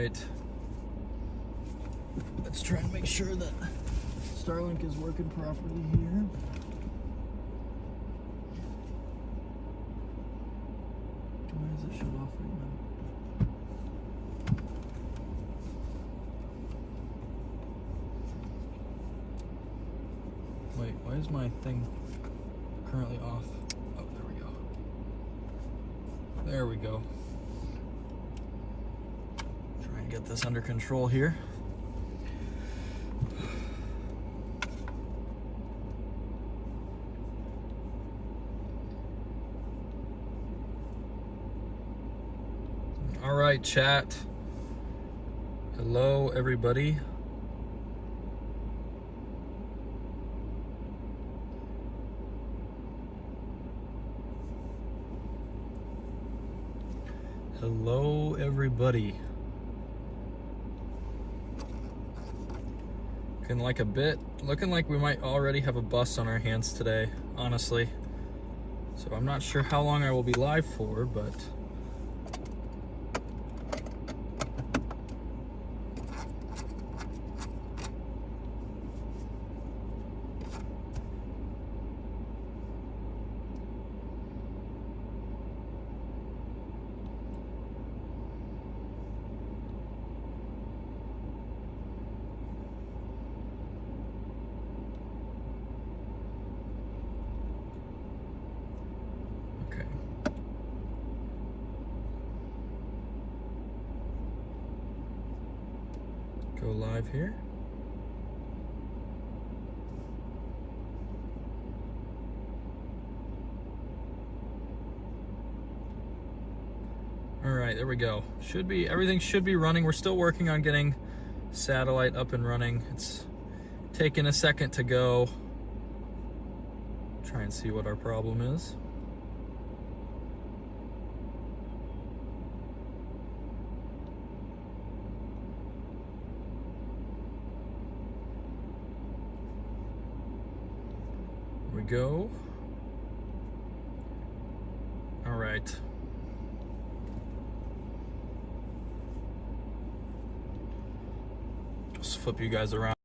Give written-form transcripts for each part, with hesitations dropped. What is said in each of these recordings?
right. Let's try and make sure that Starlink is working properly here. Why is it shut off right now? Wait, why is my thing currently off? Oh, there we go. There we go. Try and get this under control here. All right, chat. Hello, everybody. Hello, everybody. Looking like we might already have a bust on our hands today, honestly. So I'm not sure how long I will be live for, but go live here. All right, there we go. Everything should be running. We're still working on getting satellite up and running. It's taken a second to go. Try and see what our problem is. Go. All right. Just flip you guys around.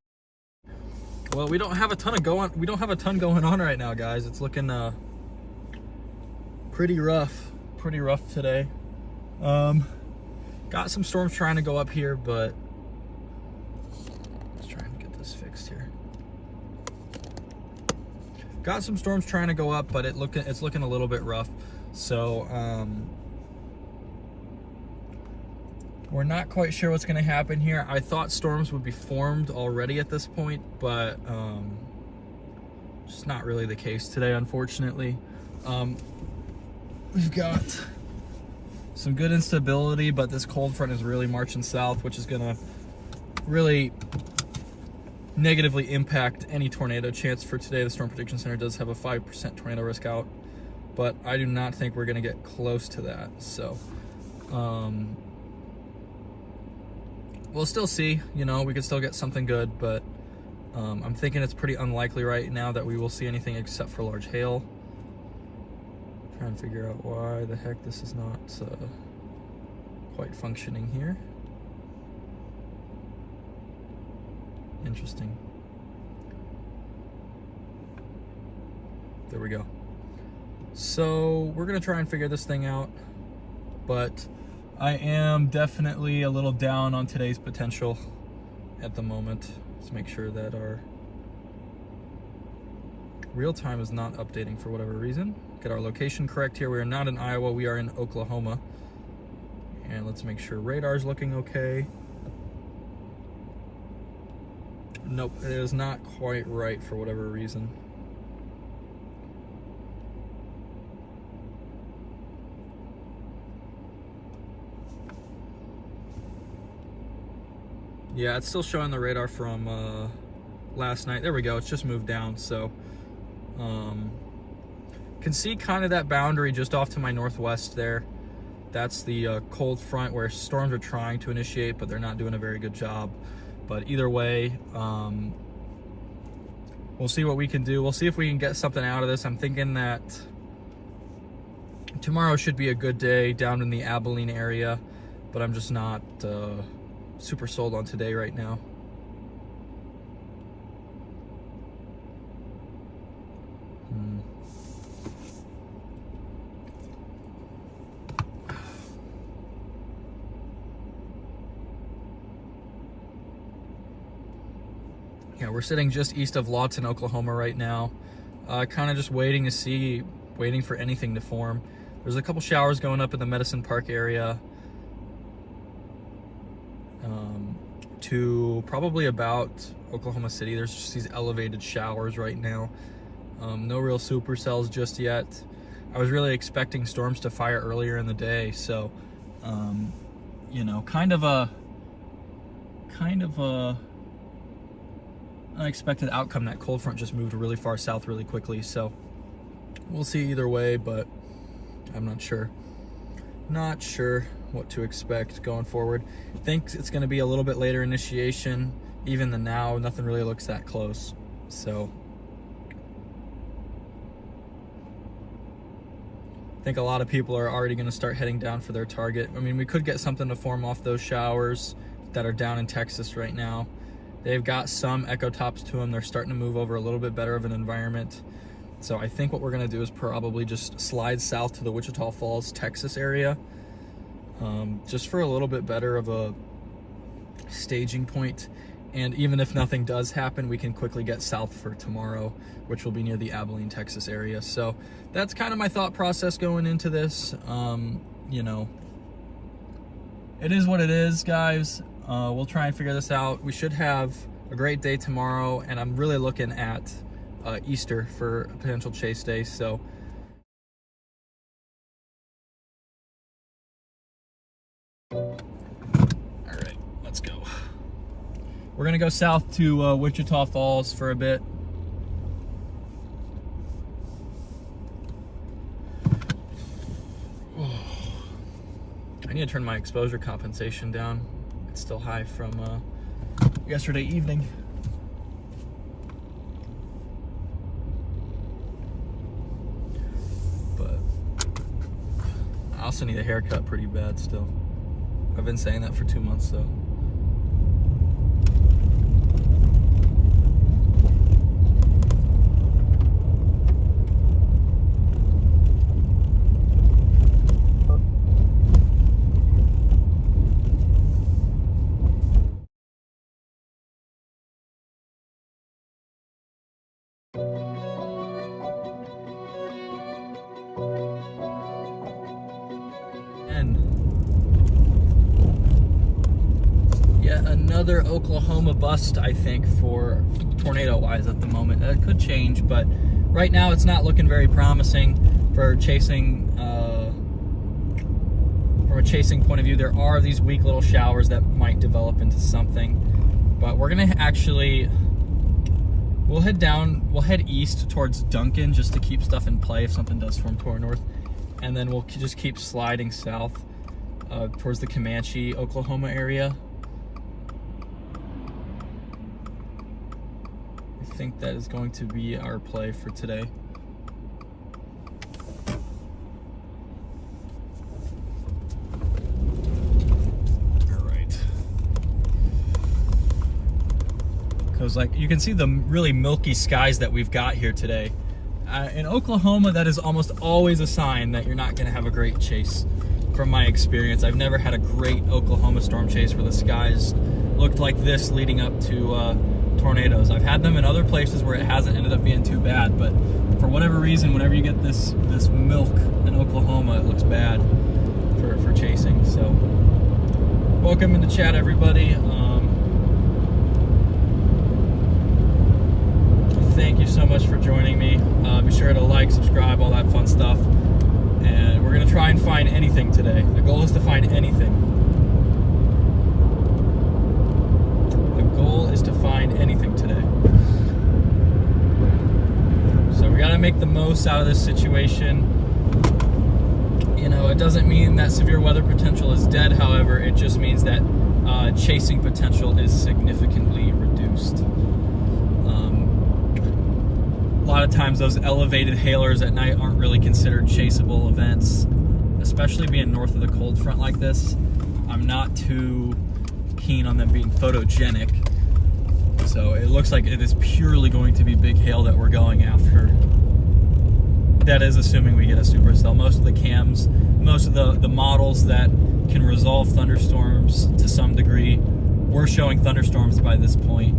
Well, we don't have a ton going on right now, guys. It's looking pretty rough today. Got some storms trying to go up here, but let's try and get this fixed here. Got some storms trying to go up, but it's looking a little bit rough. So we're not quite sure what's going to happen here. I thought storms would be formed already at this point, but just not really the case today, unfortunately. We've got some good instability, but this cold front is really marching south, which is going to really negatively impact any tornado chance for today. The Storm Prediction Center does have a 5% tornado risk out, but I do not think we're going to get close to that. So we'll still see. You know, we could still get something good, but I'm thinking it's pretty unlikely right now that we will see anything except for large hail. Trying to figure out why the heck this is not quite functioning here. Interesting. There we go. So we're gonna try and figure this thing out, but I am definitely a little down on today's potential at the moment. Let's make sure that our real time is not updating for whatever reason. Get our location correct here. We are not in Iowa, we are in Oklahoma. And let's make sure radar's looking okay. Nope, it is not quite right for whatever reason. Yeah, it's still showing the radar from last night. There we go, it's just moved down. So can see kind of that boundary just off to my northwest there. That's the cold front where storms are trying to initiate, but they're not doing a very good job. But either way, we'll see what we can do. We'll see if we can get something out of this. I'm thinking that tomorrow should be a good day down in the Abilene area, but I'm just not super sold on today right now. Yeah, we're sitting just east of Lawton, Oklahoma right now. Kind of just waiting for anything to form. There's a couple showers going up in the Medicine Park area to probably about Oklahoma City. There's just these elevated showers right now. No real supercells just yet. I was really expecting storms to fire earlier in the day, so you know, kind of a unexpected outcome. That cold front just moved really far south really quickly, so we'll see either way, but I'm not sure what to expect going forward. Think it's going to be a little bit later initiation. Even the now, nothing really looks that close, so I think a lot of people are already going to start heading down for their target. I mean, we could get something to form off those showers that are down in Texas right now. They've got some echo tops to them. They're starting to move over a little bit better of an environment. So I think what we're going to do is probably just slide south to the Wichita Falls, Texas area, just for a little bit better of a staging point. And even if nothing does happen, we can quickly get south for tomorrow, which will be near the Abilene, Texas area. So that's kind of my thought process going into this. You know, it is what it is, guys. We'll try and figure this out. We should have a great day tomorrow, and I'm really looking at Easter for a potential chase day. So all right, let's go. We're gonna go south to Wichita Falls for a bit. I need to turn my exposure compensation down. It's still high from yesterday evening. But I also need a haircut pretty bad still. I've been saying that for 2 months though. Yet another Oklahoma bust, I think, for tornado-wise at the moment. That could change, but right now it's not looking very promising for chasing. From a chasing point of view, there are these weak little showers that might develop into something, but we're gonna actually, we'll head east towards Duncan just to keep stuff in play if something does form toward north, and then we'll just keep sliding south towards the Comanche, Oklahoma area. I think that is going to be our play for today. Because like you can see the really milky skies that we've got here today. In Oklahoma, that is almost always a sign that you're not going to have a great chase. From my experience, I've never had a great Oklahoma storm chase where the skies looked like this leading up to tornadoes. I've had them in other places where it hasn't ended up being too bad, but for whatever reason, whenever you get this milk in Oklahoma, it looks bad for chasing. So welcome in the chat, everybody. Thank you so much for joining me. Be sure to like, subscribe, all that fun stuff. And we're going to try and find anything today. The goal is to find anything. The goal is to find anything today. So we got to make the most out of this situation. You know, it doesn't mean that severe weather potential is dead, however, it just means that chasing potential is significantly reduced. A lot of times those elevated hailers at night aren't really considered chaseable events, especially being north of the cold front like this. I'm not too keen on them being photogenic. So it looks like it is purely going to be big hail that we're going after. That is assuming we get a supercell. Most of the cams, most of the models that can resolve thunderstorms to some degree, we're showing thunderstorms by this point.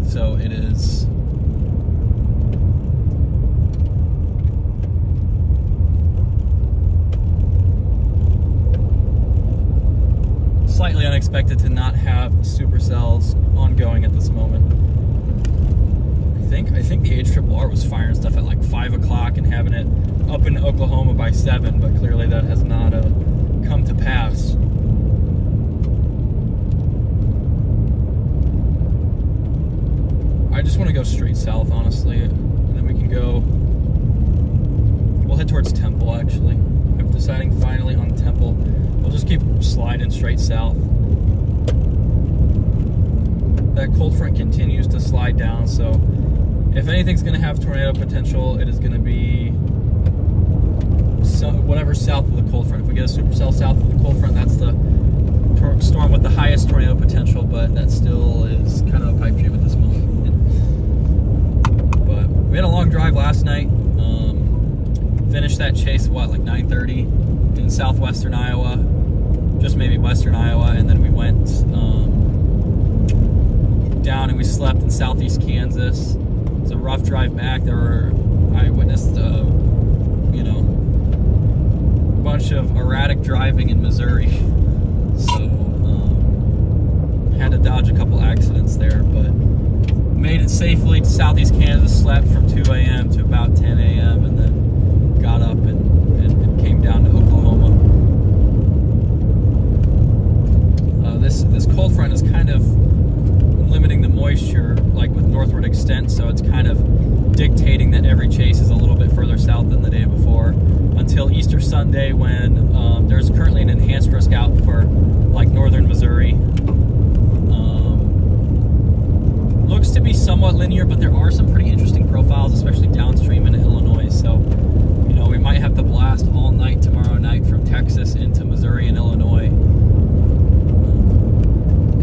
So it is slightly unexpected to not have supercells ongoing at this moment. I think the HRRR was firing stuff at like 5 o'clock and having it up in Oklahoma by 7, but clearly that has not come to pass. I just want to go straight south, honestly, and then we can go. We'll head towards Temple, actually. I'm deciding finally on Temple. We'll just keep sliding straight south. That cold front continues to slide down, so if anything's going to have tornado potential, it is going to be whatever south of the cold front. If we get a supercell south of the cold front, that's the storm with the highest tornado potential, but that still is kind of a pipe dream at this moment. But we had a long drive last night. Finished that chase at like 9:30 in southwestern Iowa, just maybe western Iowa, and then we went down and we slept in southeast Kansas. It's a rough drive back. I witnessed a bunch of erratic driving in Missouri, so had to dodge a couple accidents there, but made it safely to southeast Kansas. Slept from 2 a.m. to about 10 a.m. and then got up and came down to Oklahoma. This cold front is kind of limiting the moisture, like with northward extent, so it's kind of dictating that every chase is a little bit further south than the day before, until Easter Sunday, when there's currently an enhanced risk out for like northern Missouri. Looks to be somewhat linear, but there are some pretty interesting profiles, especially downstream in Illinois, so we might have to blast all night tomorrow night from Texas into Missouri and Illinois.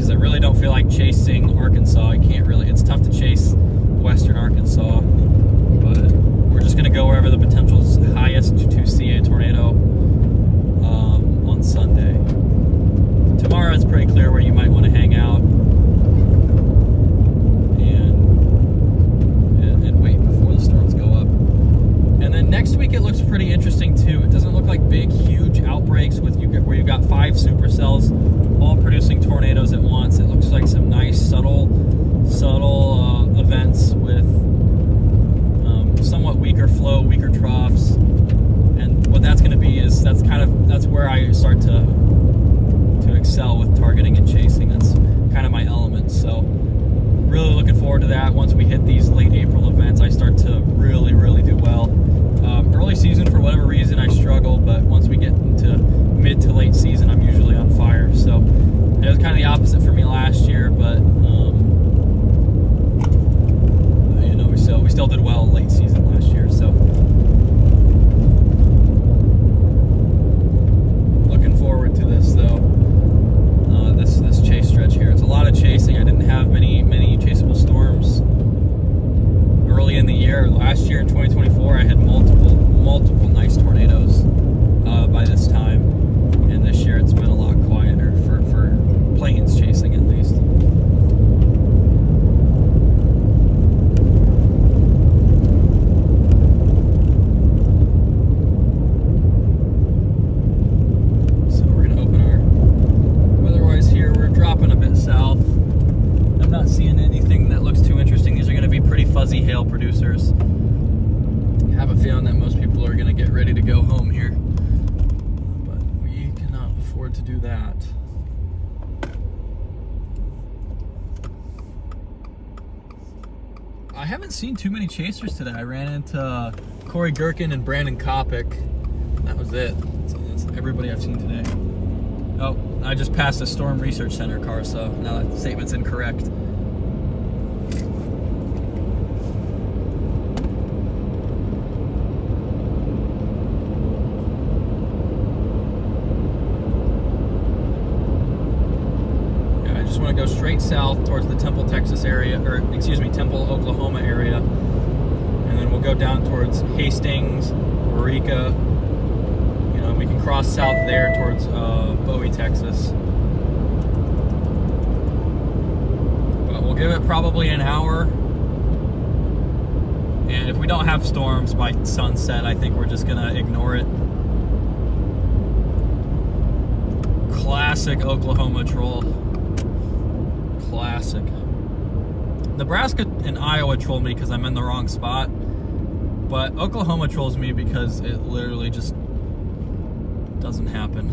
I really don't feel like chasing Arkansas. It's tough to chase western Arkansas, but we're just going to go wherever the potential is highest to see a tornado on Sunday. Tomorrow it's pretty clear where you might want to hang out and wait before the storms go up. And then next week it looks pretty interesting too. It doesn't look like big, huge outbreaks where you've got 5 supercells all producing tornadoes at once. It looks like some nice subtle events with somewhat weaker flow, weaker troughs, and what that's going to be is that's where I start to excel with targeting and chasing. That's kind of my element. So really looking forward to that. Once we hit these late April events, I start to really do well. Early season, for whatever reason, I struggle, but once we get into mid to late season, I'm usually on fire. So it was kind of the opposite for me last year, but we still did well late season last year. So looking forward to this though. This chase stretch here. It's a lot of chasing. I didn't have many chaseable storms early in the year. Last year in 2024, I had multiple nice tornadoes by this time, and this year it's been a lot quieter for plains chasing at least. So we're going to open our weather-wise here. We're dropping a bit south. I'm not seeing anything that looks too interesting. These are going to be pretty fuzzy hail producers. I have a feeling that most people are going to get ready to go home here, but we cannot afford to do that. I haven't seen too many chasers today. I ran into Corey Gherkin and Brandon Kopic. That was it. That's everybody I've seen today. Oh, I just passed a Storm Research Center car, so now that statement's incorrect. south towards the Temple, Texas area, or excuse me, Temple, Oklahoma area. And then we'll go down towards Hastings, Eureka. You know, we can cross south there towards Bowie, Texas. But we'll give it probably an hour. And if we don't have storms by sunset, I think we're just gonna ignore it. Classic Oklahoma troll. Classic. Nebraska and Iowa troll me because I'm in the wrong spot. But Oklahoma trolls me because it literally just doesn't happen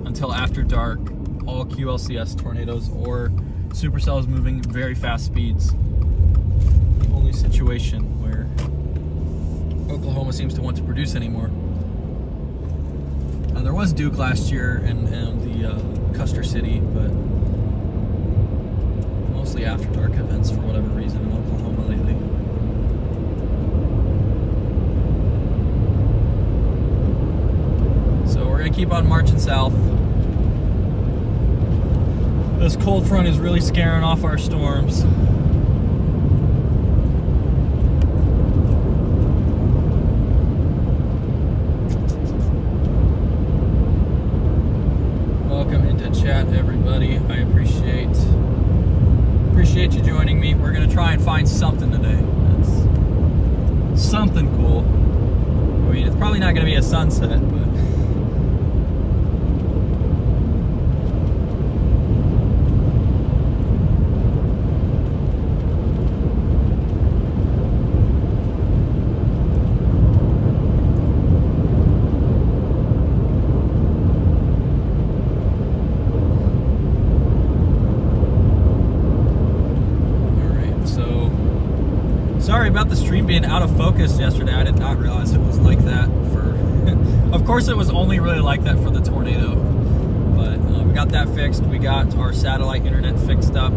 until after dark. All QLCS tornadoes or supercells moving very fast speeds. The only situation where Oklahoma seems to want to produce anymore. There was Duke last year in the Custer City, but mostly after dark events for whatever reason in Oklahoma lately. So we're gonna keep on marching south. This cold front is really scaring off our storms. Chat, everybody. I appreciate you joining me. We're gonna try and find something today. It's something cool. I mean, it's probably not gonna be a sunset, but sorry about the stream being out of focus yesterday. I did not realize it was like that for... Of course it was only really like that for the tornado. But we got that fixed. We got our satellite internet fixed up.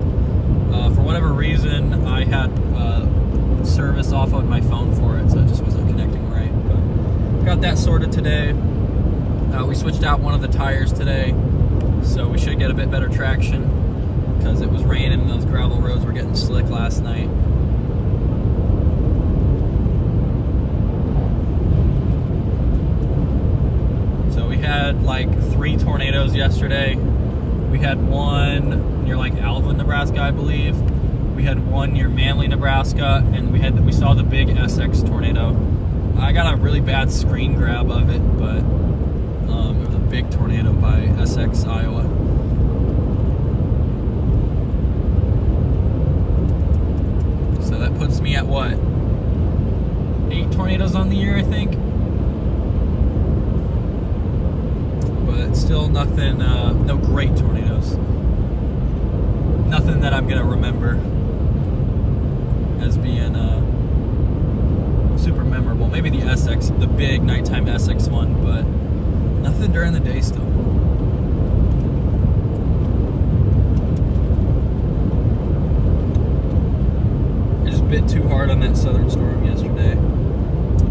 For whatever reason, I had service off of my phone for it, so it just wasn't connecting right. But got that sorted today. We switched out one of the tires today, so we should get a bit better traction because it was raining and those gravel roads were getting slick last night. Had like 3 tornadoes yesterday. We had one near like Alva, Nebraska, I believe. We had one near Manly, Nebraska, and we saw the big SX tornado. I got a really bad screen grab of it, but it was a big tornado by SX, Iowa. So that puts me at what? 8 tornadoes on the year, I think. But still nothing, no great tornadoes. Nothing that I'm gonna remember as being super memorable. Maybe the SX, the big nighttime SX one, but nothing during the day still. I just bit too hard on that southern storm yesterday.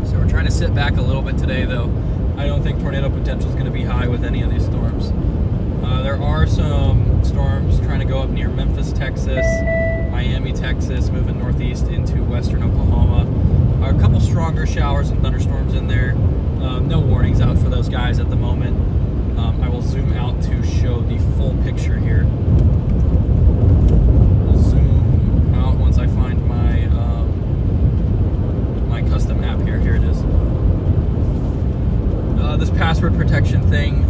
So we're trying to sit back a little bit today though. I don't think tornado potential is going to be high with any of these storms. There are some storms trying to go up near Memphis, Texas, Miami, Texas, moving northeast into western Oklahoma. A couple stronger showers and thunderstorms in there. No warnings out for those guys at the moment. I will zoom out to show the full picture here. I'll zoom out once I find my my custom app here. Here it is. This password protection thing,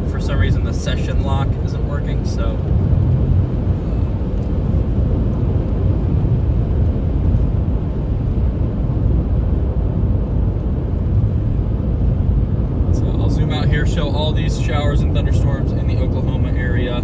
for some reason the session lock isn't working, so I'll zoom out here, show all these showers and thunderstorms in the Oklahoma area.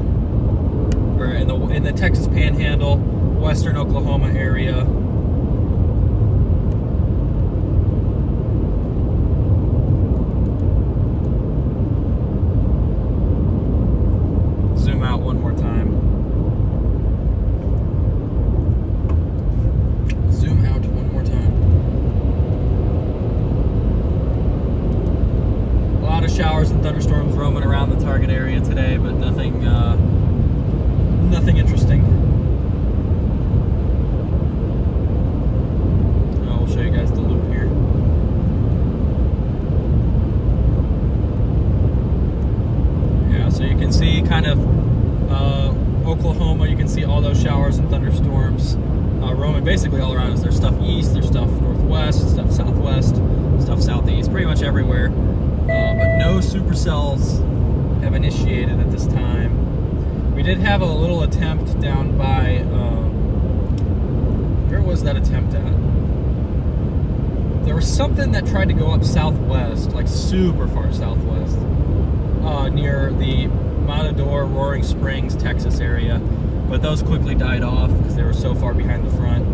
basically all around us. There's stuff east, there's stuff northwest, stuff southwest, stuff southeast, pretty much everywhere. But no supercells have initiated at this time. We did have a little attempt down by, where was that attempt at? There was something that tried to go up southwest, like super far southwest, near the Matador, Roaring Springs, Texas area. But those quickly died off because they were so far behind the front.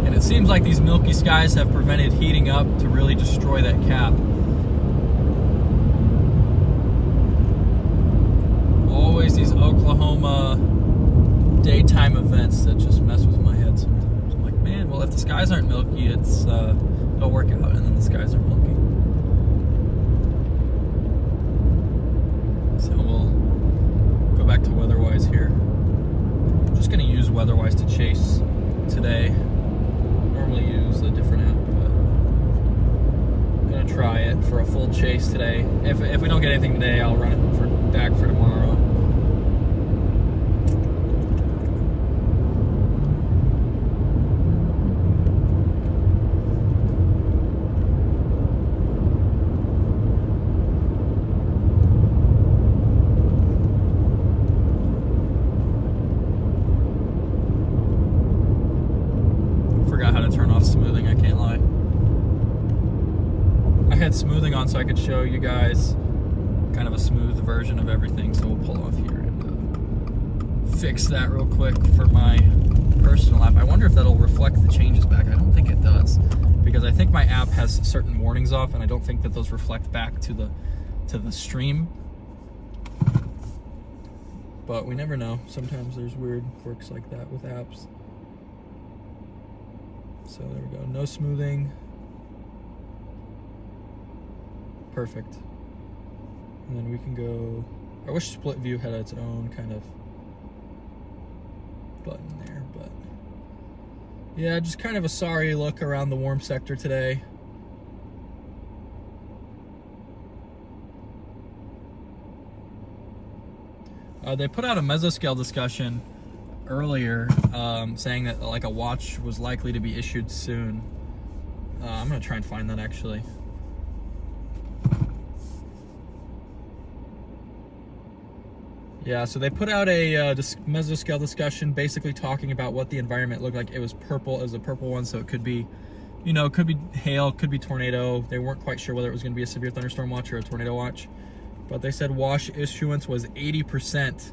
And it seems like these milky skies have prevented heating up to really destroy that cap. Always these Oklahoma daytime events that just mess with my head sometimes. I'm like, man, well, if the skies aren't milky, it'll work out, and then the skies are milky. So we'll go back to WeatherWise here. I'm just going to use WeatherWise to chase today. Normally use a different app, but I'm going to try it for a full chase today. If we don't get anything today, I'll run it back for tomorrow. Smoothing, I can't lie. I had smoothing on so I could show you guys kind of a smooth version of everything, so we'll pull off here and fix that real quick for my personal app. I wonder if that'll reflect the changes back. I don't think it does, because I think my app has certain warnings off, and I don't think that those reflect back to the stream. But we never know. Sometimes there's weird quirks like that with apps. So there we go, no smoothing. Perfect. And then we can go, I wish split view had its own kind of button there, but yeah, just kind of a sorry look around the warm sector today. They put out a mesoscale discussion earlier, saying that like a watch was likely to be issued soon. I'm gonna try and find that actually. Yeah, so they put out a mesoscale discussion basically talking about what the environment looked like. It was purple, it was a purple one, so it could be, you know, it could be hail, could be tornado. They weren't quite sure whether it was gonna be a severe thunderstorm watch or a tornado watch. But they said wash issuance was 80%.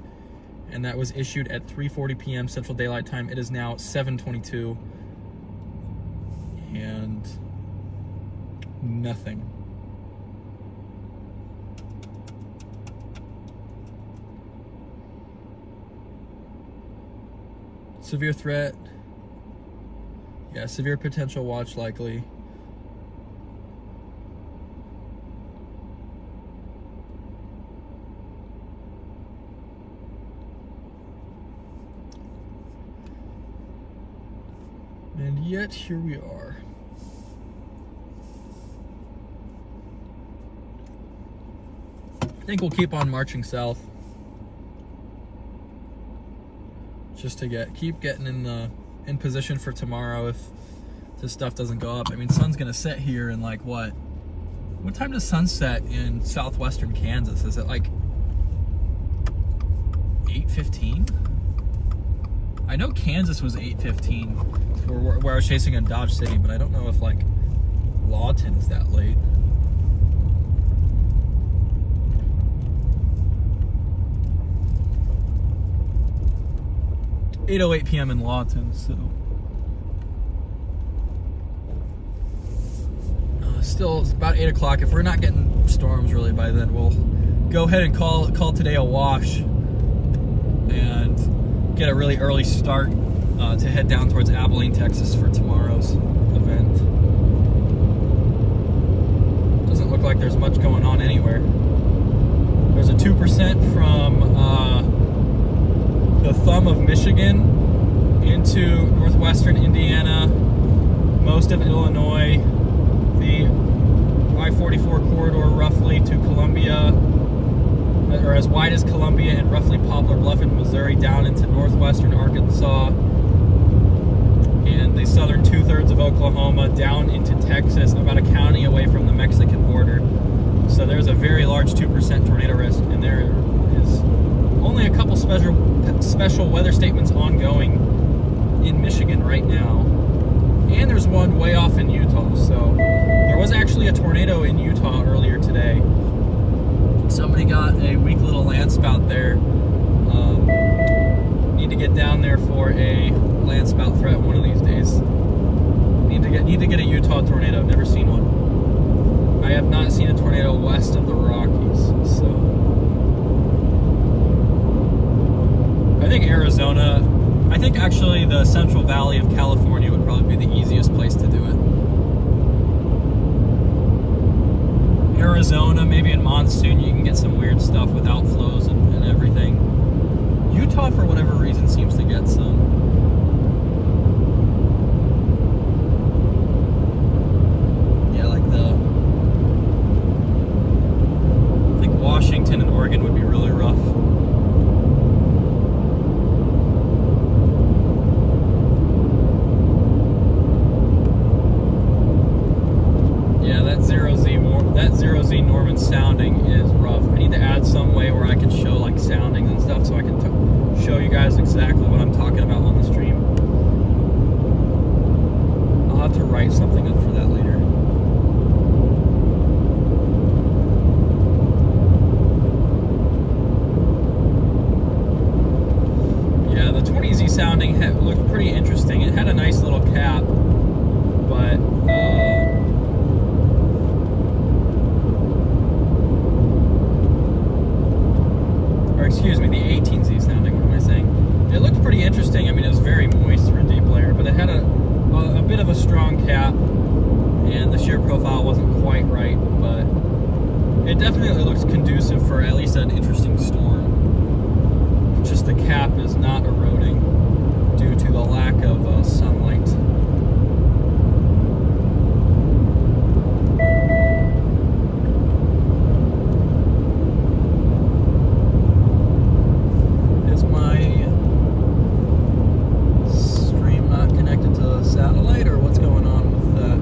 And that was issued at 3:40 p.m. Central Daylight Time. It is now 7:22, and nothing. Severe threat. Yeah, severe potential watch likely. And yet, here we are. I think we'll keep on marching south. Just to keep getting in position for tomorrow if this stuff doesn't go up. I mean, sun's gonna set here in like what time does sun set in southwestern Kansas? Is it like 8:15? I know Kansas was 8:15 where I was chasing in Dodge City, but I don't know if like Lawton is that late. It's 8:08 p.m. in Lawton, so still it's about 8 o'clock. If we're not getting storms really by then, we'll go ahead and call today a wash and get a really early start to head down towards Abilene, Texas for tomorrow's event. Doesn't look like there's much going on anywhere. There's a 2% from the thumb of Michigan into northwestern Indiana, most of Illinois, the I-44 corridor roughly to Columbia, or as wide as Columbia and roughly Poplar Bluff in Missouri down into northwestern Arkansas and the southern 2/3 of Oklahoma down into Texas, about a county away from the Mexican border. So there's a very large 2% tornado risk, and there is only a couple special weather statements ongoing in Michigan right now. And there's one way off in Utah. So there was actually a tornado in Utah earlier today. Somebody got a weak little landspout there. Need to get down there for a landspout threat one of these days. Need to get a Utah tornado. Never seen one. I have not seen a tornado west of the Rockies. So I think Arizona. I think actually the Central Valley of California would probably be the easiest place to do it. Arizona, maybe in monsoon, you can get some weird stuff with outflows and everything. Utah, for whatever reason, seems to get some. Yeah, like I think Washington and Oregon would be really rough. That zero Z Norman sounding is rough. I need to add some way where I can show like soundings and stuff so I can show you guys exactly what I'm talking about on the stream. I'll have to write something up for that later. Yeah, the 20Z sounding looked pretty interesting. It had a nice little cap, but excuse me, the 18Z sounding, what am I saying? It looked pretty interesting. I mean, it was very moist for a deep layer, but it had a bit of a strong cap, and the shear profile wasn't quite right, but it definitely looks conducive for at least an interesting storm. Just the cap is not eroding due to the lack of sunlight. Satellite, or what's going on with that?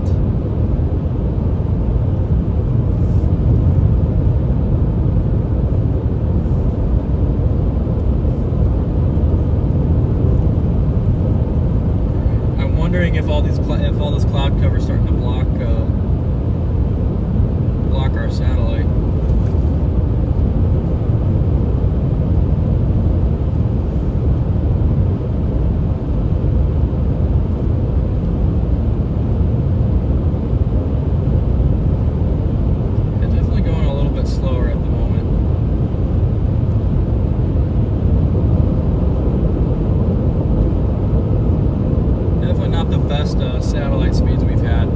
I'm wondering if all this cloud cover is starting to block our satellite. Satellite speeds we've had.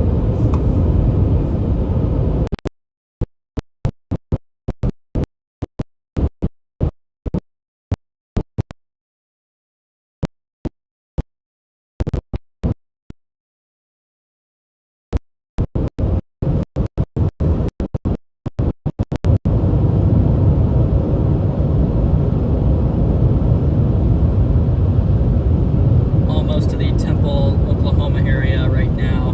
Almost to the Temple, Oklahoma area right now.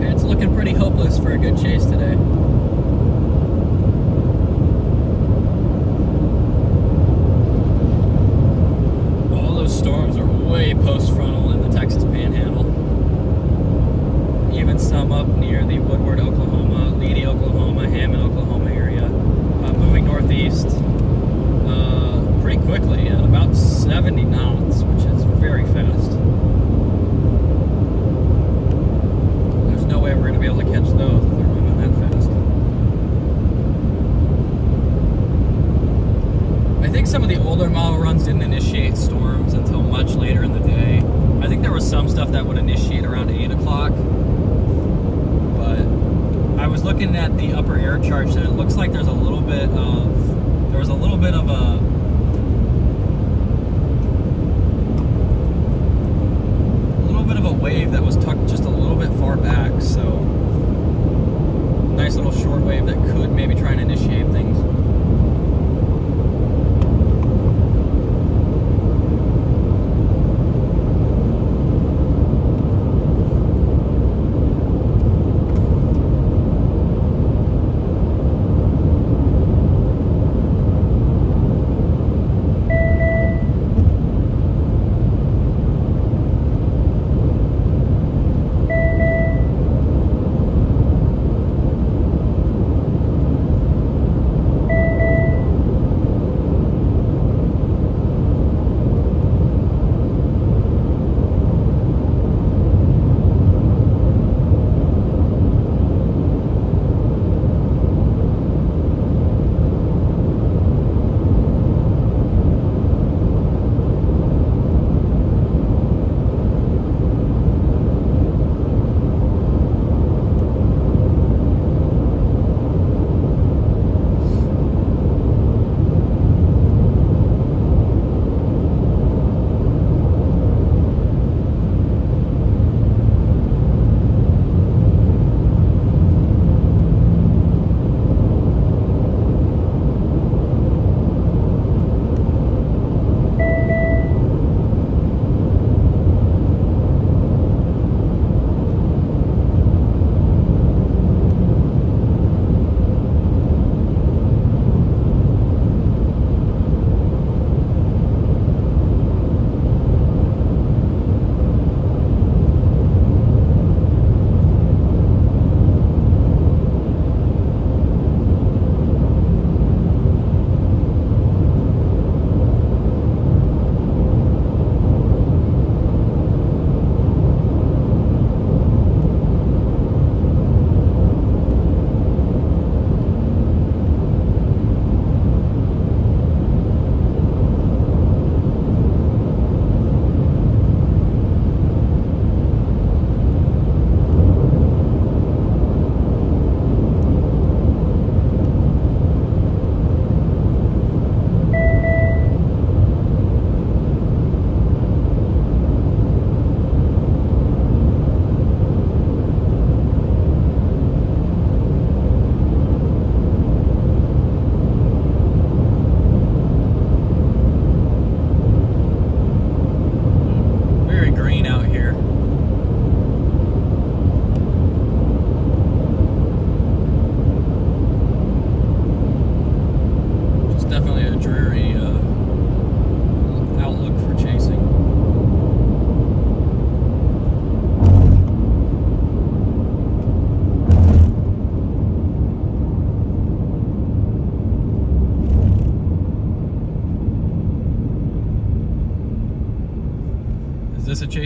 It's looking pretty hopeless for a good chase today. All those storms are way post-frontal in the Texas Panhandle. Even some up near the Woodward, Oklahoma, Leedy, Oklahoma, Hammond, Oklahoma area. Moving northeast pretty quickly at about 70 knots, which is very fast. There's no way we're going to be able to catch those if they're moving that fast. I think some of the older model runs didn't initiate storms until much later in the day. I think there was some stuff that would initiate around 8 o'clock, but I was looking at the upper air charts and it looks like there was a little bit of a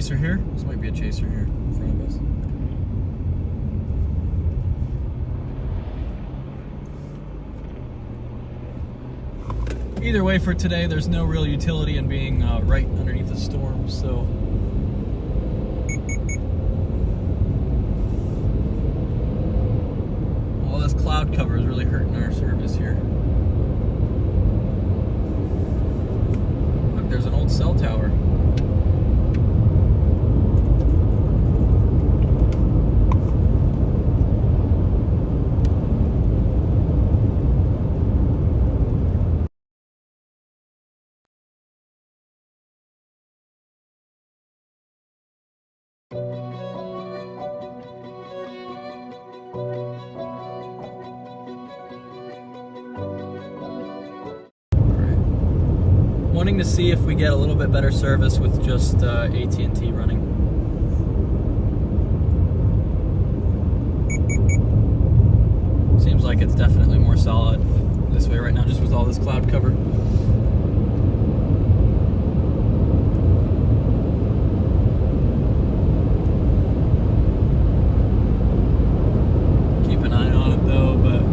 chaser here. This might be a chaser here in front of us. Either way, for today, there's no real utility in being right underneath the storm, so all this cloud cover is really hurting our service here. Look, there's an old cell tower. Wanting to see if we get a little bit better service with just AT&T running. Seems like it's definitely more solid this way right now, just with all this cloud cover. Keep an eye on it though, but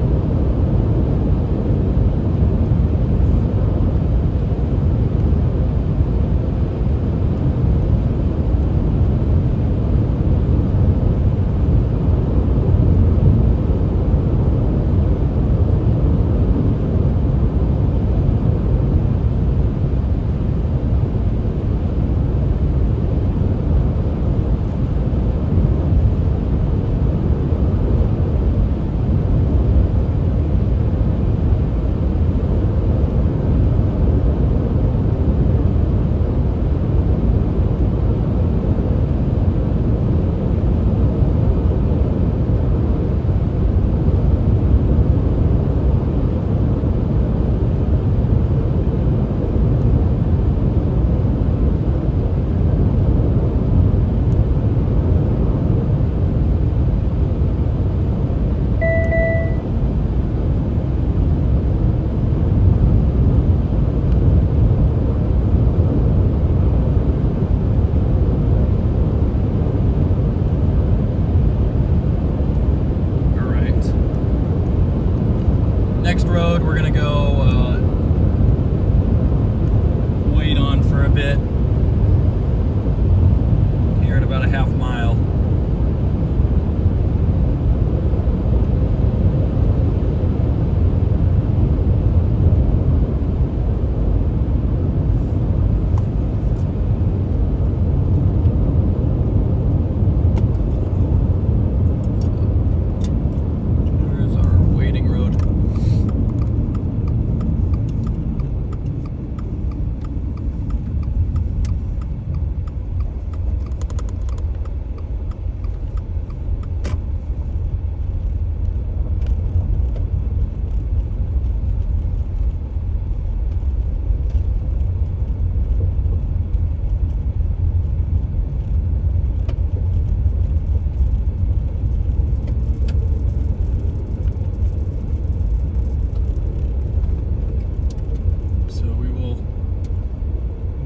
next road we're gonna go wait on for a bit here at about a half mile.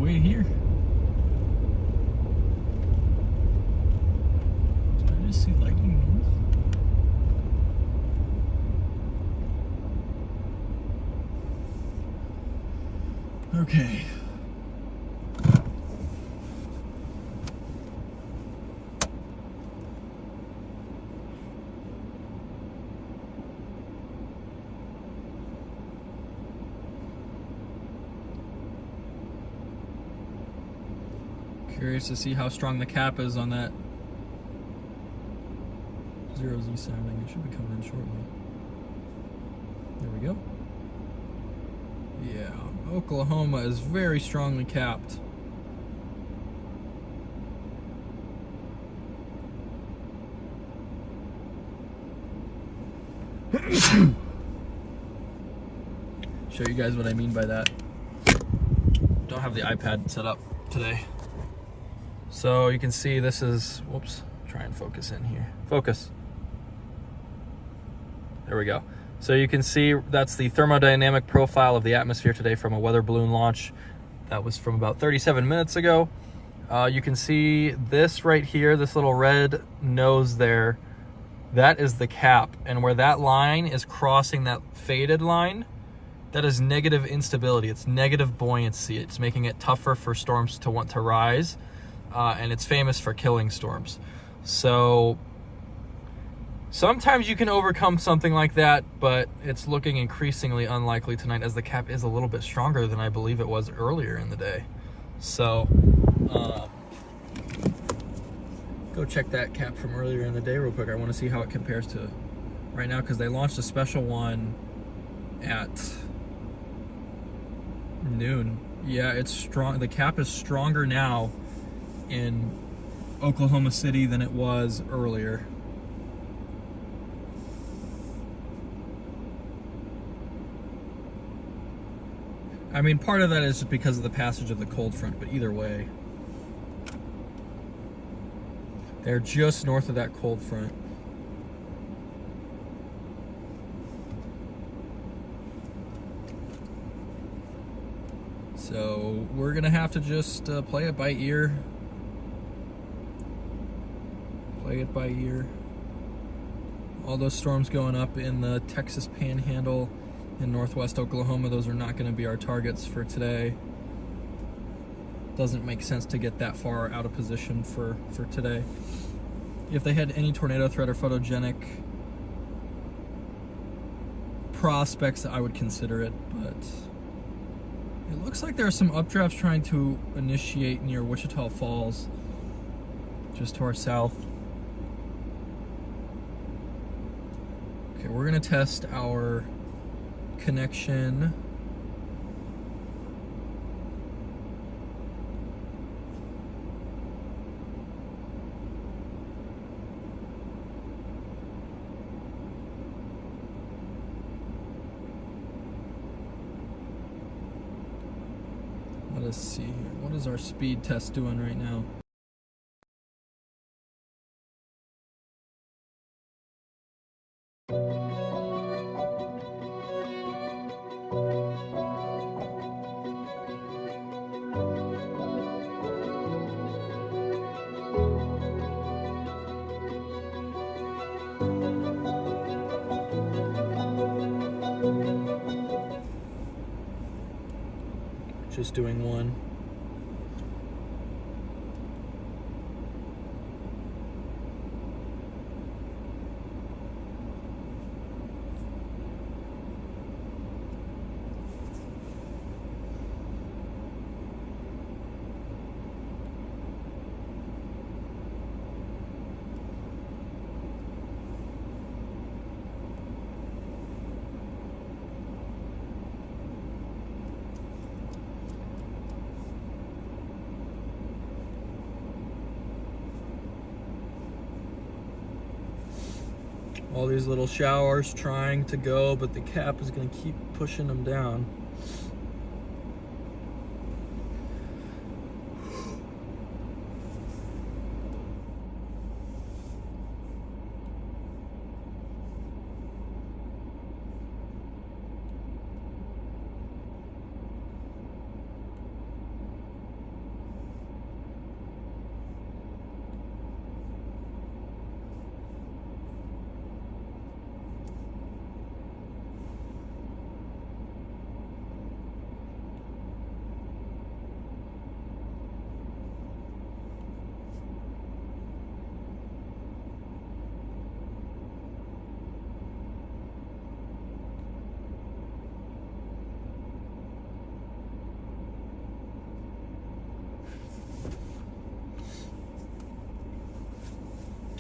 Here. Did I just see lightning north? Okay. Curious to see how strong the cap is on that 0Z sounding. It should be coming in shortly. There we go. Yeah, Oklahoma is very strongly capped. Show you guys what I mean by that. Don't have the iPad set up today. So you can see this is, whoops, try and focus in here. Focus. There we go. So you can see that's the thermodynamic profile of the atmosphere today from a weather balloon launch. That was from about 37 minutes ago. You can see this right here, this little red nose there, that is the cap. And where that line is crossing that faded line, that is negative instability. It's negative buoyancy. It's making it tougher for storms to want to rise. And it's famous for killing storms. So sometimes you can overcome something like that, but it's looking increasingly unlikely tonight as the cap is a little bit stronger than I believe it was earlier in the day. So go check that cap from earlier in the day real quick. I want to see how it compares to right now, because they launched a special one at noon. Yeah, it's strong. The cap is stronger now in Oklahoma City than it was earlier. I mean, part of that is just because of the passage of the cold front, but either way, they're just north of that cold front. So we're gonna have to just play it by ear. Play it by ear. All those storms going up in the Texas Panhandle in northwest Oklahoma, those are not going to be our targets for today. Doesn't make sense to get that far out of position for today. If they had any tornado threat or photogenic prospects, I would consider it, but it looks like there are some updrafts trying to initiate near Wichita Falls, just to our south. Okay, we're going to test our connection. Let us see here. What is our speed test doing right now? Just doing one. All these little showers trying to go, but the cap is going to keep pushing them down.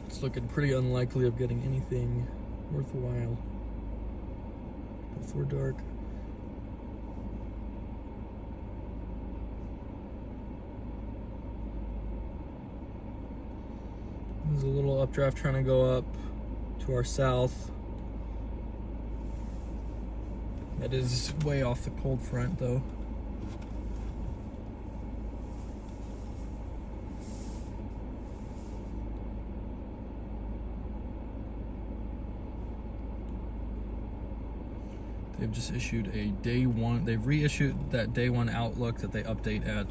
It's looking pretty unlikely of getting anything worthwhile before dark. There's a little updraft trying to go up to our south. That is way off the cold front though. They've just issued a day one, they've reissued that day one outlook that they update at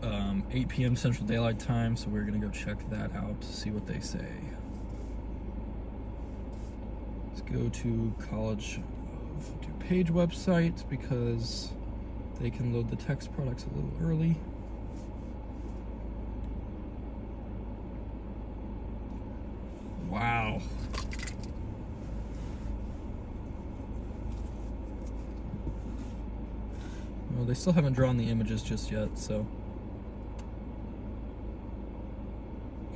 8 p.m. Central Daylight Time, so we're gonna go check that out to see what they say. Let's go to College of DuPage website because they can load the text products a little early. Wow. Well, they still haven't drawn the images just yet, so.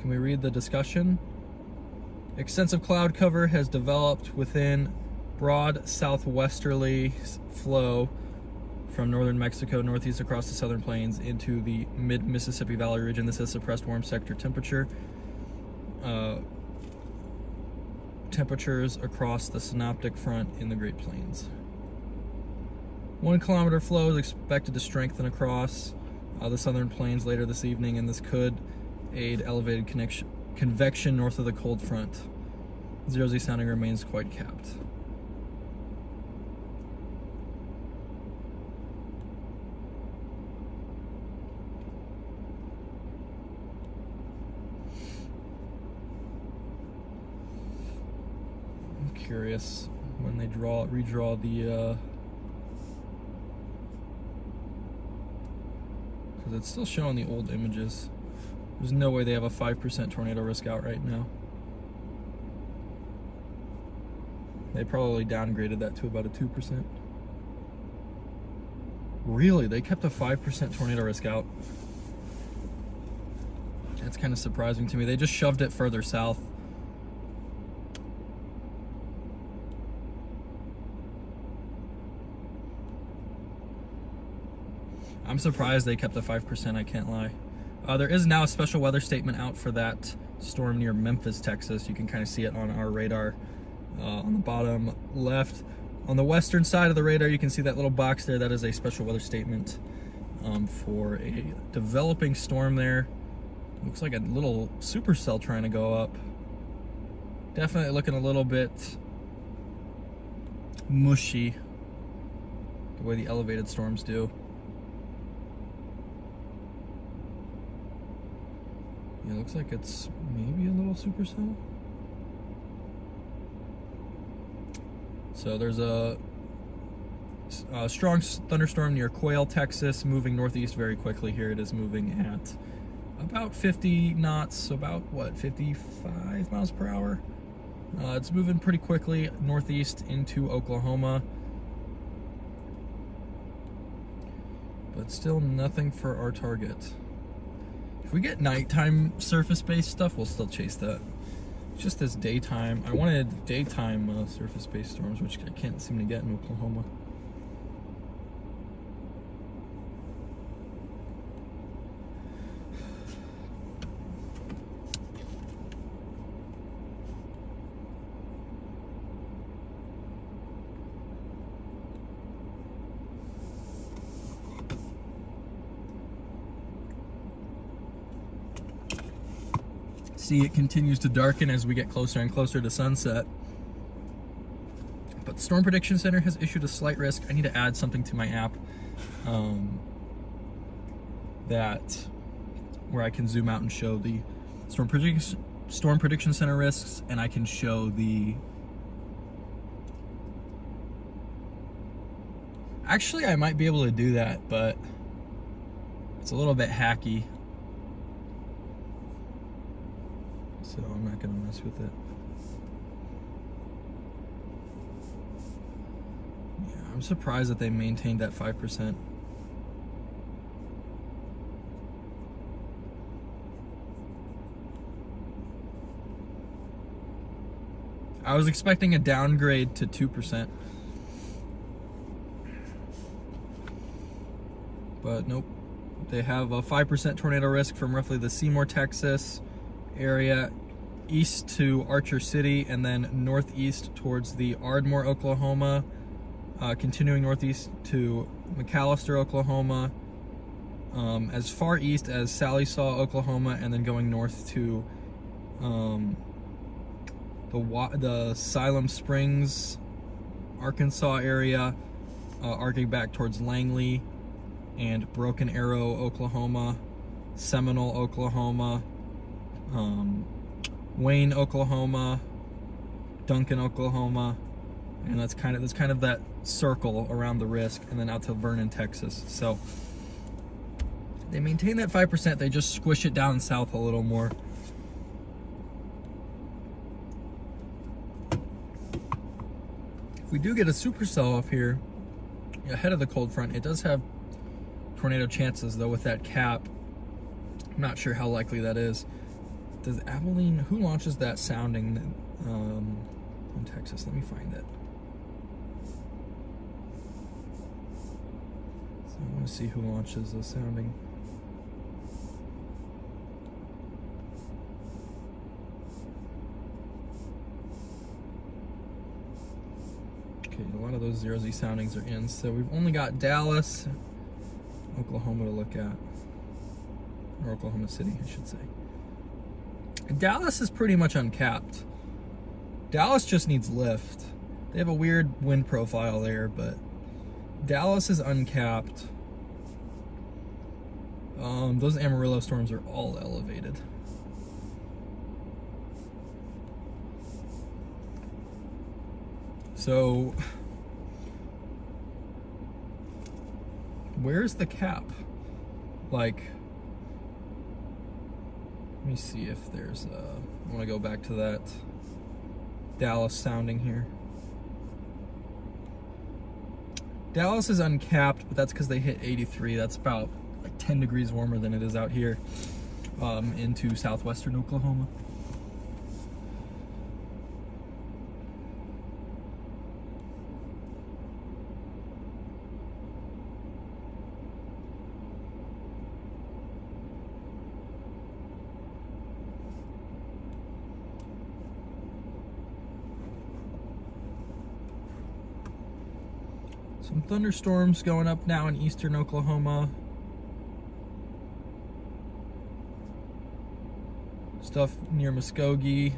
Can we read the discussion? Extensive cloud cover has developed within broad southwesterly flow from northern Mexico northeast across the southern plains into the mid-Mississippi Valley region. This has suppressed warm sector temperature. Temperatures across the synoptic front in the Great Plains. 1 kilometer flow is expected to strengthen across the southern plains later this evening, and this could aid elevated convection north of the cold front. 0Z sounding remains quite capped. I'm curious when they redraw the because it's still showing the old images. There's no way they have a 5% tornado risk out right now. They probably downgraded that to about a 2%. Really? They kept a 5% tornado risk out? That's kind of surprising to me. They just shoved it further south. I'm surprised they kept the 5%, I can't lie. There is now a special weather statement out for that storm near Memphis, Texas. You can kind of see it on our radar on the bottom left. On the western side of the radar, you can see that little box there. That is a special weather statement for a developing storm there. Looks like a little supercell trying to go up. Definitely looking a little bit mushy, the way the elevated storms do. Yeah, it looks like it's maybe a little supercell. So there's a strong thunderstorm near Quail, Texas, moving northeast very quickly. Here it is moving at about 50 knots, so about, what, 55 miles per hour? It's moving pretty quickly northeast into Oklahoma. But still nothing for our target. If we get nighttime surface-based stuff, we'll still chase that. It's just this daytime. I wanted daytime surface-based storms, which I can't seem to get in Oklahoma. See, it continues to darken as we get closer and closer to sunset. But the Storm Prediction Center has issued a slight risk. I need to add something to my app where I can zoom out and show the Storm Prediction Center risks, and I can show the... Actually, I might be able to do that, but it's a little bit hacky. So I'm not going to mess with it. Yeah, I'm surprised that they maintained that 5%. I was expecting a downgrade to 2%. But nope. They have a 5% tornado risk from roughly the Seymour, Texas area east to Archer City, and then northeast towards the Ardmore, Oklahoma, continuing northeast to McAllister, Oklahoma, as far east as Sallisaw, Oklahoma, and then going north to the Siloam Springs, Arkansas area, arcing back towards Langley and Broken Arrow, Oklahoma, Seminole, Oklahoma, Wayne, Oklahoma, Duncan, Oklahoma, and that's kind of that circle around the risk, and then out to Vernon, Texas. So they maintain that 5%. They just squish it down south a little more. If we do get a supercell off here ahead of the cold front, it does have tornado chances, though, with that cap. I'm not sure how likely that is. Does Abilene, who launches that sounding in Texas? Let me find it. So I want to see who launches the sounding. Okay, a lot of those 0Z soundings are in. So we've only got Dallas, Oklahoma to look at. Or Oklahoma City, I should say. Dallas is pretty much uncapped. Dallas just needs lift. They have a weird wind profile there, but Dallas is uncapped. Those Amarillo storms are all elevated. So, where's the cap? Like, let me see if there's I want to go back to that Dallas sounding here. Dallas is uncapped, but that's because they hit 83. That's about like 10 degrees warmer than it is out here into southwestern Oklahoma. Some thunderstorms going up now in eastern Oklahoma. Stuff near Muskogee.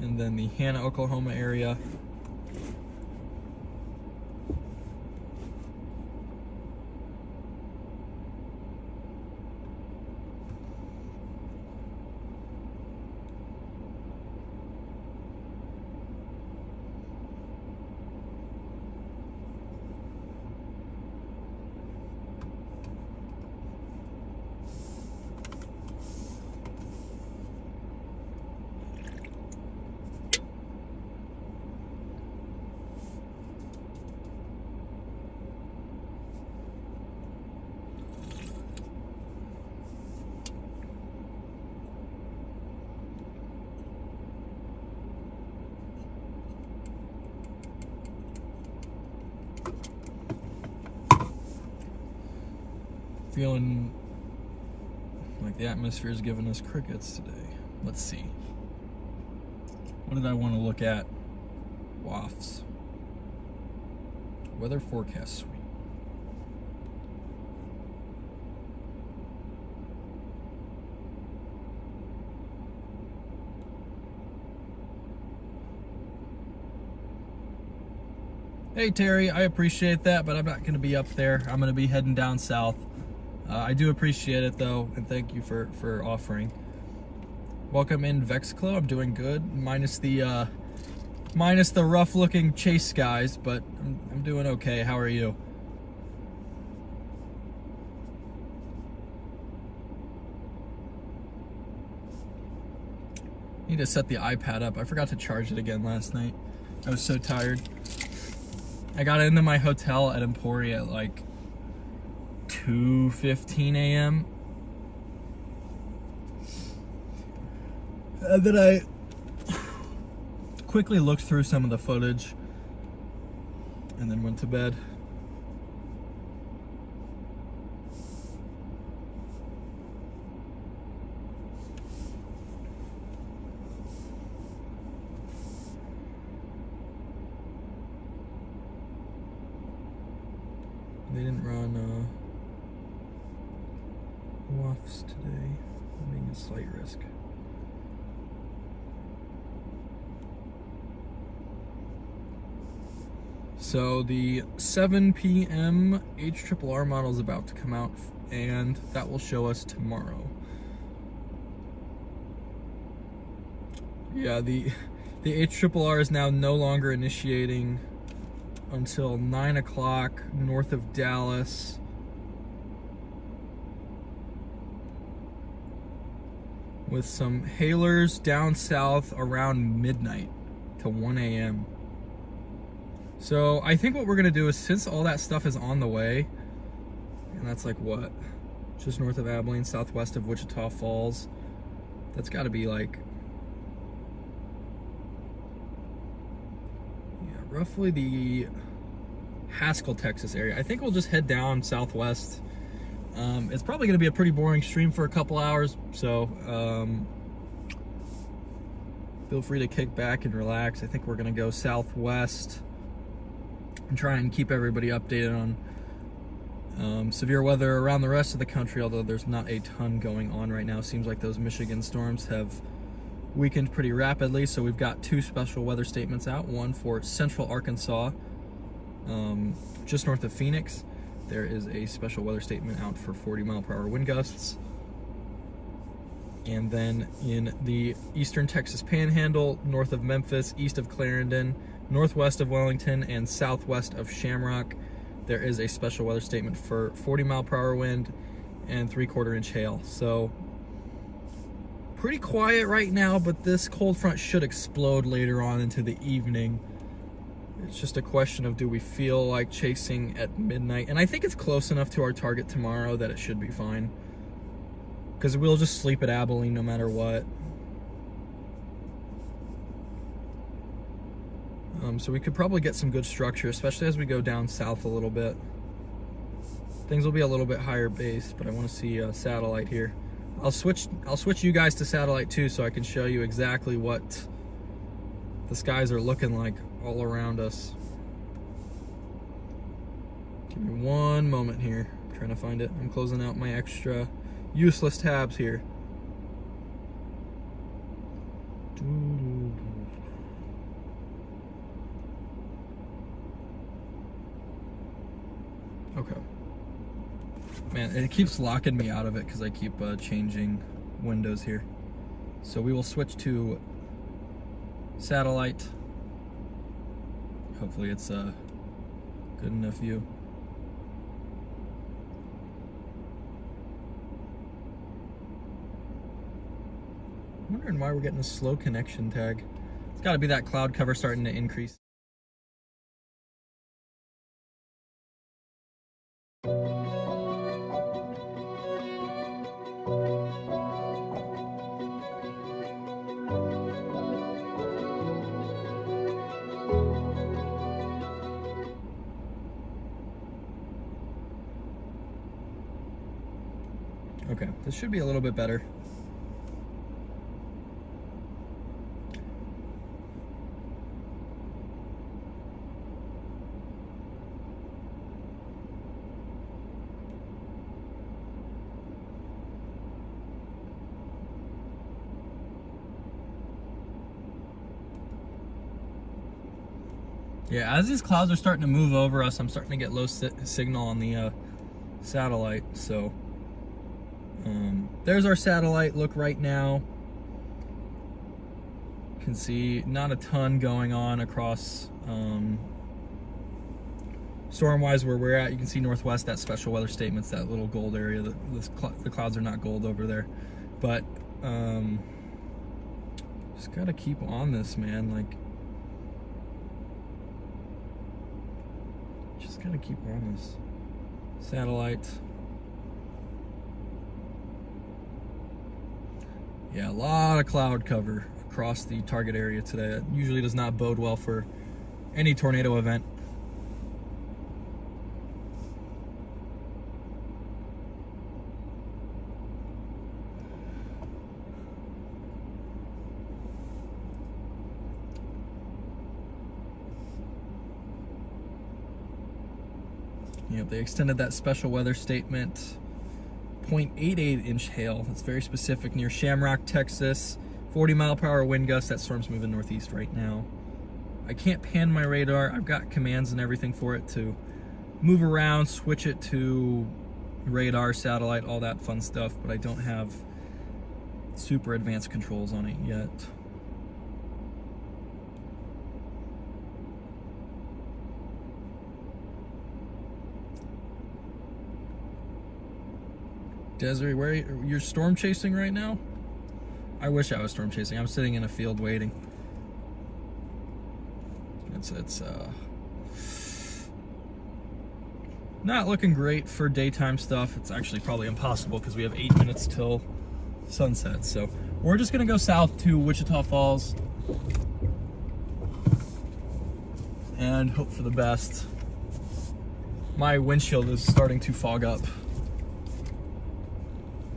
And then the Hannah, Oklahoma area. Feeling like the atmosphere is giving us crickets today. Let's see. What did I want to look at? Wafts. Weather forecast suite. Hey Terry, I appreciate that, but I'm not going to be up there. I'm going to be heading down south. I do appreciate it though, and thank you for offering. Welcome in Vexclo. I'm doing good, minus the rough looking chase skies, but I'm doing okay. How are you? Need to set the iPad up. I forgot to charge it again last night. I was so tired. I got into my hotel at Emporia at like 2:15 a.m. And then I quickly looked through some of the footage and then went to bed. They didn't run wafts today, being a slight risk. So the 7 p.m. HRRR model is about to come out and that will show us tomorrow. Yeah, the HRRR is now no longer initiating until 9 o'clock north of Dallas. With some hailers down south around midnight to 1 a.m. So I think what we're gonna do is, since all that stuff is on the way, and that's like what? Just north of Abilene, southwest of Wichita Falls. That's gotta be like, yeah, roughly the Haskell, Texas area. I think we'll just head down southwest. It's probably gonna be a pretty boring stream for a couple hours, so feel free to kick back and relax. I think we're gonna go southwest and try and keep everybody updated on severe weather around the rest of the country, although there's not a ton going on right now. Seems like those Michigan storms have weakened pretty rapidly, so we've got 2 special weather statements out. One for central Arkansas, just north of Phoenix. There is a special weather statement out for 40-mile-per-hour wind gusts. And then in the eastern Texas Panhandle, north of Memphis, east of Clarendon, northwest of Wellington, and southwest of Shamrock, there is a special weather statement for 40-mile-per-hour wind and 3/4-inch hail. So pretty quiet right now, but this cold front should explode later on into the evening. It's just a question of, do we feel like chasing at midnight? And I think it's close enough to our target tomorrow that it should be fine, because we'll just sleep at Abilene no matter what. So we could probably get some good structure, especially as we go down south a little bit. Things will be a little bit higher base, but I want to see satellite here. I'll switch you guys to satellite too, so I can show you exactly what the skies are looking like all around us. Give me one moment here. I'm trying to find it. I'm closing out my extra useless tabs here. Okay. Man, it keeps locking me out of it because I keep changing windows here. So we will switch to satellite. Hopefully it's a good enough view. I'm wondering why we're getting a slow connection tag. It's got to be that cloud cover starting to increase. Okay, this should be a little bit better. Yeah, as these clouds are starting to move over us, I'm starting to get low signal on the satellite, so there's our satellite look right now. You can see not a ton going on across storm-wise where we're at. You can see northwest, that special weather statement's that little gold area. The clouds are not gold over there, but just gotta keep on this, man. Like, just gotta keep on this. Satellite. Yeah, a lot of cloud cover across the target area today. That usually does not bode well for any tornado event. Yep, they extended that special weather statement. 0.88-inch hail. That's very specific near Shamrock, Texas. 40-mile-per-hour wind gusts. That storm's moving northeast right now. I can't pan my radar. I've got commands and everything for it to move around, switch it to radar, satellite, all that fun stuff, but I don't have super advanced controls on it yet. Desiree, where you're storm chasing right now? I wish I was storm chasing. I'm sitting in a field waiting. It's not looking great for daytime stuff. It's actually probably impossible because we have 8 minutes till sunset. So we're just gonna go south to Wichita Falls and hope for the best. My windshield is starting to fog up.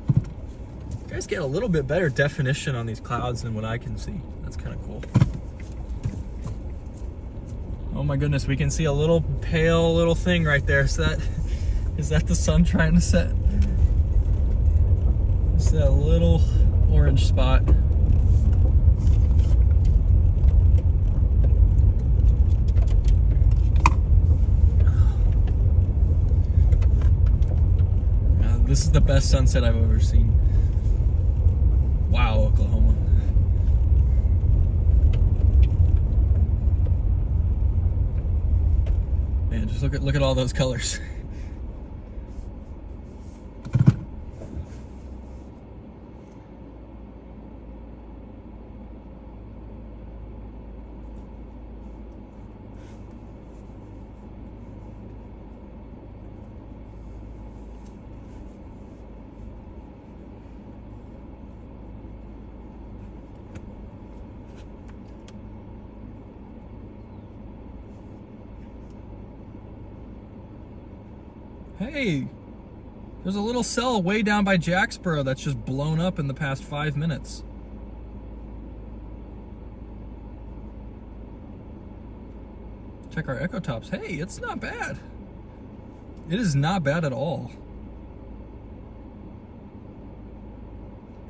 You guys get a little bit better definition on these clouds than what I can see. That's kind of cool. Oh my goodness, we can see a little pale little thing right there. Is that the sun trying to set? It's that little orange spot. This is the best sunset I've ever seen. Wow, Oklahoma. Man, just look at all those colors. Hey, there's a little cell way down by Jacksboro that's just blown up in the past 5 minutes. Check our echo tops. Hey, it's not bad. It is not bad at all.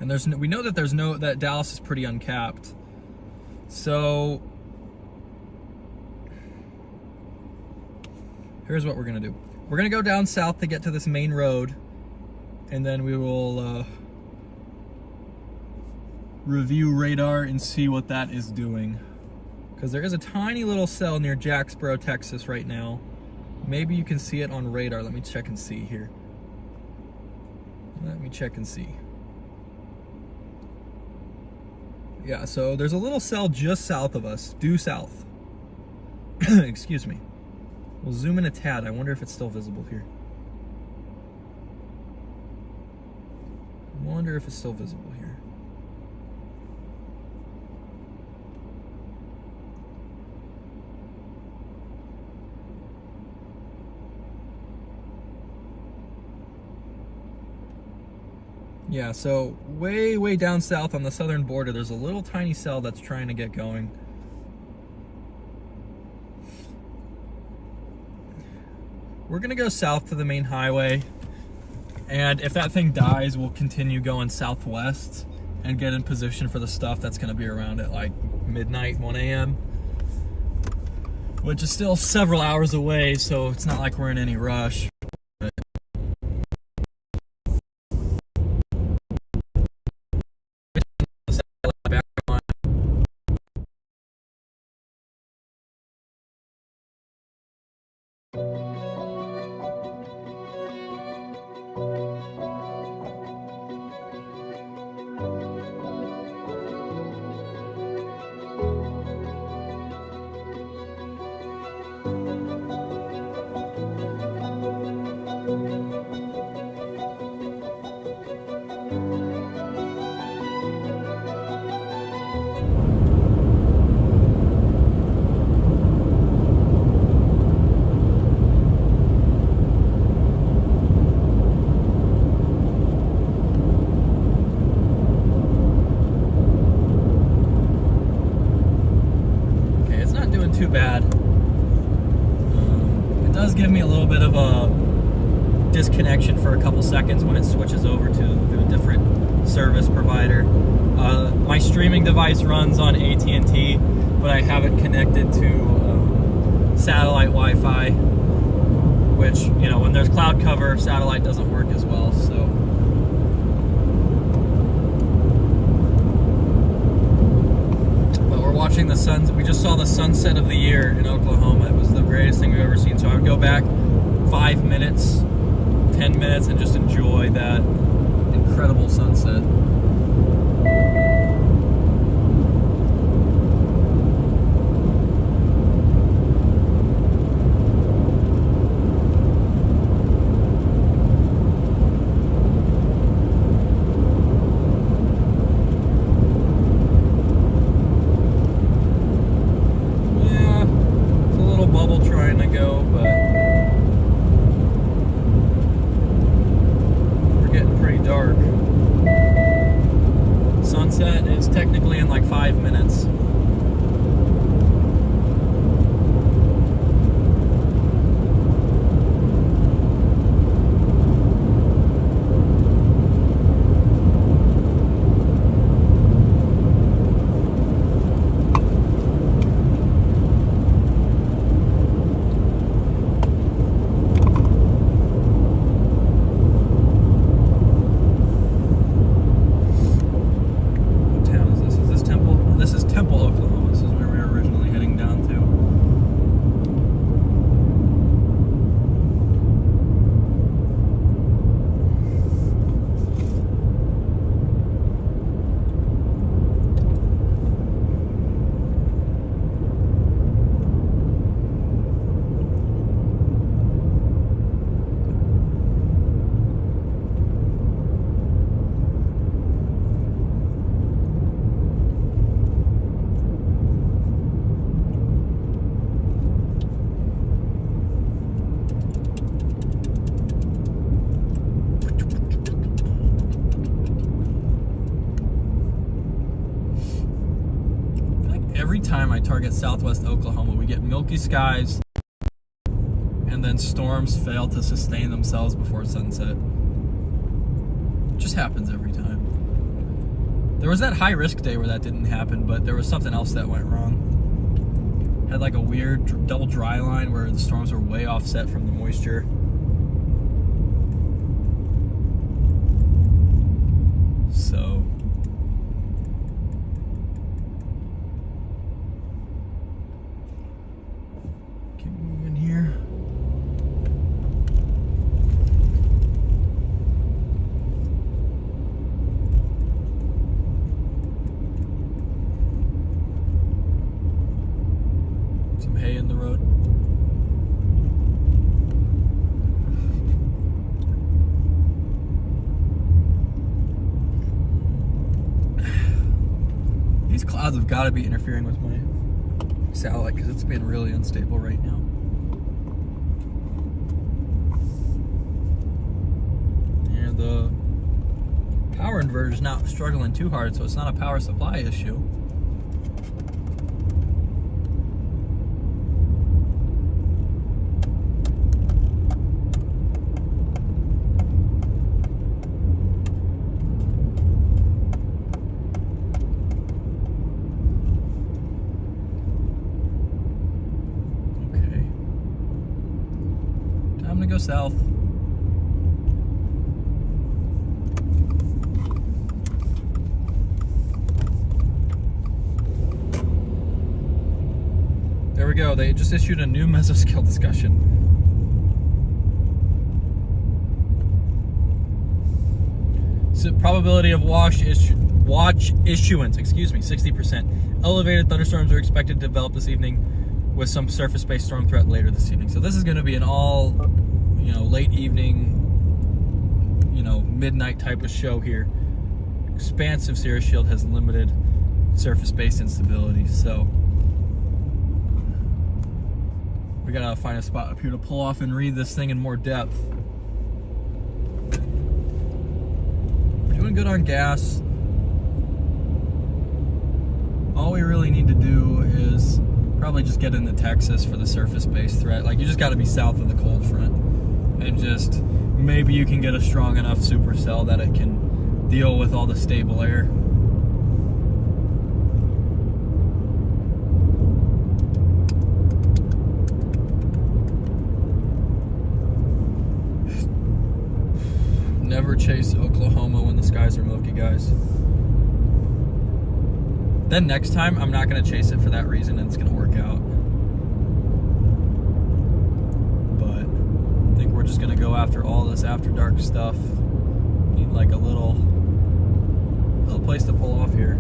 And we know that that Dallas is pretty uncapped. So here's what we're gonna do. We're gonna go down south to get to this main road, and then we will review radar and see what that is doing. Because there is a tiny little cell near Jacksboro, Texas right now. Maybe you can see it on radar. Let me check and see here. Let me check and see. Yeah, so there's a little cell just south of us, due south. Excuse me. We'll zoom in a tad. I wonder if it's still visible here. I wonder if it's still visible here. Yeah, so way down south on the southern border, there's a little tiny cell that's trying to get going. We're gonna go south to the main highway, and if that thing dies, we'll continue going southwest and get in position for the stuff that's gonna be around at like midnight, 1 a.m. which is still several hours away, so it's not like we're in any rush. Too bad. It does give me a little bit of a disconnection for a couple seconds when it switches over to a different service provider. My streaming device runs on AT&T, but I have it connected to satellite Wi-Fi, which, you know, when there's cloud cover, satellite doesn't work watching the sun. We just saw the sunset of the year in Oklahoma. It was the greatest thing we've ever seen. So I would go back 5 minutes, 10 minutes, and just enjoy that incredible sunset. Sunset is technically in like 5 minutes. Oklahoma. This is where we were originally heading down to. Every time I target southwest Oklahoma, we get milky skies, and then storms fail to sustain themselves before sunset. It just happens every time. There was that high risk day where that didn't happen, but there was something else that went wrong. Had like a weird double dry line where the storms were way offset from the moisture. So keep moving here. Some hay in the road. These clouds have got to be interfering with my satellite because it's been really unstable right now. And the power inverter is not struggling too hard, so it's not a power supply issue. I'm gonna go south. There we go. They just issued a new mesoscale discussion. So probability of watch issuance, 60%. Elevated thunderstorms are expected to develop this evening, with some surface-based storm threat later this evening. So this is going to be an all, late evening, midnight type of show here. Expansive cirrus shield has limited surface-based instability. So we gotta find a spot up here to pull off and read this thing in more depth. We're doing good on gas. All we really need to do is probably just get into Texas for the surface-based threat. Like, you just got to be south of the cold front, and just maybe you can get a strong enough supercell that it can deal with all the stable air. Never chase Oklahoma when the skies are milky, guys. then next time I'm not going to chase it for that reason, and it's going to work out. But I think we're just going to go after all this after dark stuff. Need like a little place to pull off here.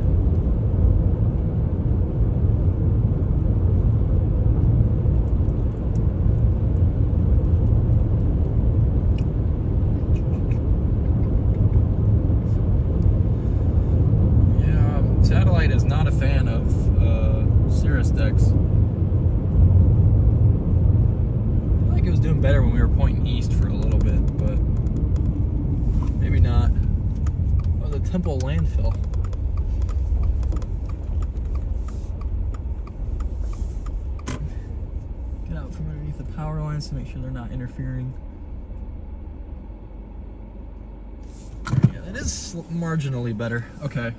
Satellite is not a fan of Cirrus decks. I feel like it was doing better when we were pointing east for a little bit, but maybe not. Oh, the Temple landfill. Get out from underneath the power lines to make sure they're not interfering. Yeah, that is marginally better. Okay.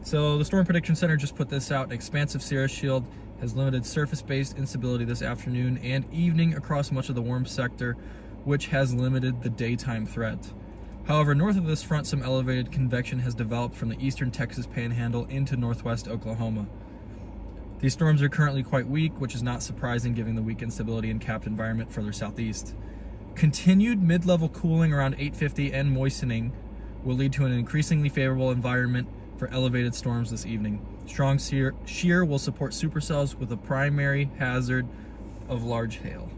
So the Storm Prediction Center just put this out. An expansive cirrus shield has limited surface-based instability this afternoon and evening across much of the warm sector, which has limited the daytime threat. However, north of this front, some elevated convection has developed from the eastern Texas panhandle into northwest Oklahoma. These storms are currently quite weak, which is not surprising given the weak instability and capped environment further southeast. Continued mid-level cooling around 850 and moistening will lead to an increasingly favorable environment for elevated storms this evening. Strong shear will support supercells with a primary hazard of large hail.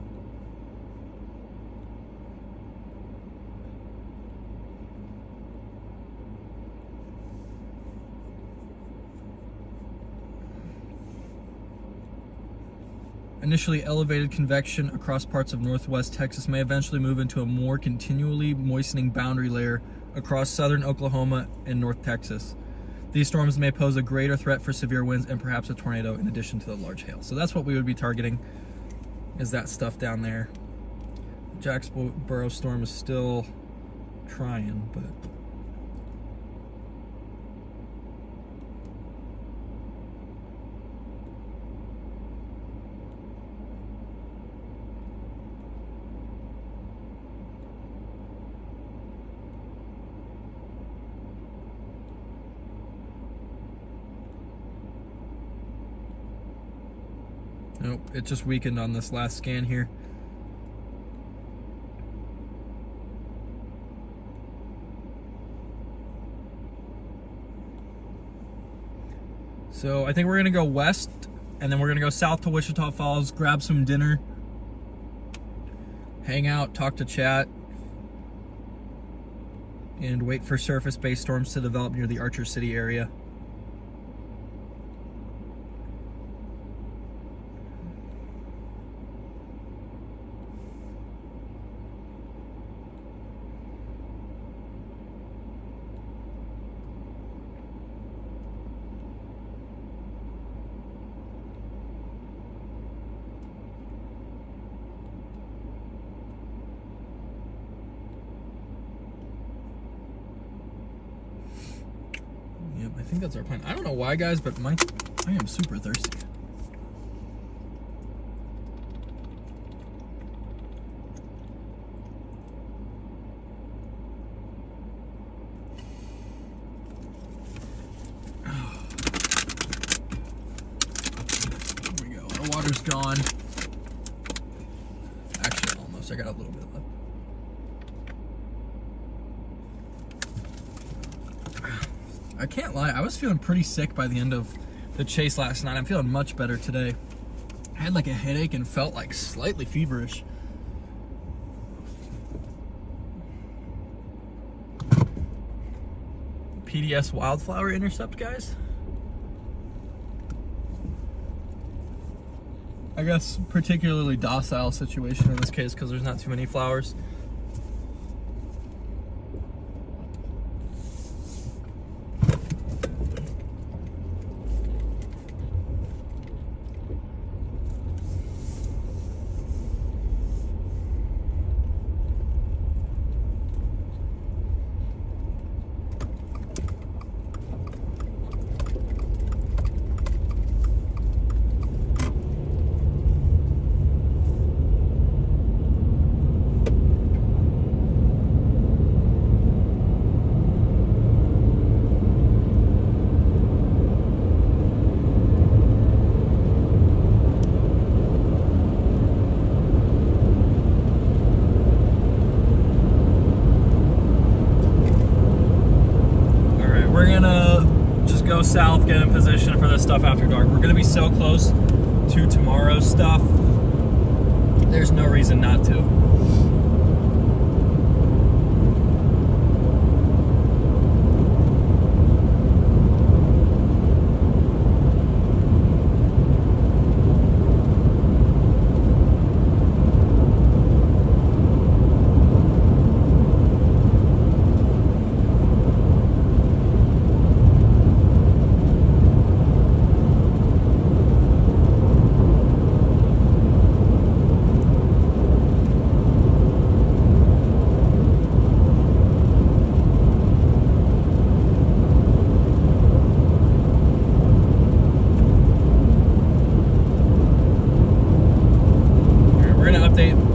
Initially elevated convection across parts of northwest Texas may eventually move into a more continually moistening boundary layer across southern Oklahoma and north Texas. These storms may pose a greater threat for severe winds and perhaps a tornado in addition to the large hail. So that's what we would be targeting, is that stuff down there. Jacksboro storm is still trying, but nope, it just weakened on this last scan here. So I think we're gonna go west, and then we're gonna go south to Wichita Falls, grab some dinner, hang out, talk to chat, and wait for surface-based storms to develop near the Archer City area. I think that's our plan. I don't know why, guys, but I am super thirsty. Here we go. Our water's gone. Actually, almost. I got a little bit left. I can't lie, I was feeling pretty sick by the end of the chase last night. I'm feeling much better today. I had like a headache and felt like slightly feverish. PDS wildflower intercept, guys. I guess particularly docile situation in this case because there's not too many flowers. for this stuff after dark. We're gonna be so close to tomorrow's stuff. There's no reason not to.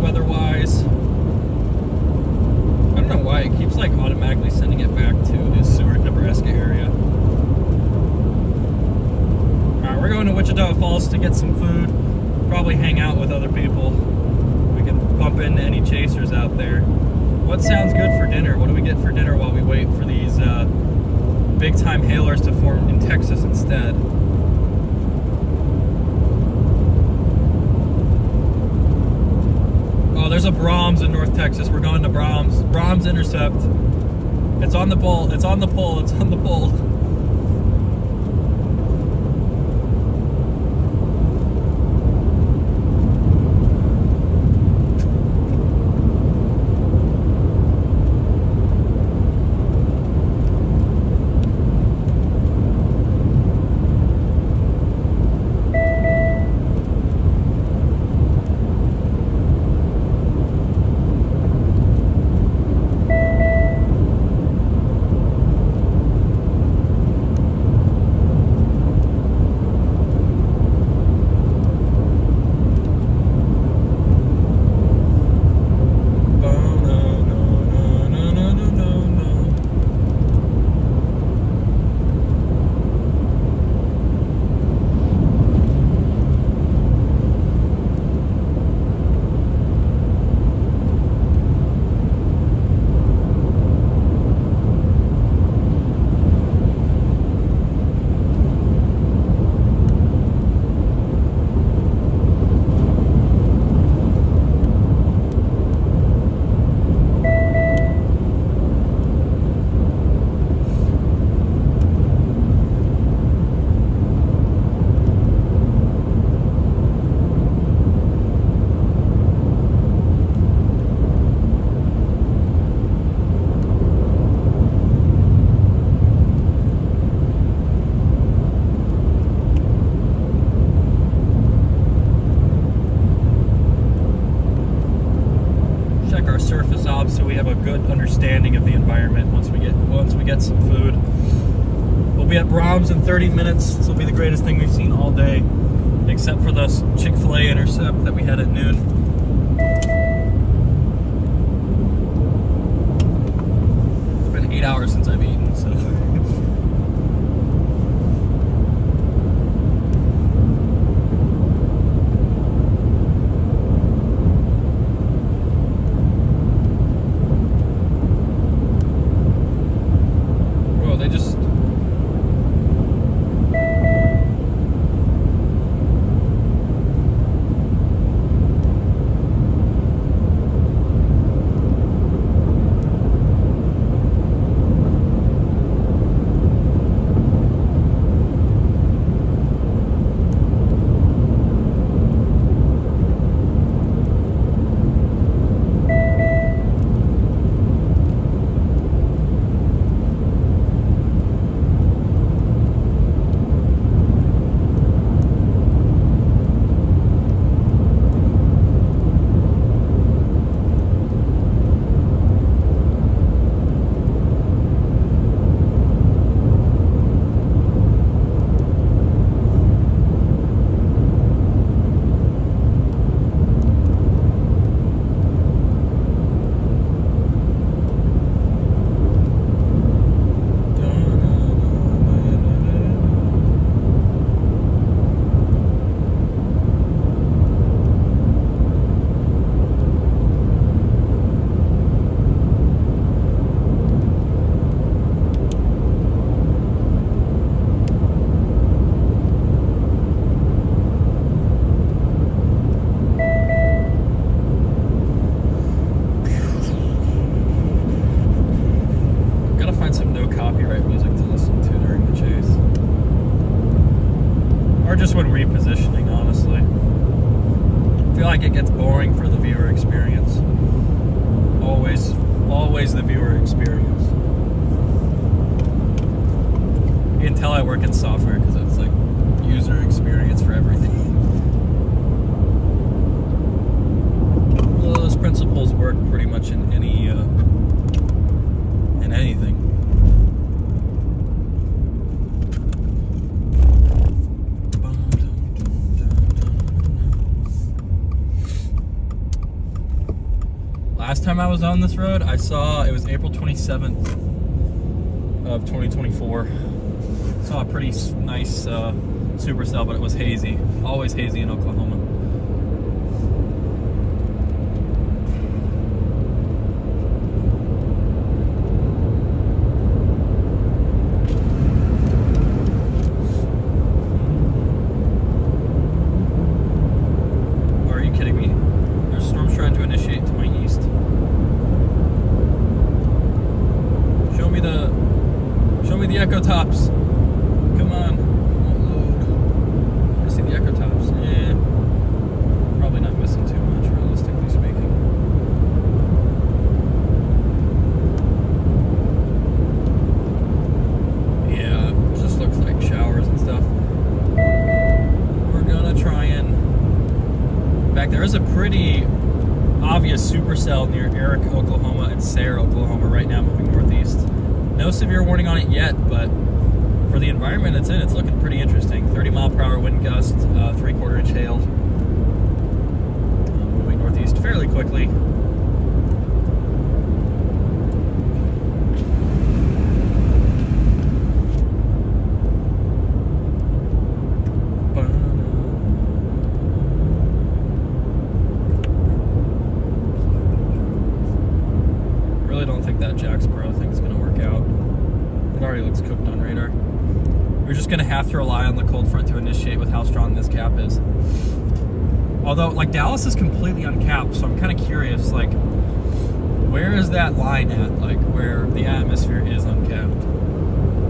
Weather-wise, I don't know why it keeps like automatically sending it back to the Seward, Nebraska area. Alright, we're going to Wichita Falls to get some food, probably hang out with other people. We can bump into any chasers out there. What sounds good for dinner? What do we get for dinner while we wait for these big time hailers to form in Texas instead? There's a Brahms in North Texas. We're going to Brahms. Brahms Intercept. It's on the pole. It's on the pole. It's on the pole. Surface obs so we have a good understanding of the environment once we get some food. We'll be at Brahms in 30 minutes. This will be the greatest thing we've seen all day, except for the Chick-fil-A intercept that we had at noon. It's been 8 hours since I've eaten, so just when repositioning, honestly. I feel like it gets boring for the viewer experience. Always the viewer experience. You can tell I work in software because it's like user experience for everything. Well, those principles work pretty much in any in anything. Last time I was on this road, I saw it was April 27th of 2024. Saw a pretty nice supercell, but it was hazy. Always hazy in Oklahoma. Are you kidding me? There's storms trying to initiate to my east. Show me the echo tops. Come on. Won't load. I see the echo tops. Yeah. Probably not missing too much, realistically speaking. Yeah, it just looks like showers and stuff. We're gonna try and... In fact, there is a pretty obvious supercell near Eric, Oklahoma and Sayre, Oklahoma right now moving northeast. No severe warning on it yet, but for the environment it's in, it's looking pretty interesting. 30-mile-per-hour wind gust, 3/4 inch hail. Moving northeast fairly quickly. Really don't think that Jacksboro thing's gonna work out. It already looks cooked on radar. We're just gonna have to rely on the cold front to initiate with how strong this cap is. Although, like, Dallas is completely uncapped, so I'm kind of curious, like, where is that line at, like, where the atmosphere is uncapped?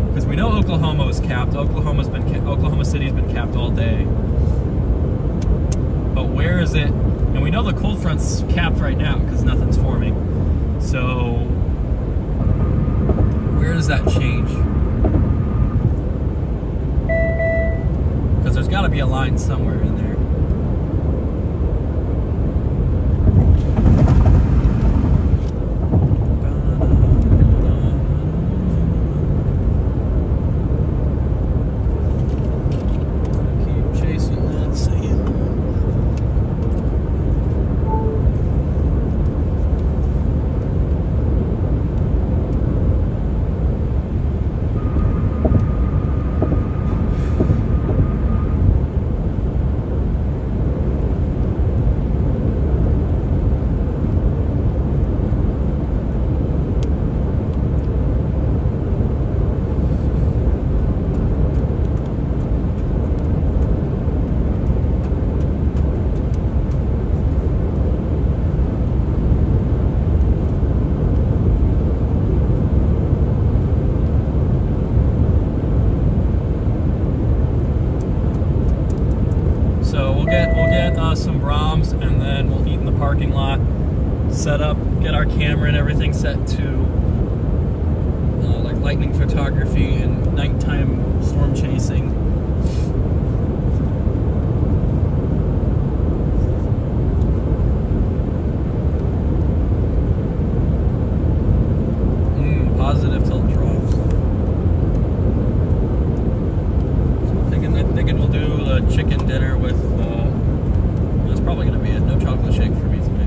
Because we know Oklahoma is capped. Oklahoma City's been capped all day. But where is it? And we know the cold front's capped right now because nothing's forming. So, where does that change? Because there's got to be a line somewhere in there. Keep chasing that sand. Some Brahms, and then we'll eat in the parking lot, set up, get our camera and everything set to like lightning photography and nighttime storm chasing. Positive tilt troughs. So I'm thinking we'll do a chicken dinner with probably going to be it. No chocolate shake for me today.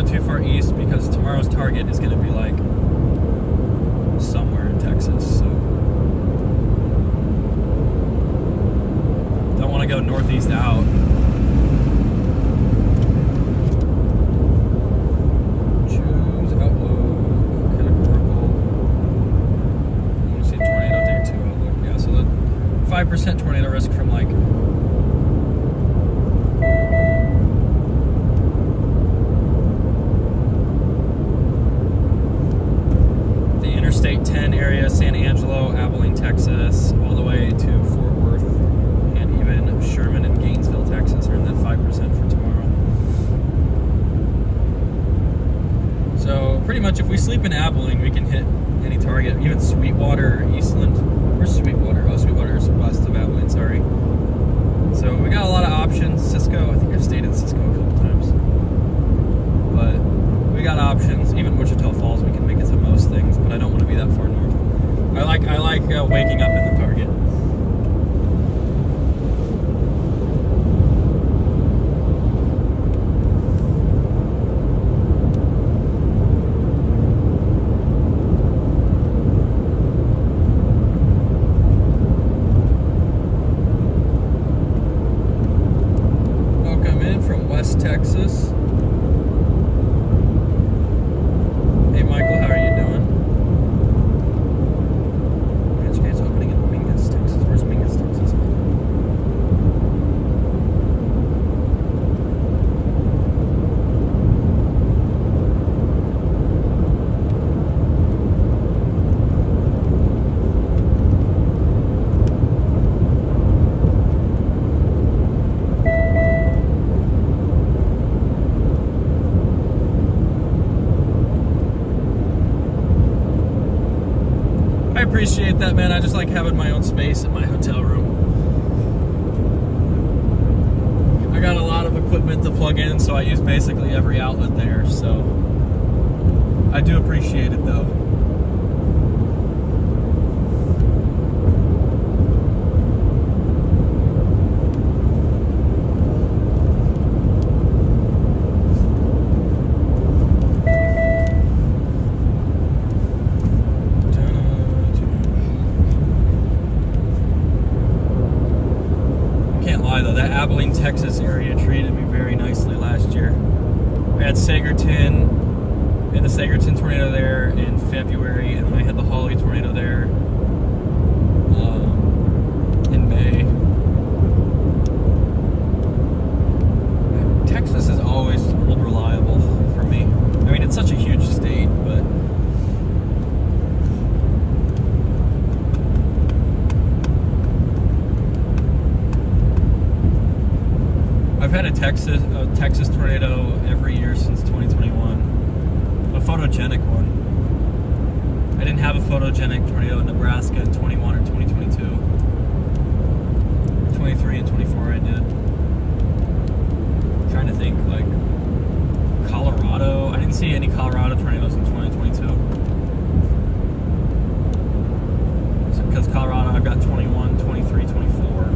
too far east because tomorrow's target is going to be like somewhere in Texas. So don't want to go northeast out. Choose outlook. Categorical. I want to see tornado day 2 outlook. Yeah, so the 5% tornado risk from like Interstate 10 area, San Angelo, Abilene, Texas, all the way to Fort Worth, and even Sherman and Gainesville, Texas, are in that 5% for tomorrow. So pretty much if we sleep in Abilene, we can hit any target, even Sweetwater or Eastland. Where's Sweetwater? Oh, Sweetwater is west of Abilene, sorry. So we got a lot of options. Cisco, I think I've stayed in Cisco a couple times. But we got options. Even Wichita Falls, we can make it to most things, but I don't want to be that far north. I like waking up in the target. Welcome in from West Texas. Michael, how are you doing? HK's opening in Mingus, Texas. Where's Mingus, Texas? I appreciate that, man. I just like having my own space in my hotel room. I got a lot of equipment to plug in, so I use basically every outlet there, so I do appreciate it though. That Abilene, Texas area treated me very nicely last year. We had Sagerton, we had the Sagerton tornado there in February, and then I had the Holly tornado there in May. Texas is always old reliable for me. I mean, it's such a huge state, but I've had a Texas tornado every year since 2021. A photogenic one. I didn't have a photogenic tornado in Nebraska in 21 or 2022. 23 and 24 I did. I'm trying to think, like Colorado. I didn't see any Colorado tornadoes in 2022. Because Colorado, I've got 21, 23, 24.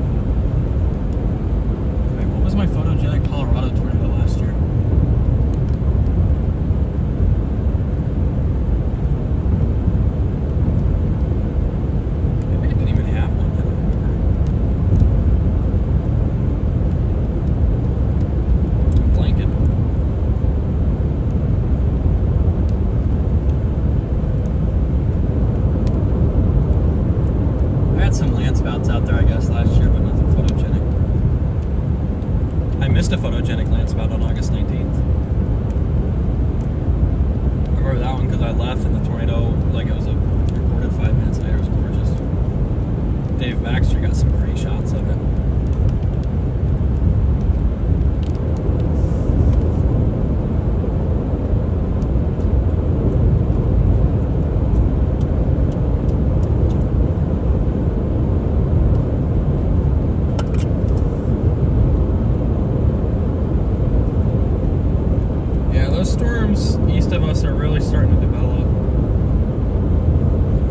What was my photogenic Colorado tornado last year? Maybe I didn't even have one. I don't remember. I'm blanking. I had some landspouts out there, I guess, last year, but nothing photogenic. I missed a photogenic landspout on August 19th. I remember that one because I left and the tornado, like it was a recorded 5 minutes later. It was gorgeous. Dave Baxter got some great shots of it. Those storms east of us are really starting to develop.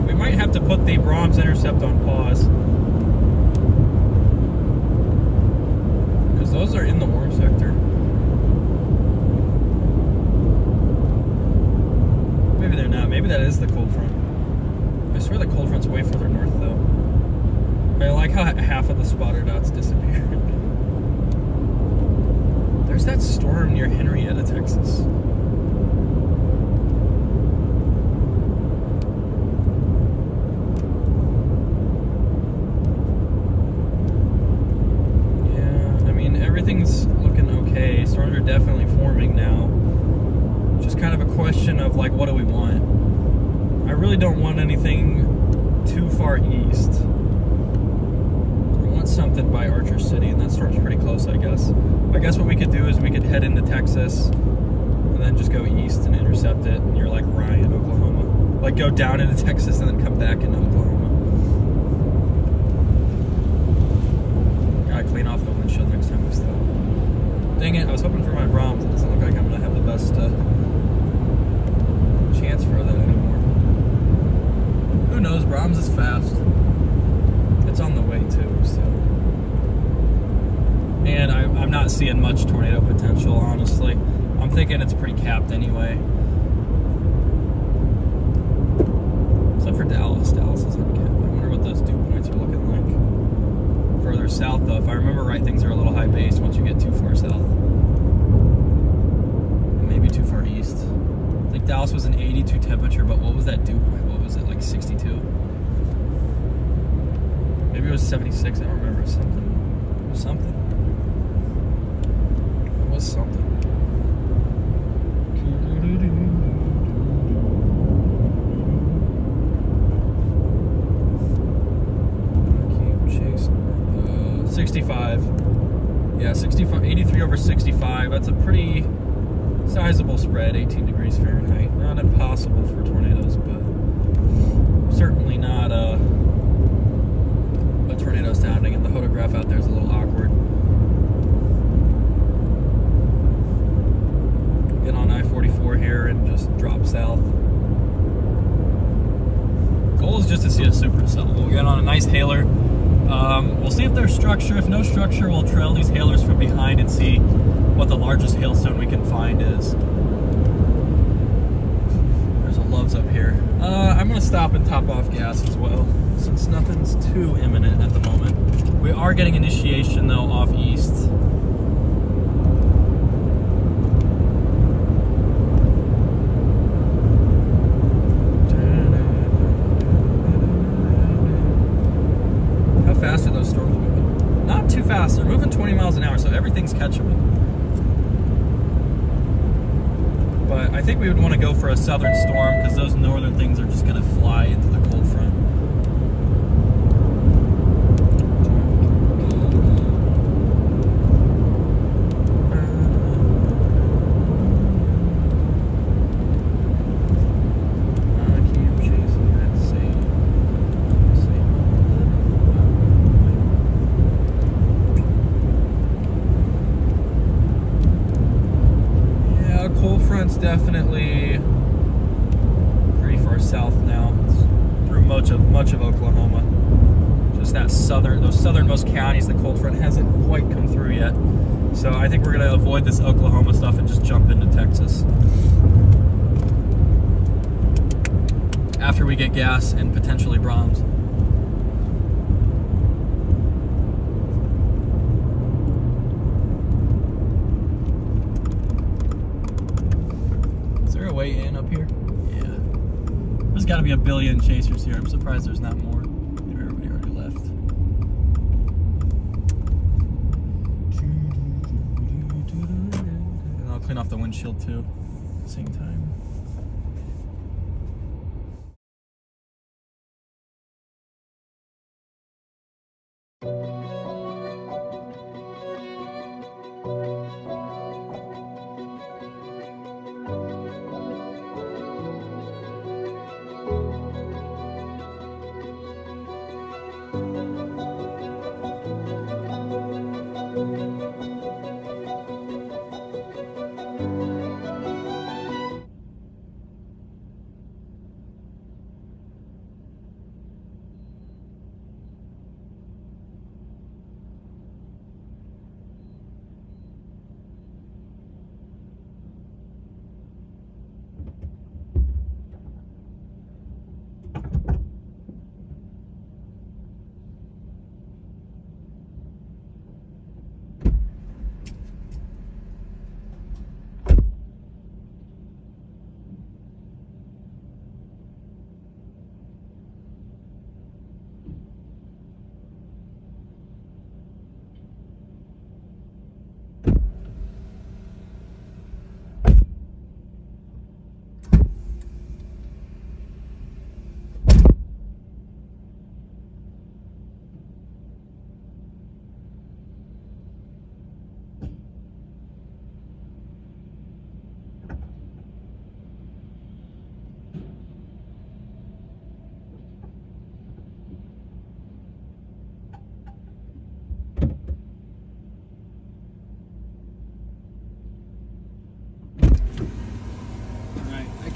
We might have to put the Brahms intercept on pause, because those are in the warm sector. everything's looking okay. Storms are definitely forming now. Just kind of a question of like, what do we want? I really don't want anything too far east. I want something by Archer City, and that storm's pretty close, I guess. I guess what we could do is we could head into Texas and then just go east and intercept it near like Ryan, Oklahoma. Like go down into Texas and then come back into Oklahoma. Gotta clean off the windshield next time we stop. Dang it, I was hoping for my Brahms. It doesn't look like I'm gonna have the best chance for that anymore. Who knows? Brahms is fast. It's on the way too, so. And I'm not seeing much tornado potential, honestly. I'm thinking it's pretty capped anyway. Except for Dallas. Dallas is uncapped. I wonder what those dew points are looking like. Further south, though, if I remember right, things are a little high base once you get too far south. And maybe too far east. I think Dallas was an 82 temperature, but what was that dew point? What was it, like 62? Maybe it was 76. I don't remember. It was something. It was something. It was something. Keep chasing. 65. Yeah, 65. 83 over 65. That's a pretty sizable spread. 18 degrees Fahrenheit. Not impossible for tornadoes, but certainly not a tornado sounding. And the photograph out there is a little awkward. Get on I-44 here and just drop south. Goal is just to see a supercell. We'll get on a nice hailer. We'll see if there's structure. If no structure, we'll trail these hailers from behind and see what the largest hailstone we can find is. There's a Love's up here. I'm going to stop and top off gas as well, since nothing's too imminent at the moment. We are getting initiation, though, off east. How fast are those storms moving? Not too fast. They're moving 20 miles an hour, so everything's catchable. But I think we would want to go for a southern storm because those northern things are just going to fly into the cold front. Definitely pretty far south now. It's through much of Oklahoma. Just that those southernmost counties, the cold front hasn't quite come through yet. So I think we're gonna avoid this Oklahoma stuff and just jump into Texas after we get gas and potentially Brahms. Way in up here? Yeah. There's got to be a billion chasers here. I'm surprised there's not more. Maybe everybody already left. And I'll clean off the windshield too at the same time.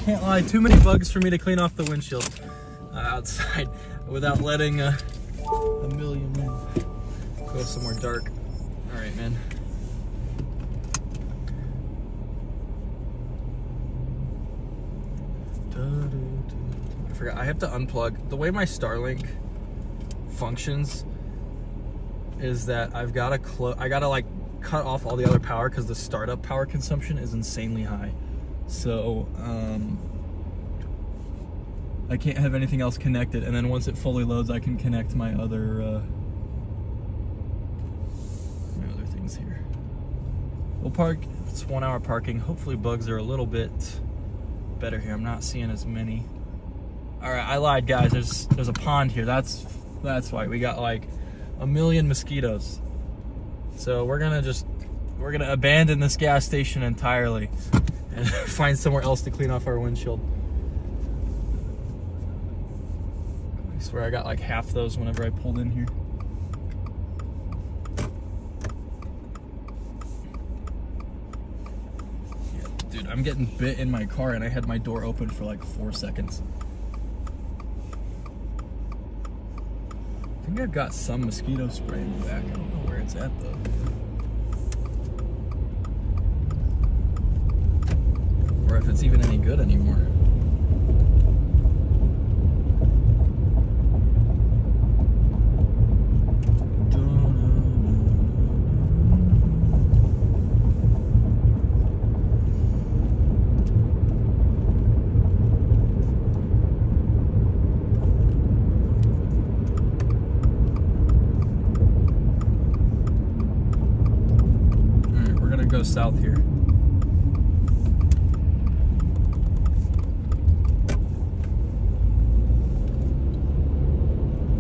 can't lie, too many bugs for me to clean off the windshield outside without letting a million go somewhere dark. All right, man. I forgot, I have to unplug. The way my Starlink functions is that I've got to like cut off all the other power because the startup power consumption is insanely high. So I can't have anything else connected, and then once it fully loads, I can connect my other things here. We'll park. It's 1 hour parking. Hopefully bugs are a little bit better here. I'm not seeing as many. All right, I lied, guys. There's a pond here. That's why we got like a million mosquitoes. So we're gonna abandon this gas station entirely and find somewhere else to clean off our windshield. I swear I got like half those whenever I pulled in here. Yeah, dude, I'm getting bit in my car and I had my door open for like 4 seconds. I think I've got some mosquito spray in the back. I don't know where it's at though. Or if it's even any good anymore. Alright, we're gonna go south here.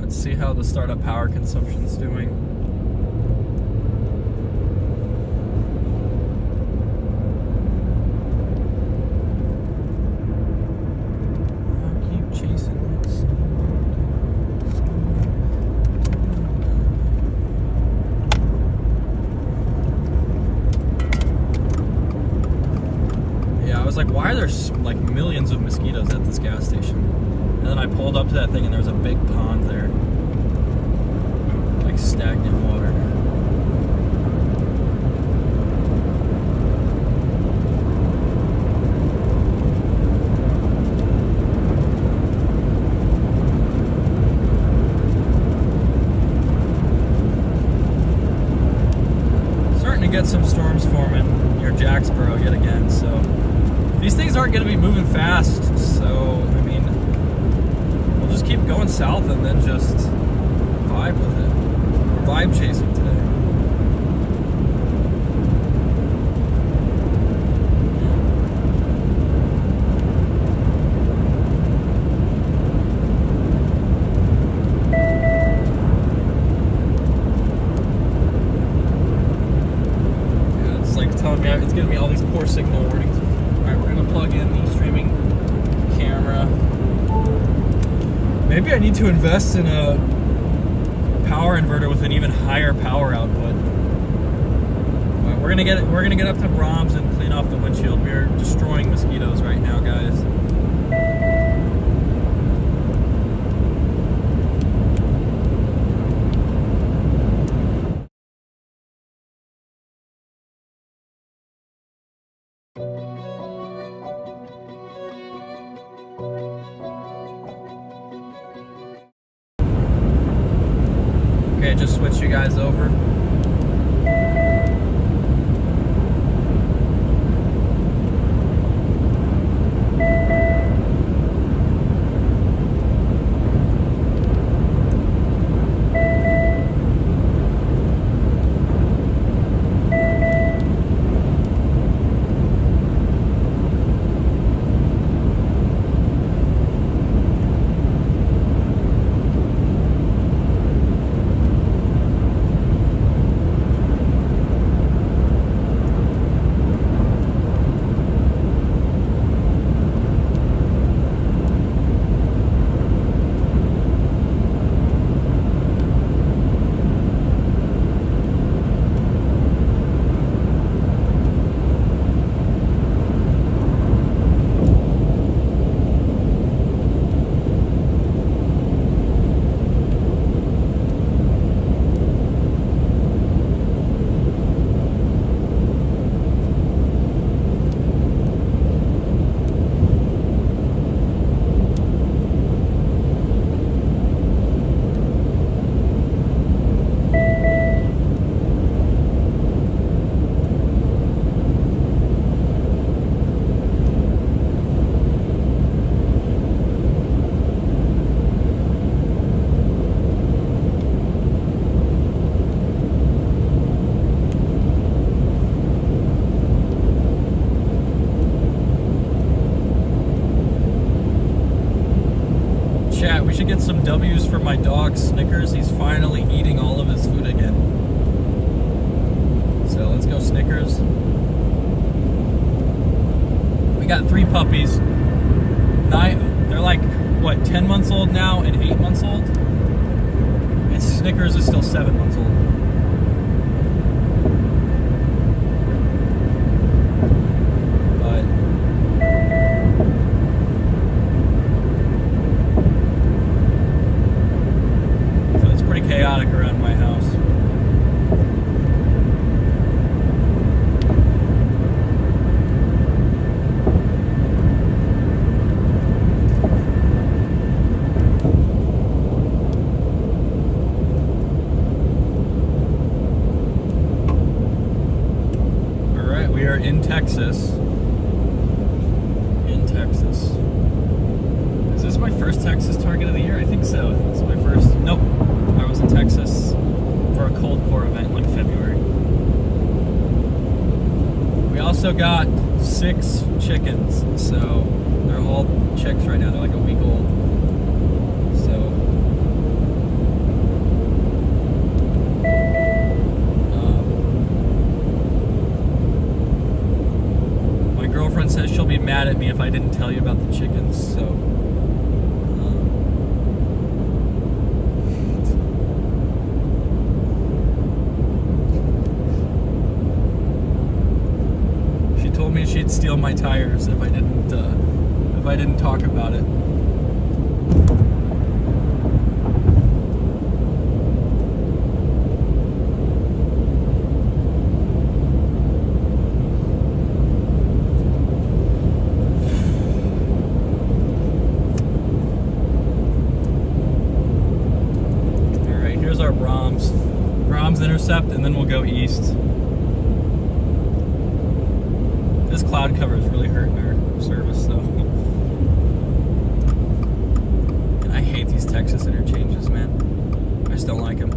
See how the startup power consumption is doing. I'll keep chasing this. Yeah, I was like, why are there like millions of mosquitoes at this gas station? And then I pulled up to that thing and there was a big pond there. Like stagnant water. Starting to get some storms forming near Jacksboro yet again, so these things aren't going to be moving fast, so I mean, we'll just keep going south and then just vibe with it. We're vibe chasing today. Yeah, it's like telling me it's giving me all these poor signal warnings. Alright, we're gonna plug in the streaming camera. Maybe I need to invest in a power inverter with an even higher power output. Right, we're gonna get up to Brahms and clean off the windshield. We're destroying mosquitoes right now, guys. Okay, just switch you guys over. get some W's for my dog, Snickers. He's finally eating all of his food again. So let's go Snickers. We got 3 puppies. They're like, what, 10 months old now and 8 months old? And Snickers is still 7 months old. Chaotic around my house. All right, we are in Texas. Is this my first Texas target of the year? I think so. It's my first. Nope. I was in Texas for a cold core event in like February. We also got 6 chickens, so they're all chicks right now. They're like a week old. So my girlfriend says she'll be mad at me if I didn't tell you about the chickens, so told me she'd steal my tires if I didn't talk about it. All right, here's our Brahms intercept, and then we'll go east. This cloud cover is really hurting our service, though. I hate these Texas interchanges, man. I just don't like them.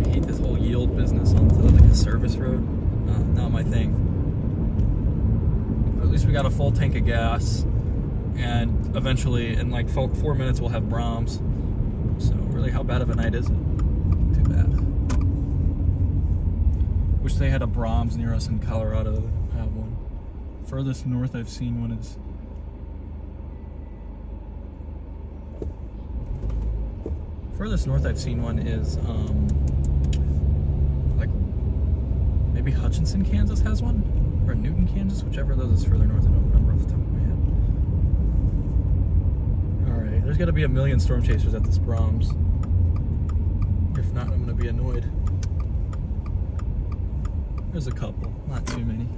I hate this whole yield business on like a service road. Not my thing. But at least we got a full tank of gas, and eventually, in like 4 minutes, we'll have Brahms. So really, how bad of a night is it? Too bad. Wish they had a Brahms near us in Colorado. Have one. Furthest north I've seen one is like maybe Hutchinson, Kansas has one, or Newton, Kansas, whichever of those is further north. I don't remember off the top of my head. All right, there's got to be a million storm chasers at this Brahms. If not, I'm gonna be annoyed. There's a couple, not too many.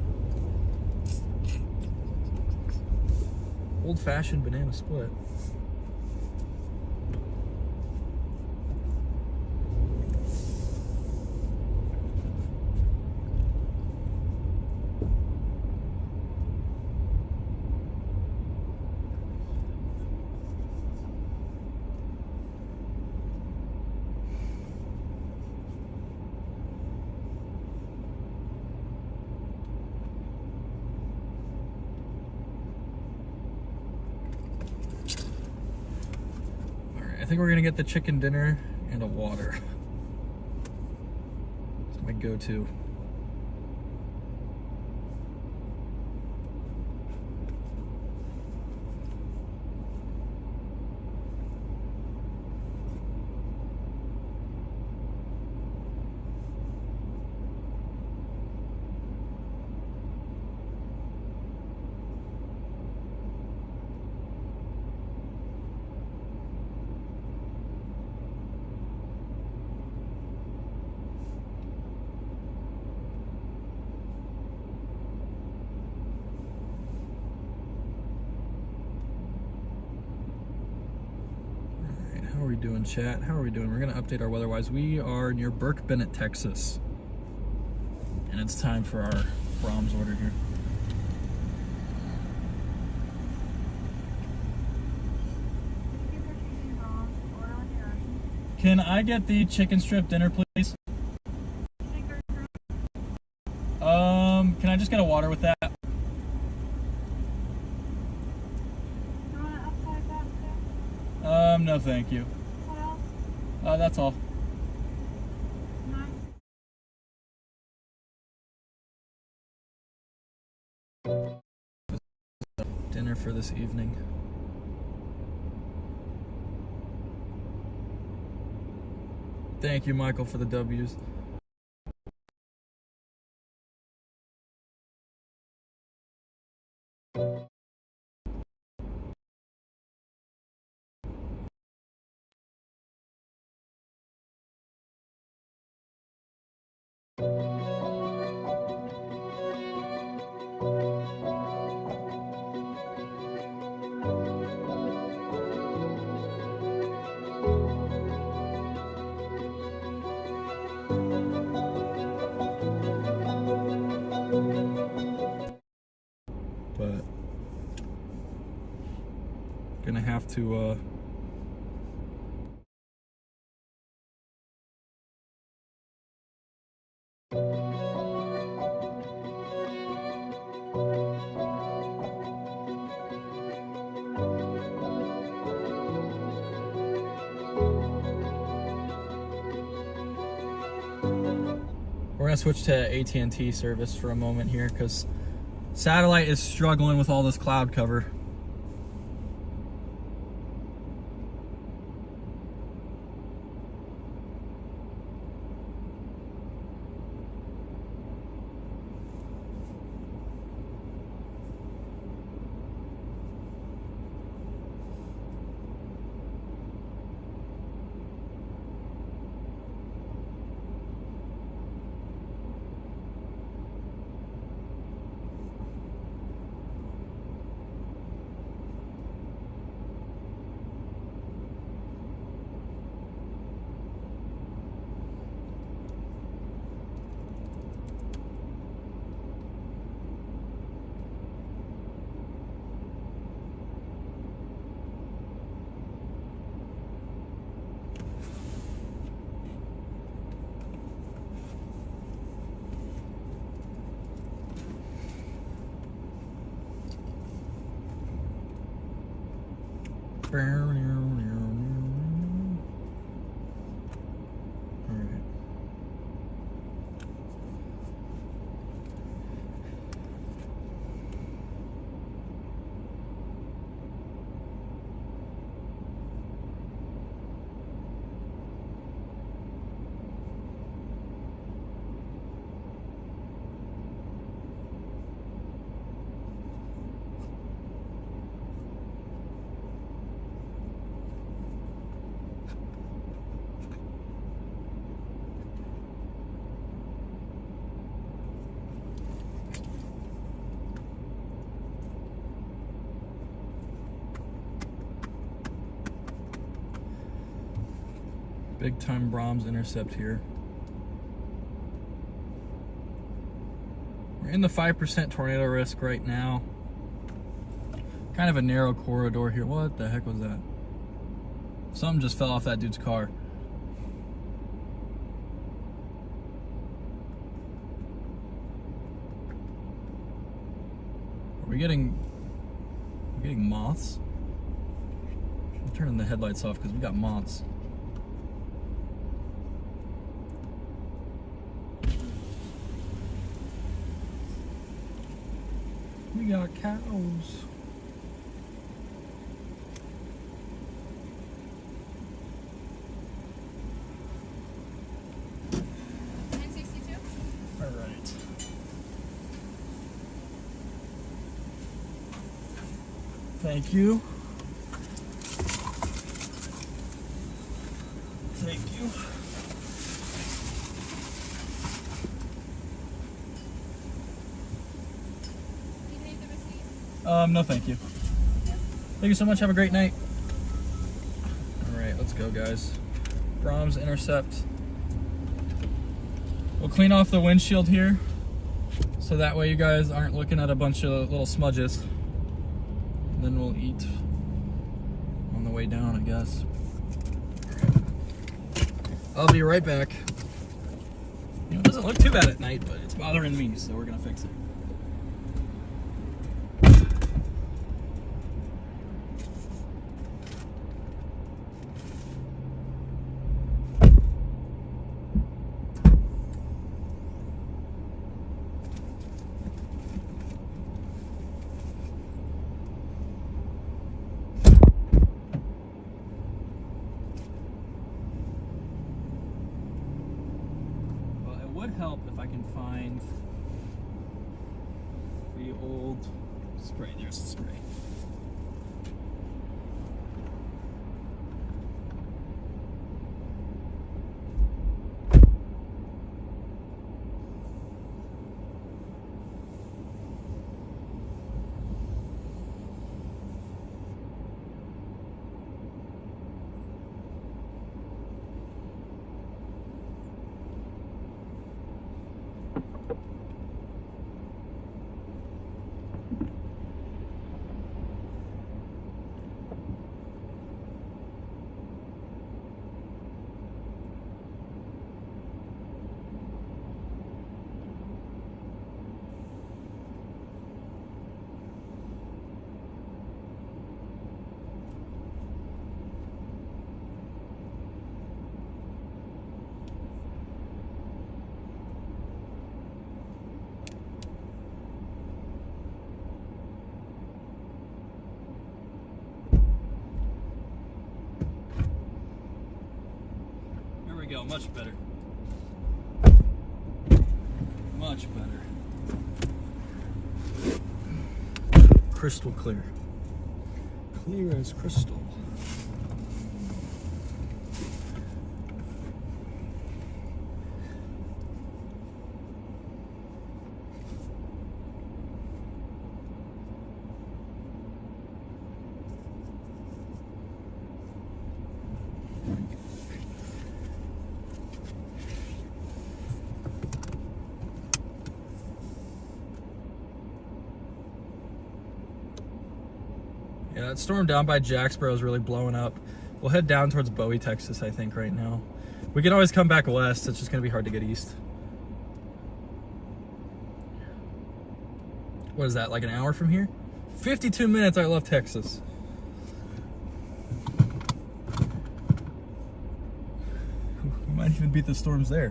Old-fashioned banana split. I think we're gonna get the chicken dinner and a water. It's my go-to. How are we doing, chat? How are we doing? We're gonna update our weather-wise. We are near Burke Bennett, Texas. And it's time for our Brahms order here. Can I get the chicken strip dinner, please? Can I just get a water with that? No, No, thank you. Well, That's all. Dinner for this evening. Thank you, Michael, for the W's. But gonna have to we're gonna switch to AT&T service for a moment here because satellite is struggling with all this cloud cover. All right. Big time Brahms intercept here. We're in the 5% tornado risk right now. Kind of a narrow corridor here. What the heck was that? Something just fell off that dude's car. Are we getting moths? I'm turning the headlights off because we got moths. We got cows. All right. Thank you. Thank you. No, thank you. Thank you so much. Have a great night. All right, let's go, guys. Brahms intercept. We'll clean off the windshield here, so that way you guys aren't looking at a bunch of little smudges. And then we'll eat on the way down, I guess. I'll be right back. You know, it doesn't look too bad at night, but it's bothering me, so we're gonna fix it. would help if I can find the old spray. There's the spray. Go, much better. Much better. Crystal clear. Clear as crystal. Yeah, that storm down by Jacksboro is really blowing up. We'll head down towards Bowie, Texas, I think, right now. We can always come back west. It's just going to be hard to get east. What is that, like an hour from here? 52 minutes, I love Texas. We might even beat the storms there.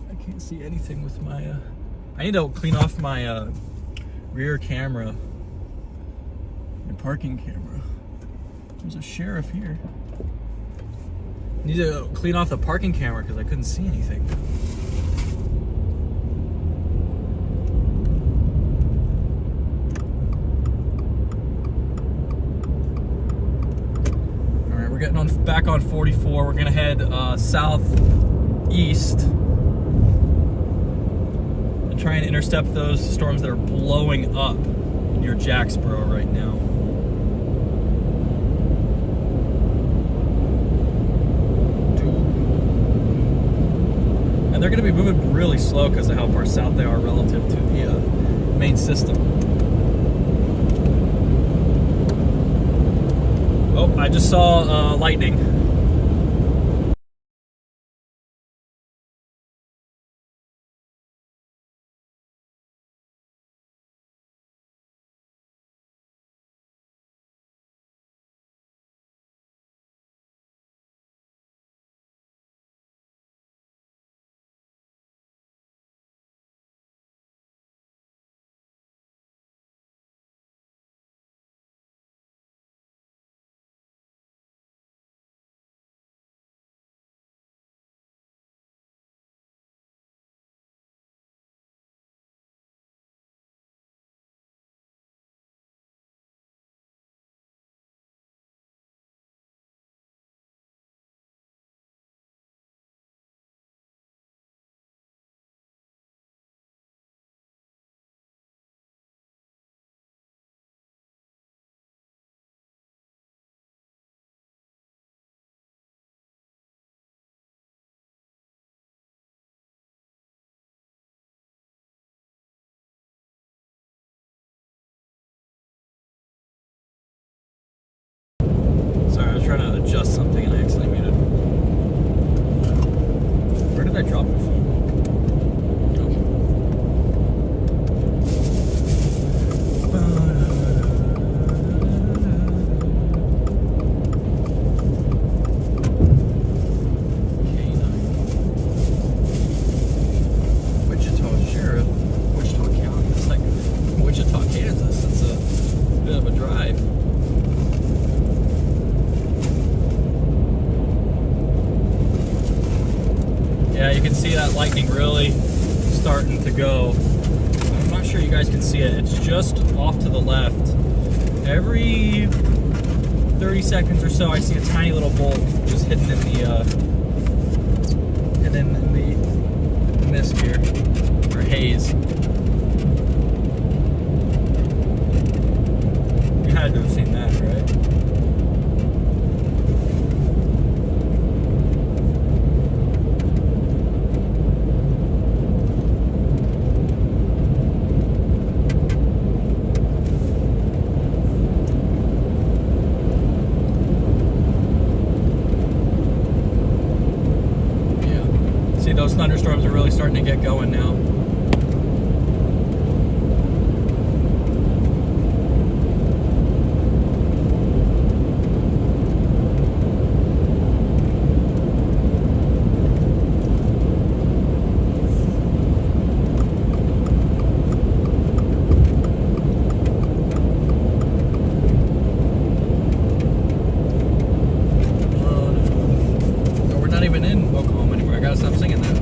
I can't see anything with my... I need to clean off my... rear camera and parking camera. There's a sheriff here. I need to clean off the parking camera because I couldn't see anything. All right, we're getting on back on 44. We're gonna head southeast. Try and intercept those storms that are blowing up near Jacksboro right now. And they're going to be moving really slow because of how far south they are relative to the main system. Oh, I just saw lightning. Trying to adjust something and I accidentally muted. Where did I drop the phone? Wichita Sheriff, Wichita County. It's like Wichita, Kansas. It's a bit of a drive. Yeah, you can see that lightning really starting to go. I'm not sure you guys can see it. It's just off to the left. Every 30 seconds or so, I see a tiny little bolt just hidden in the mist here, or haze. You had to have seen that, right? Those thunderstorms are really starting to get going now. We're not even in Oklahoma anymore. I gotta stop singing that.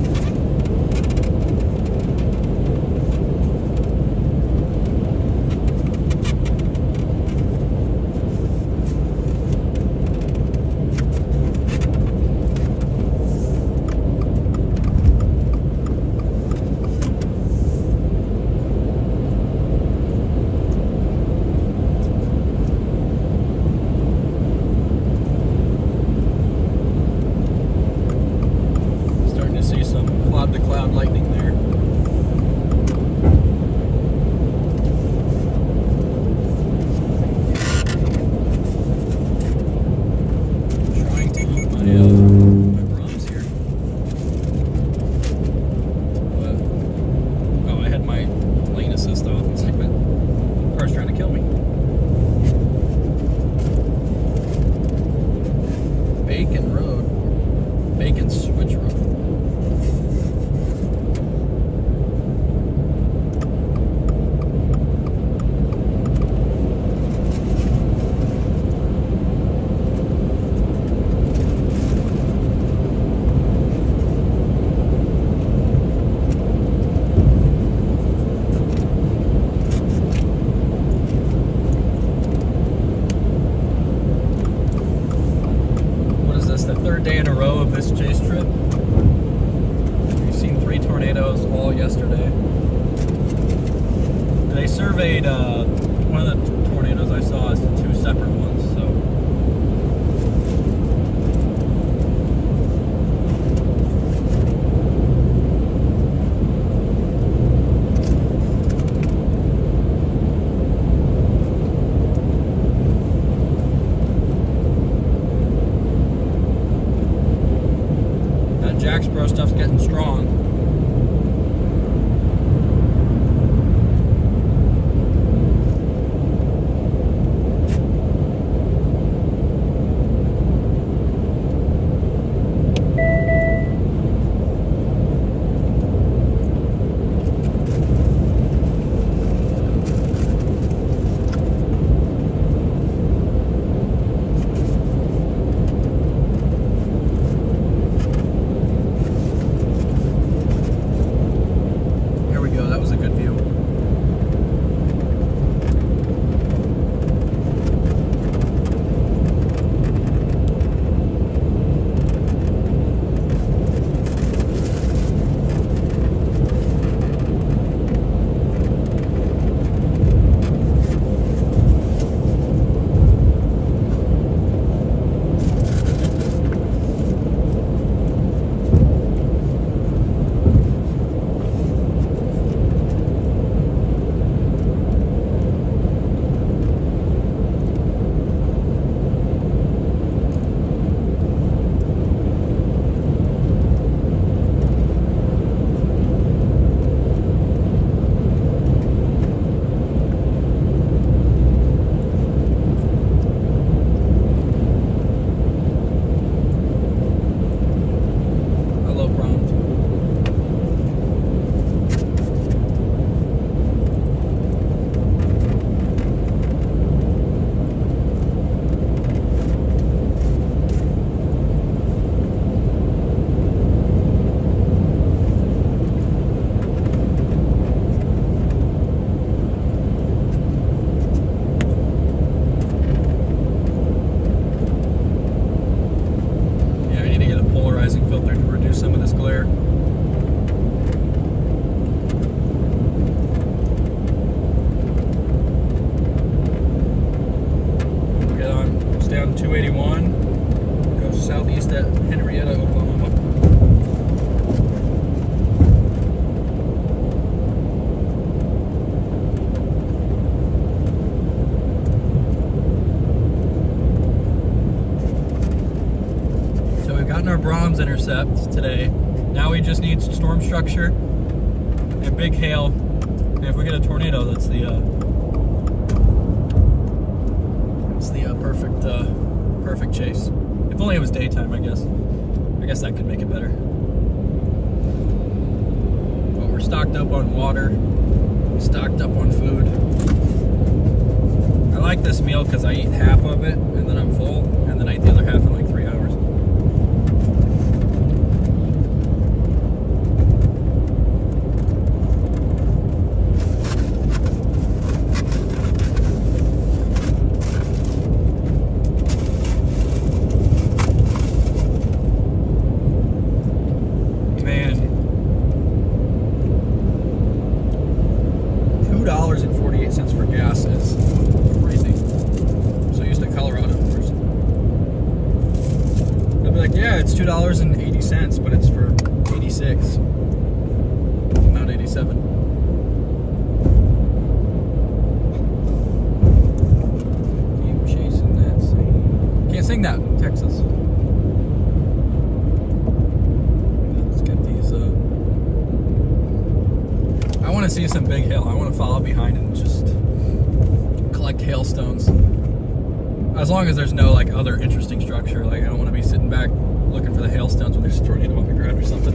Cloud to cloud lightning there. Trying to eat my Brahms here. But, oh, I had my lane assist off. It's like that car's trying to kill me. Bacon Road. Bacon Switch Road. The third day in a row of this chase trip. We've seen 3 tornadoes all yesterday. They surveyed one of the tornadoes I saw as 2 separate ones, so. Jacksboro stuff's getting strong. glare. Get on, stay on 281, go southeast at Henrietta, Oklahoma. Our Brahms intercept today. Now we just need storm structure and big hail. And if we get a tornado, that's the perfect chase. If only it was daytime, I guess. I guess that could make it better. But we're stocked up on water, stocked up on food. I like this meal because I eat half of it and then I'm full, and then I eat the other half in like 3 hours. $2.48 for gas is crazy. I'm so used to Colorado. I'll be like, yeah, it's $2.80, but it's for 86, not 87. Keep chasing that scene. Can't sing that in Texas. Let's get these. I want to see some big hail. I want to follow behind and just collect hailstones. As long as there's no like other interesting structure. Like I don't want to be sitting back looking for the hailstones when there's a tornado on the ground or something.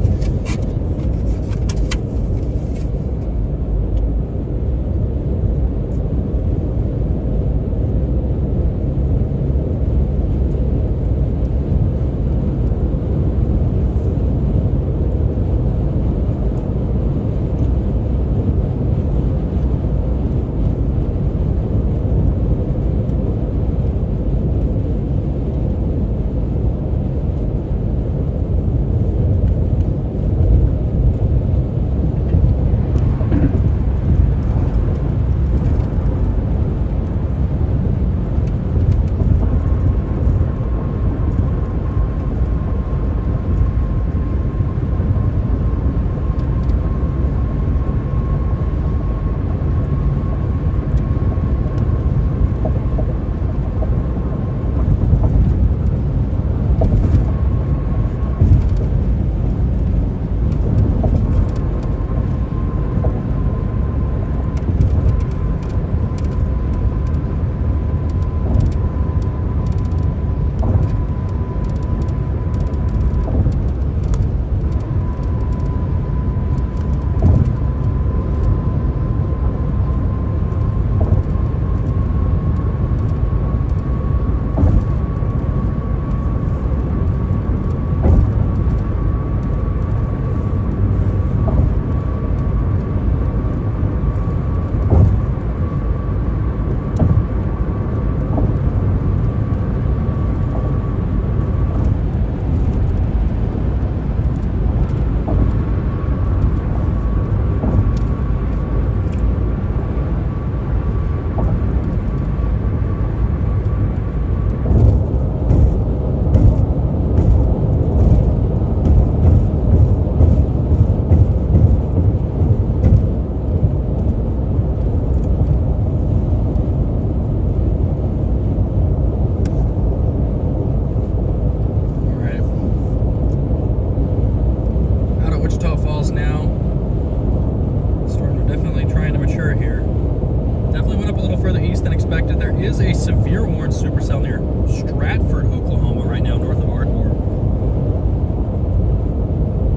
is a severe warned supercell near Stratford, Oklahoma, right now, north of Ardmore.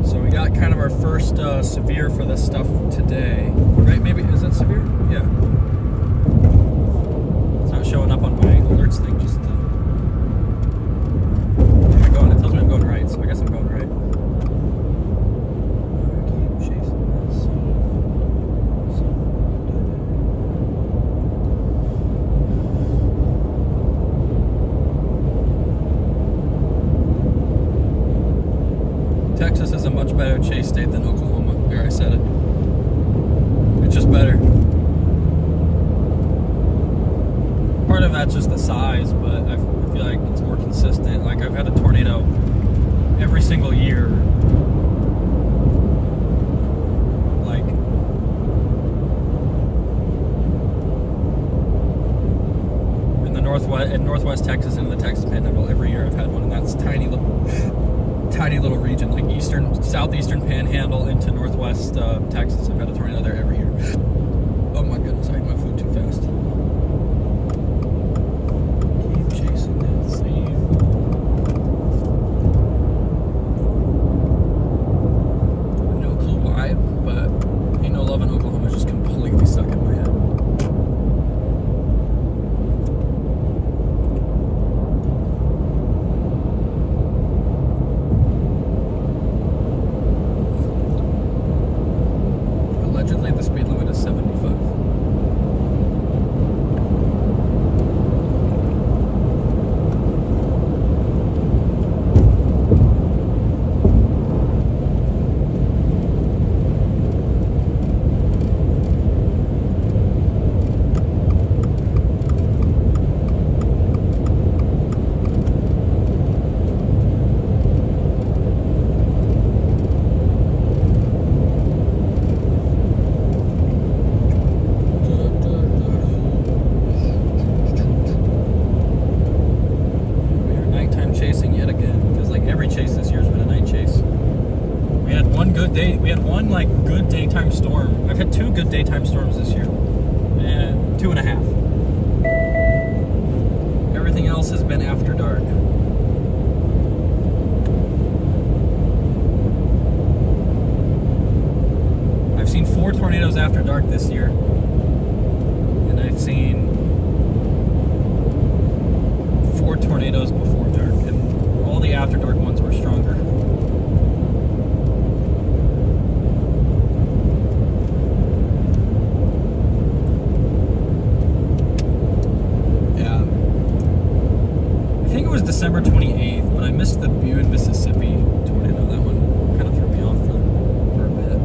So we got kind of our first severe for this stuff today. Right, maybe, is that severe? Yeah. It's not showing up on my alerts thing, just, where am I going? It tells me I'm going right, so I guess I'm going right. Keep chasing this. Texas is a much better chase state than Oklahoma. There, I said it. It's just better. Part of that's just the size, but I feel like it's more consistent. Like, I've had a tornado every single year. Like, in Northwest Texas and in the Texas Panhandle, every year I've had one, and that's tiny little region, like southeastern Panhandle into Northwest Texas. I've had a tornado there every year. Oh my goodness, I ate my food too fast. Keep chasing that theme. No clue why, but Ain't No Love in Oklahoma is just completely stuck in my head. Allegedly, the speed limit is 75. Chasing yet again. Feels like every chase this year has been a night chase. We had one good day. We had one like good daytime storm. I've had 2 good daytime storms this year, and 2.5. Everything else has been after dark. I've seen 4 tornadoes after dark this year, and I've seen 4 tornadoes before dark, and all the after dark ones were stronger. Yeah. I think it was December 28th, but I missed the Butte, Mississippi tornado. That one kind of threw me off for a bit.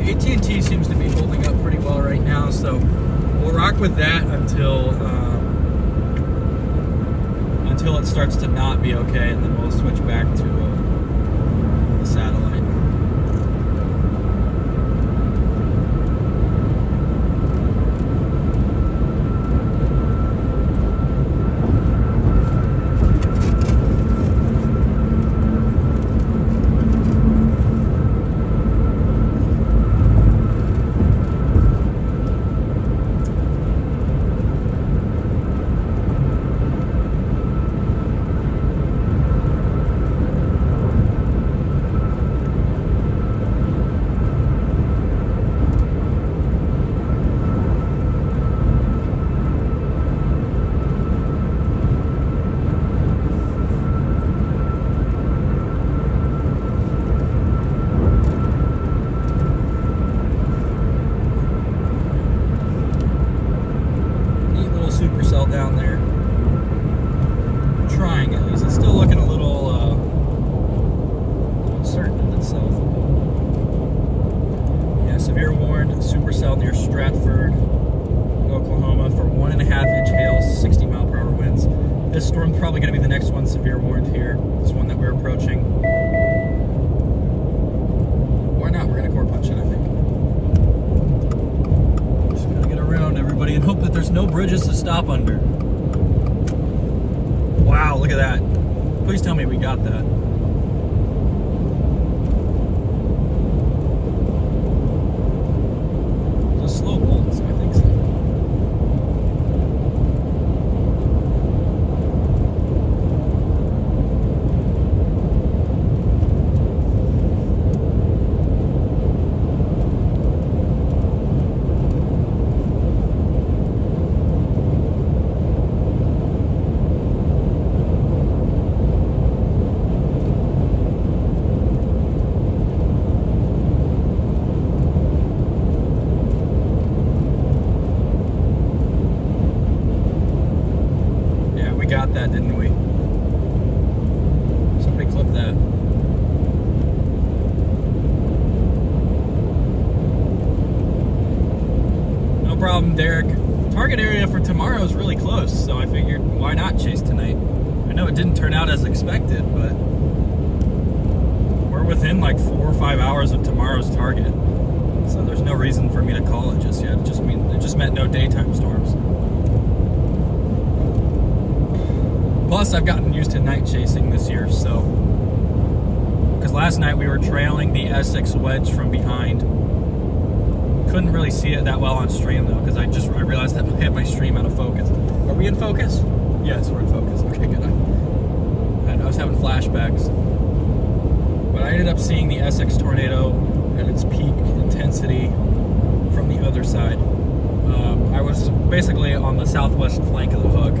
AT&T seems to be holding up pretty well right now, so we'll rock with that until it starts to not be okay, and then we'll switch back to the satellite. Supercell down there. I'm trying, at least. It's still looking a little uncertain in itself. Yeah, severe warned supercell near Stratford, Oklahoma for 1.5-inch hail, 60-mile-per-hour winds. This storm's probably going to be the next one severe warned here. This one that we're approaching. Why not? We're going to core punch it, I think. Around everybody and hope that there's no bridges to stop under. Wow, look at that. Please tell me we got that. It's a slow bolt, so I think so. that, didn't we? Somebody clip that. No problem, Derek. Target area for tomorrow is really close, so I figured why not chase tonight? I know it didn't turn out as expected, but we're within like 4 or 5 hours of tomorrow's target. So there's no reason for me to call it just yet. It just meant no daytime storms. Plus, I've gotten used to night chasing this year, so because last night we were trailing the Essex wedge from behind. Couldn't really see it that well on stream though, because I realized that I had my stream out of focus. Are we in focus? Yes, we're in focus. Okay, good. I was having flashbacks. But I ended up seeing the Essex tornado at its peak intensity from the other side. I was basically on the southwest flank of the hook.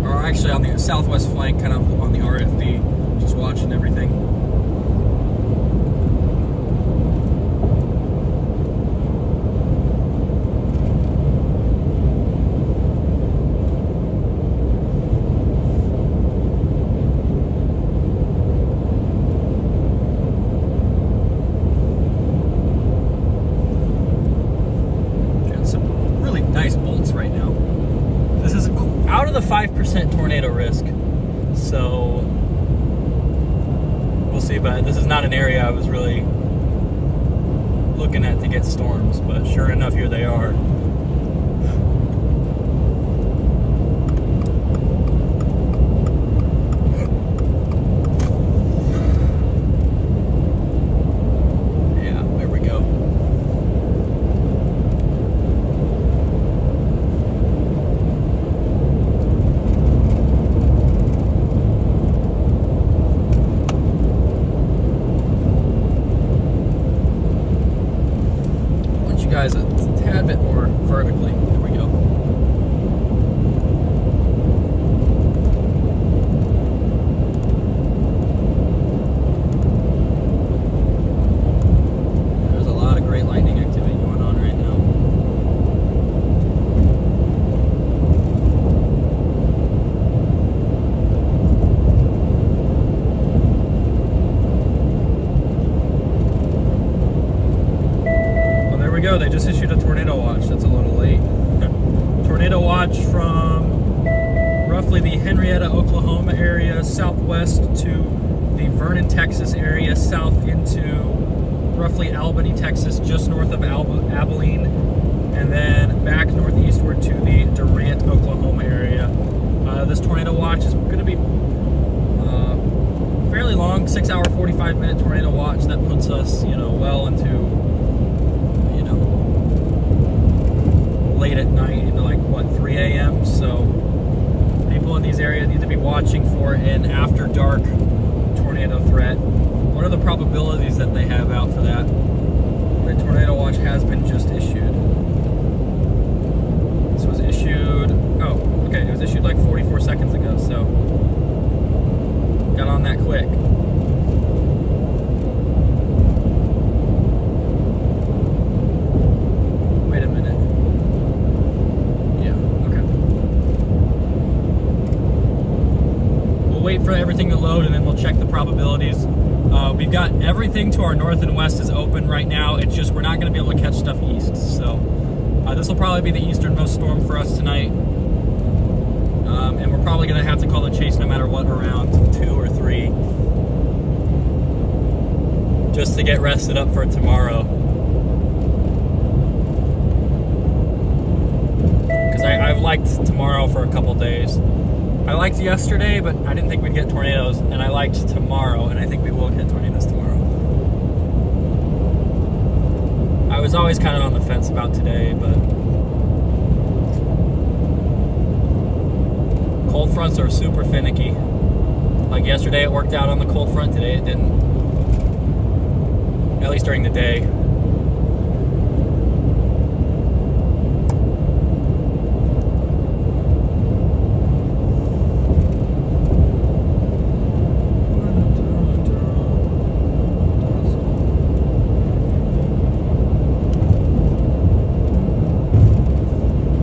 Or actually on the southwest flank, kind of on the RFD, just watching everything. Right now. This is out of the 5% tornado risk, so we'll see. But this is not an area I was really looking at to get storms, but sure enough, here they are. Guys, a tad bit more vertically. There we go. There's a lot of great lightning activity going on right now. Go. They just issued a tornado watch. That's a little late. Tornado watch from roughly the Henrietta, Oklahoma area southwest to the Vernon, Texas area south into roughly Albany, Texas, just north of Abilene, and then back northeastward to the Durant, Oklahoma area. This tornado watch is going to be fairly long, 6 hour, 45-minute tornado watch. That puts us, well into late at night into 3 a.m. So people in these areas need to be watching for an after dark tornado threat. What are the probabilities that they have out for that? The tornado watch has been just issued. This was issued, it was issued 44 seconds ago, so got on that quick. Wait for everything to load and then we'll check the probabilities. We've got everything to our north and west is open right now. It's just we're not going to be able to catch stuff east. So this will probably be the easternmost storm for us tonight. And we're probably going to have to call the chase no matter what around 2 or 3. Just to get rested up for tomorrow. Because I've liked tomorrow for a couple days. I liked yesterday, but I didn't think we'd get tornadoes, and I liked tomorrow, and I think we will get tornadoes tomorrow. I was always kind of on the fence about today, but cold fronts are super finicky. Like yesterday it worked out on the cold front, today it didn't. At least during the day.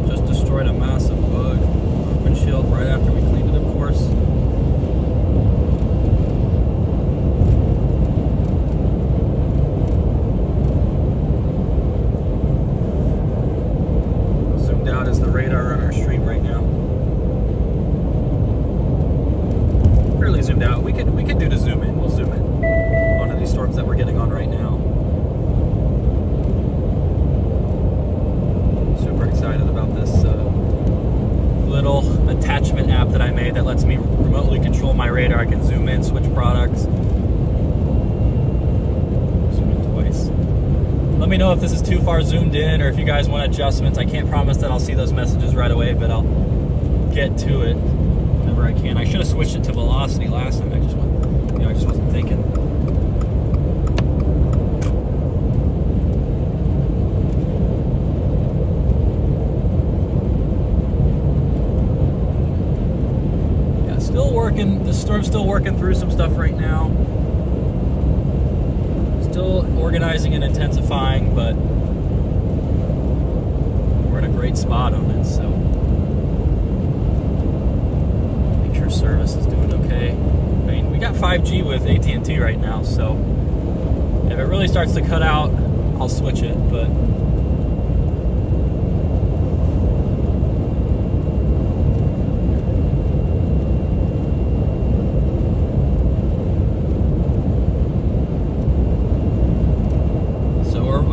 Just destroyed a massive bug. Let me know if this is too far zoomed in or if you guys want adjustments. I can't promise that I'll see those messages right away, but I'll get to it whenever I can. I should have switched it to velocity last time. I just wasn't thinking. Yeah, still working. The storm's still working through some stuff right now. Still organizing and intensifying, but we're in a great spot on it, so make sure service is doing okay. I mean, we got 5G with AT&T right now, so if it really starts to cut out, I'll switch it, but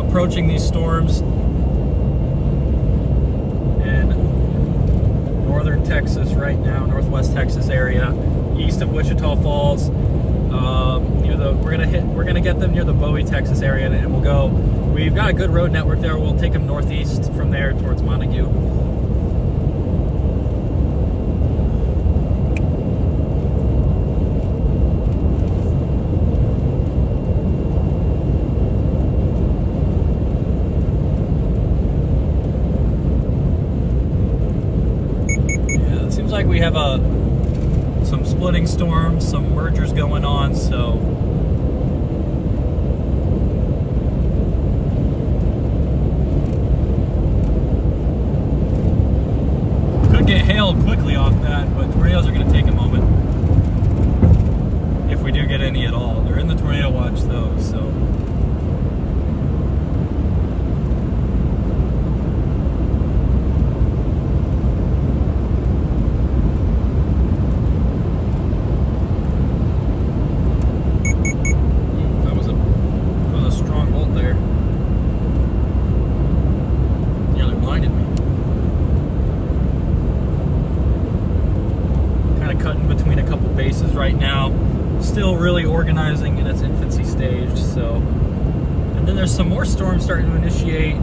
approaching these storms in northern Texas right now, northwest Texas area, east of Wichita Falls. We're gonna get them near the Bowie, Texas area, and we've got a good road network there. We'll take them northeast from there towards Montague. Like we have some splitting storms, some mergers going on, so could get hailed quickly off that, but tornadoes are going to take a moment if we do get any at all. They're in the tornado watch though, so right now, still really organizing in its infancy stage. So, and then there's some more storms starting to initiate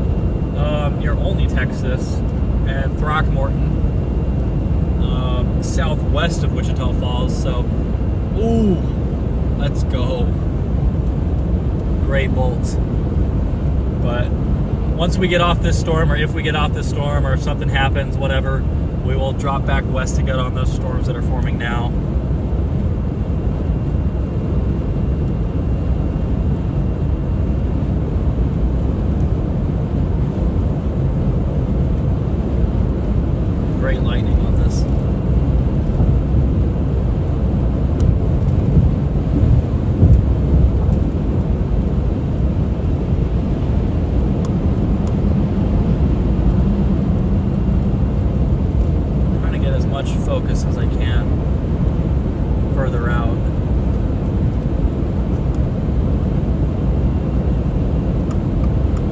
near Olney, Texas, and Throckmorton, southwest of Wichita Falls. So, ooh, let's go, gray bolts. But once we get off this storm, or if we get off this storm, or if something happens, whatever, we will drop back west to get on those storms that are forming now. Great lightning on this. Trying to get as much focus as I can further out.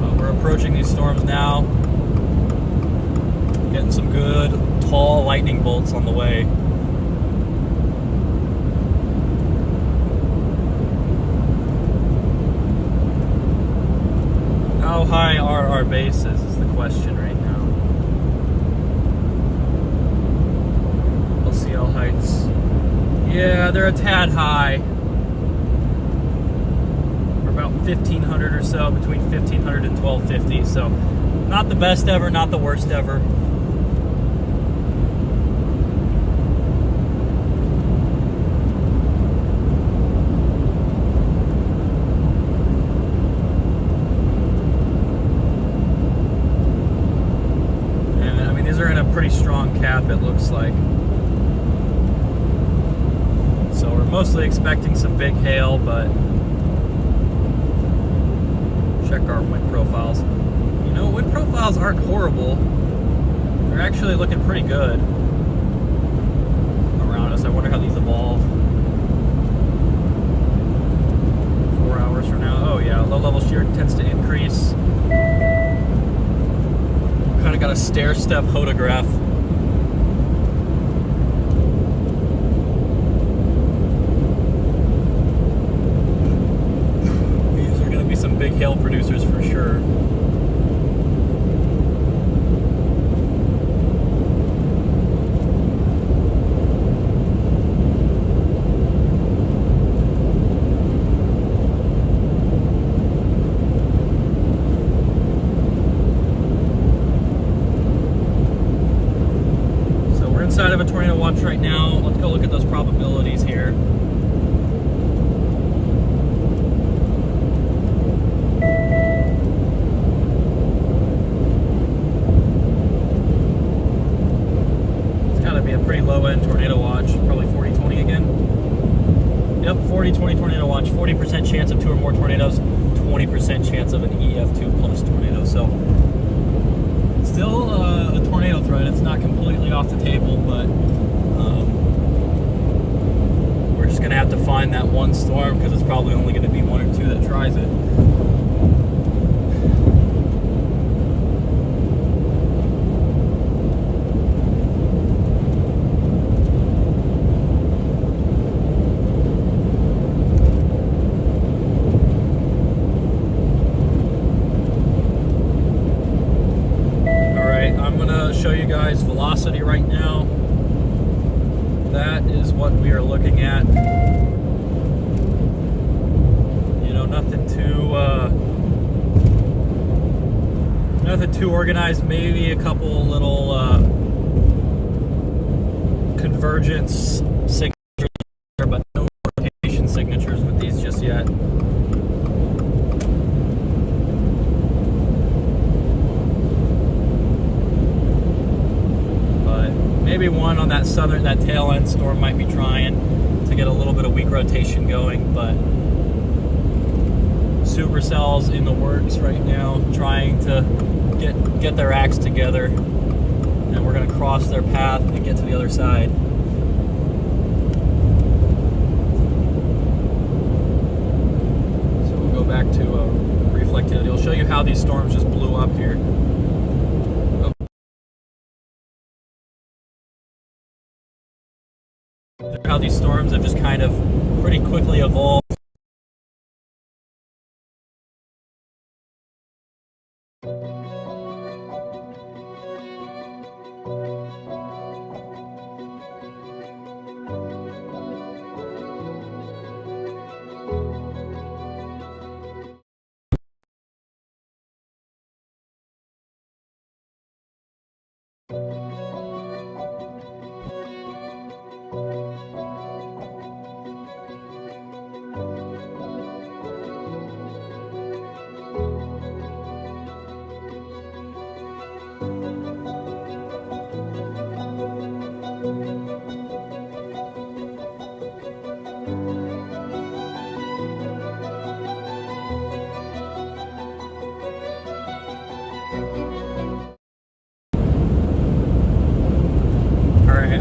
But we're approaching these storms now. Getting some good tall lightning bolts on the way. How high are our bases is the question right now. LCL heights. Yeah, they're a tad high. We're about 1,500 or so, between 1,500 and 1,250. So not the best ever, not the worst ever. Pretty strong cap, it looks like. So we're mostly expecting some big hail, but check our wind profiles. You know, wind profiles aren't horrible. They're actually looking pretty good around us. I wonder how these evolve 4 hours from now. Oh yeah, low level shear tends to increase. Kind of got a stair-step photograph. These are going to be some big hail producers for sure. watch right now. Let's go look at those probabilities here. It's got to be a pretty low-end tornado watch. Probably 40-20 again. Yep, 40-20 tornado watch. 40% chance of 2 or more tornadoes. 20% chance of an EF2 plus tornado. So still a tornado threat. It's not completely off the table, but we're just going to have to find that one storm because it's probably only going to be 1 or 2 that tries it. Show you guys velocity right now. That is what we are looking at. You know, nothing too organized. Maybe a couple little convergence signatures, but no rotation signatures with these just yet. Maybe one on that tail end storm might be trying to get a little bit of weak rotation going, but supercell's in the works right now, trying to get their acts together, and we're going to cross their path and get to the other side. So we'll go back to reflectivity. It'll show you how these storms just blew up here. How these storms have just kind of pretty quickly evolved.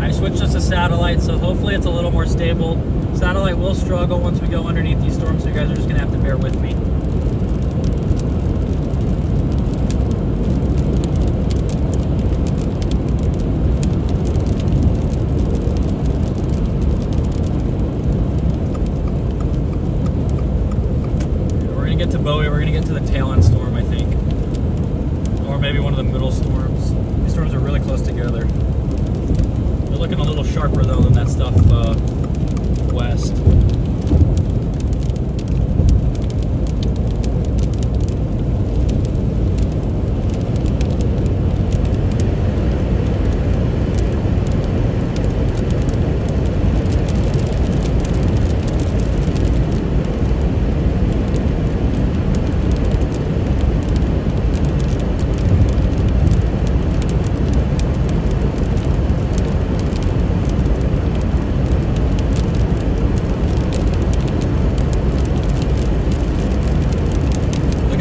I switched us to satellite, so hopefully it's a little more stable. Satellite will struggle once we go underneath these storms, so you guys are just going to have to bear with me. We're going to get to Bowie, we're going to get to the tail end storm, I think. Or maybe one of the middle storms. These storms are really close together. They're looking a little sharper though than that stuff west.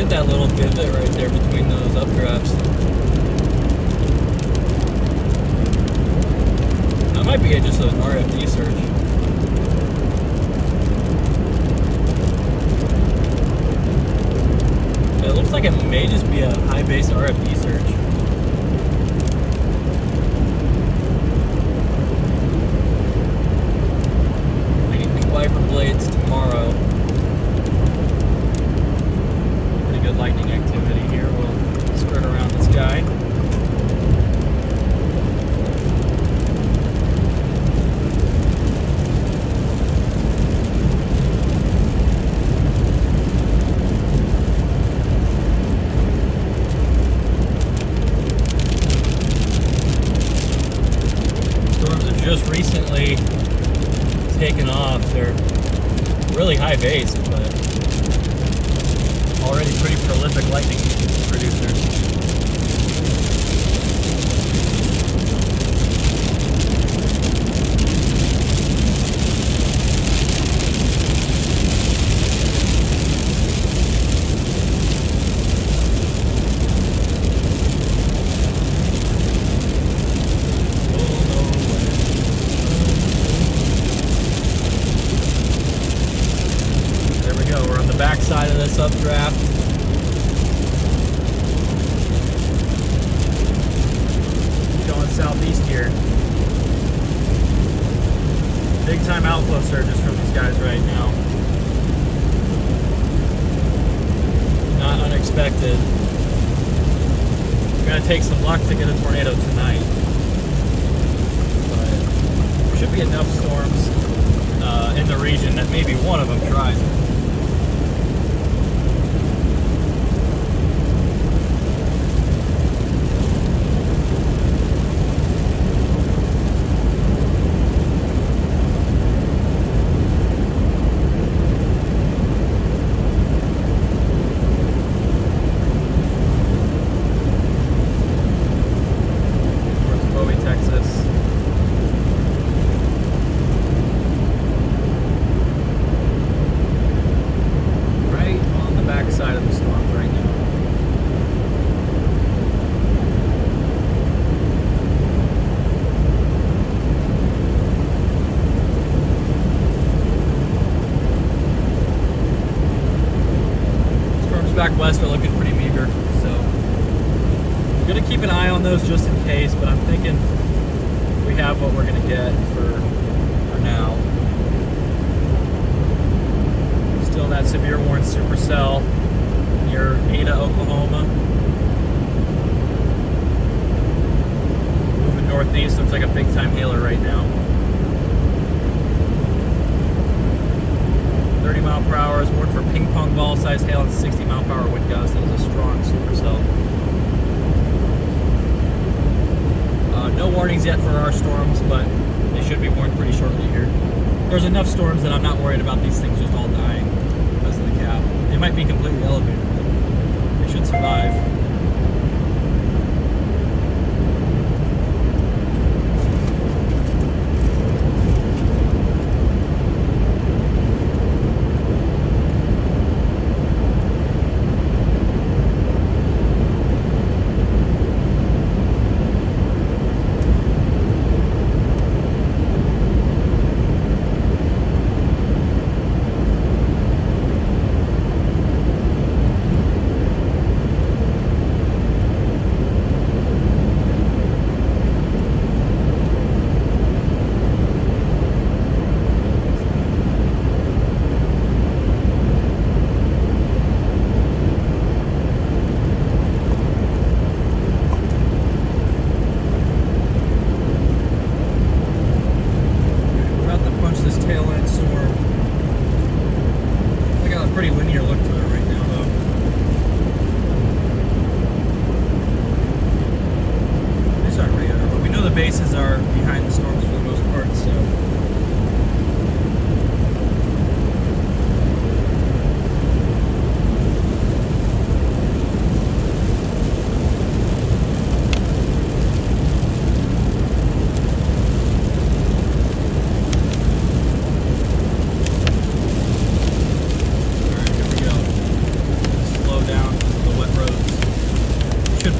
That little divot right there between those updrafts. That might be just an RFD surge. It looks like it may just be a high base RFD surge. I need new wiper blades tomorrow. Lightning activity here. We'll spread around this guy. already taken off. They're really high based, but already pretty prolific lightning producers. Backside of this updraft. Going southeast here. Big time outflow surges from these guys right now. Not unexpected. We're gonna take some luck to get a tornado tonight. But there should be enough storms in the region that maybe one of them tries it. Side of the storms right now. Storms back west are looking pretty meager, so I'm gonna keep an eye on those just in case, but I'm thinking we have what we're gonna get for now. Still that severe warning supercell near Ada, Oklahoma. Moving northeast, looks like a big time hailer right now. 30 mile per hour is warned for ping pong ball size hail and 60 mile per hour wind gusts. That is a strong supercell. No warnings yet for our storms, but they should be warned pretty shortly here. There's enough storms that I'm not worried about these things just all dying because of the cap. They might be completely elevated, but they should survive. Pretty linear look to it right now, though. These aren't radar, but we know the bases are behind the storms for the most part, so.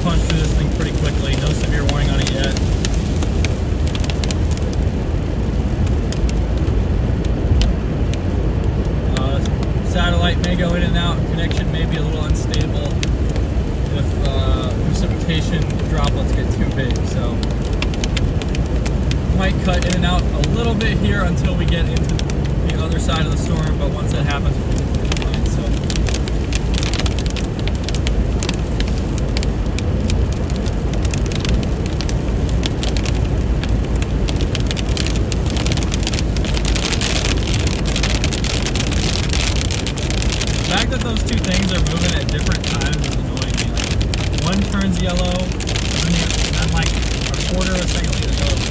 Punch through this thing pretty quickly. No severe warning on it yet. Satellite may go in and out. Connection may be a little unstable if precipitation droplets get too big. So might cut in and out a little bit here until we get into the other side of the storm. But once that happens, we'll be fine. So. The fact that those two things are moving at different times is annoying me. Like, one turns yellow, and then like a quarter of a second later, the other one.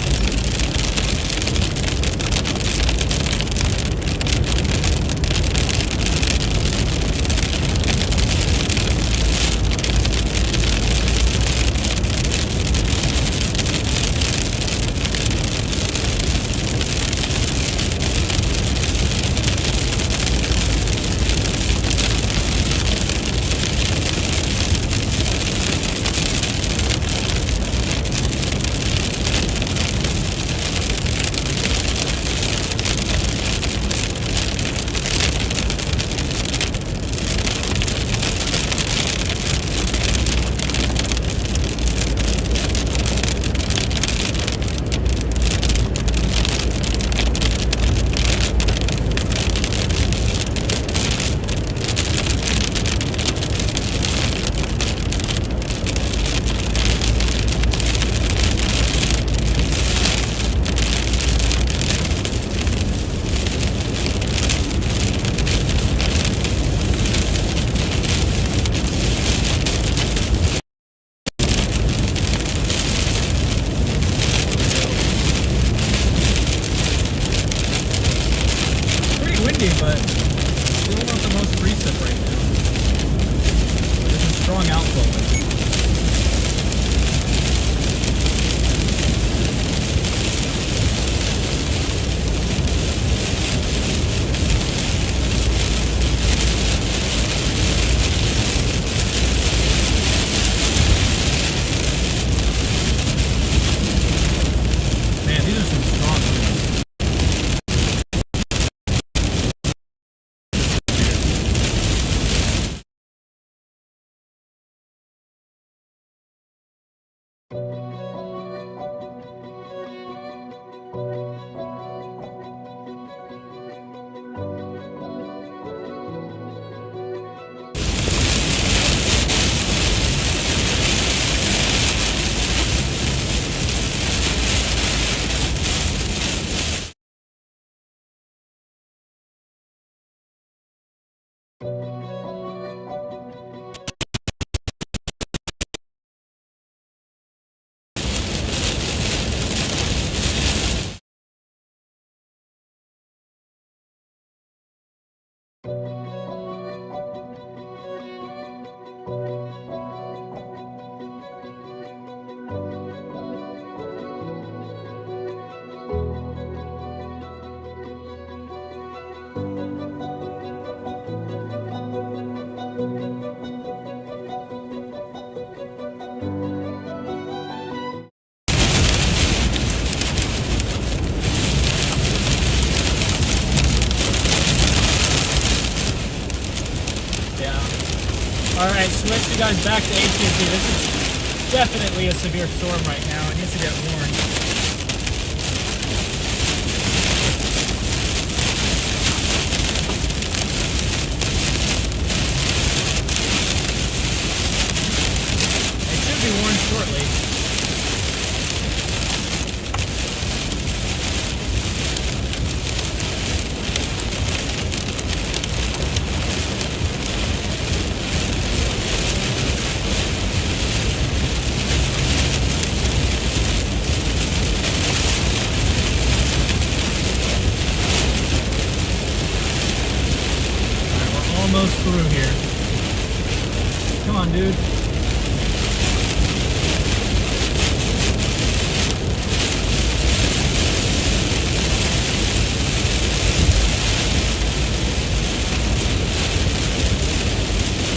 Alright, switch you guys back to AT&T. This is definitely a severe storm right now. It needs to get warned. It should be warned shortly. Almost through here. Come on, dude.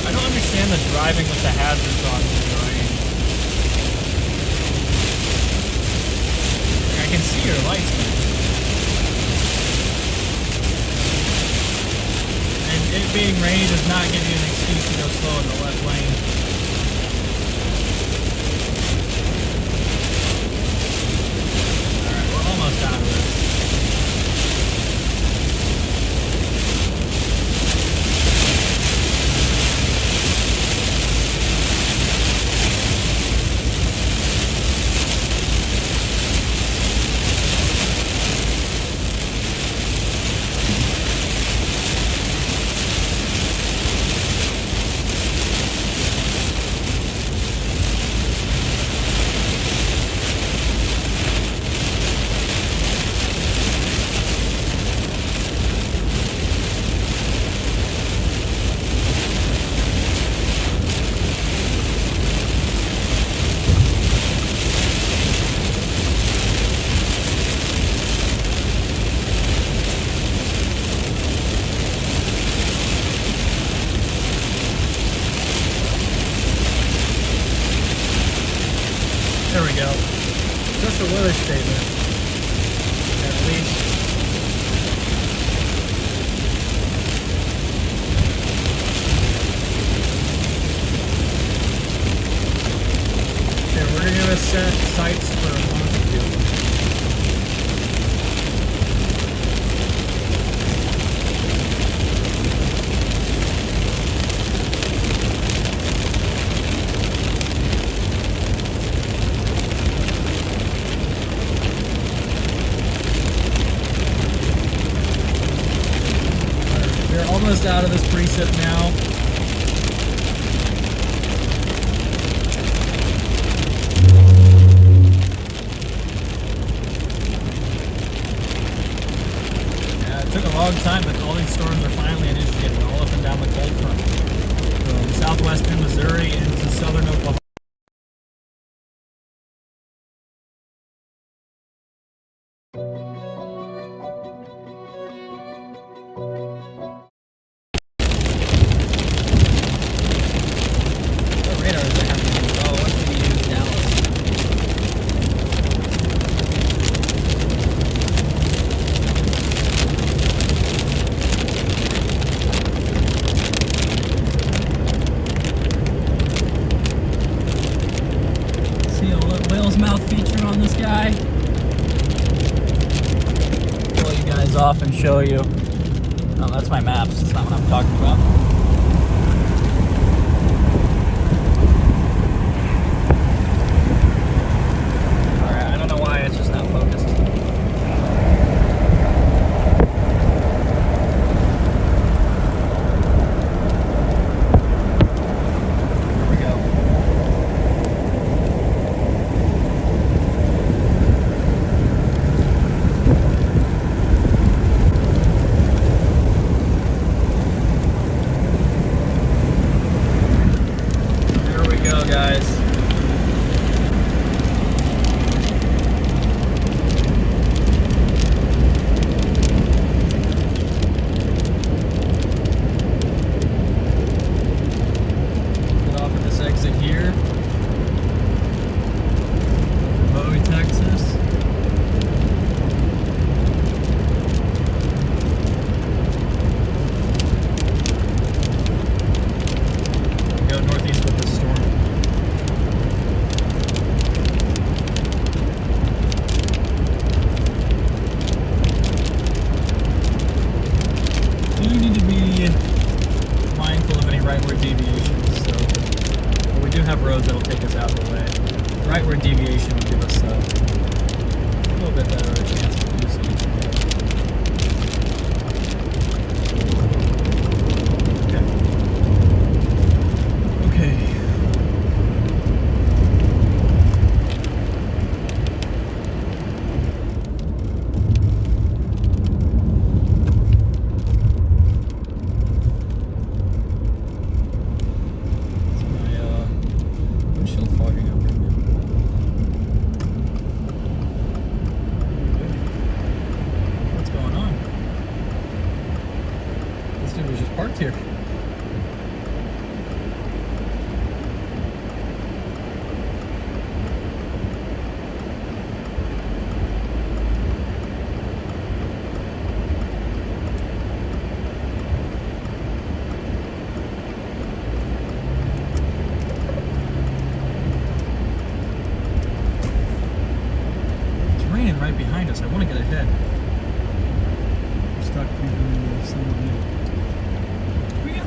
I don't understand the driving with the hazards on in the rain. I can see your lights, man. It being rainy does not give you an excuse to go slow in the left lane. Alright, we're almost out of this. There we go. Just a weather statement. At least. Okay, we're going to set sights for longitude. We're almost out of this precip now. Yeah, it took a long time, but all these storms are finally initiating all up and down the cold front. From southwestern Missouri into southern Oklahoma. Mouth feature on this guy. Pull you guys off and show you. No, that's my maps. That's not what I'm talking about. Alright, I don't know why it's just not focused. have roads that'll take us out of the way. Right where deviation will give us a little bit better chance to do some. Okay. Parked here. It's raining right behind us. I want to get ahead. I'm stuck behind the sun.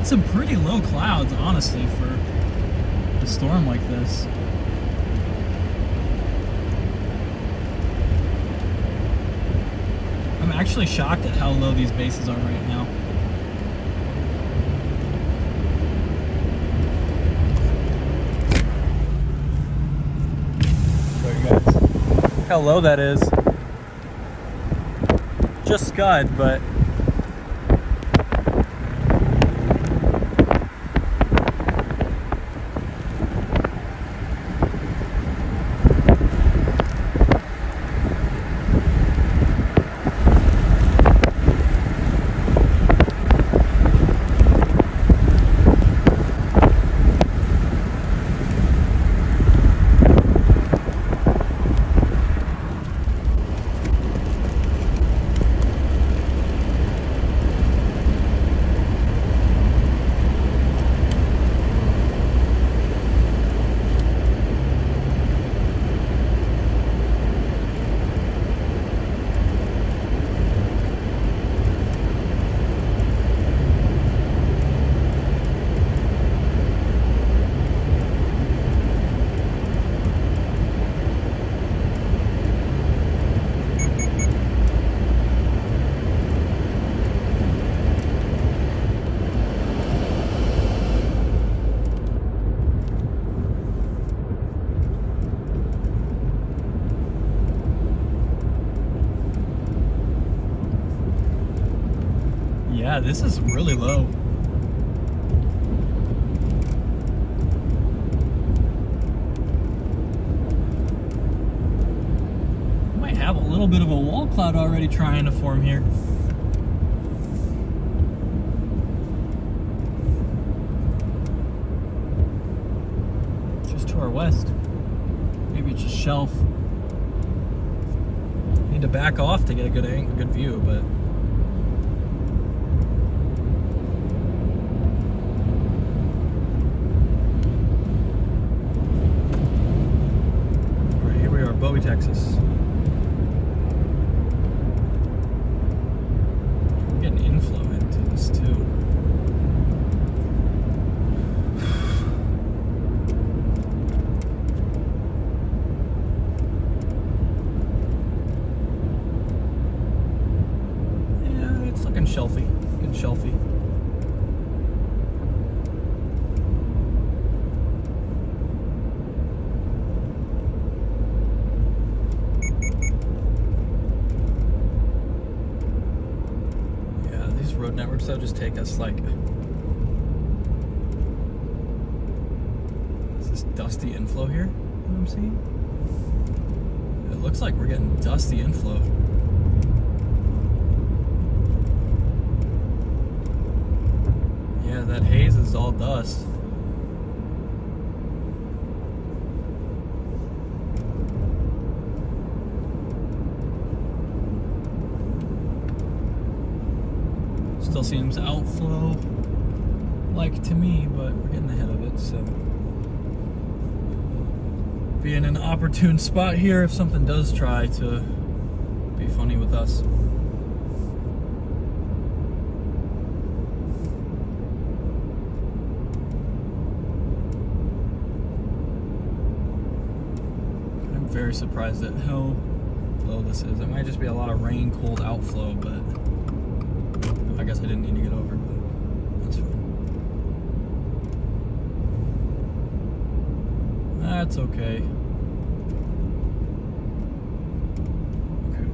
Some pretty low clouds, honestly, for a storm like this. I'm actually shocked at how low these bases are right now. Show you guys how low that is. Just scud, but yeah, this is really low. Might have a little bit of a wall cloud already trying to form here. Just to our west. Maybe it's just shelf. Need to back off to get a good angle, good view, but Bowie, Texas. We're getting inflow into this too. Yeah, it's looking shelfy. Looking shelfy. Road networks though just take us like, is this dusty inflow here? You know what I'm seeing? It looks like we're getting dusty inflow. Yeah, that haze is all dust. Still seems outflow like to me, but we're getting ahead of it, so be in an opportune spot here if something does try to be funny with us. very surprised at how low this is. It might just be a lot of rain, cold outflow, but I guess I didn't need to get over, but that's fine. That's okay. Okay.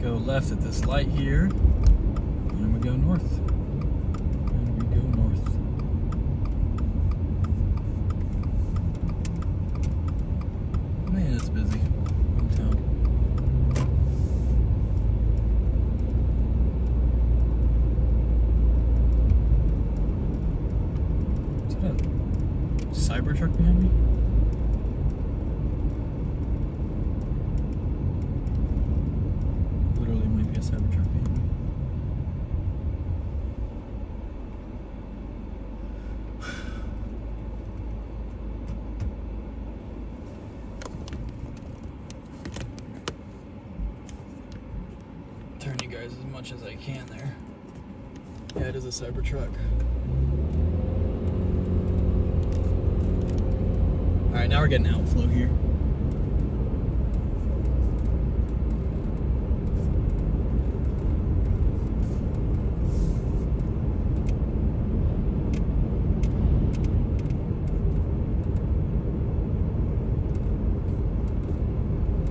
Go left at this light here, and we go north. And we go north. Man, it's busy in town. Is that a Cybertruck behind me? Literally might be a Cybertruck behind me. Turn you guys as much as I can there. Yeah, it is a Cybertruck. Alright, now we're getting outflow here.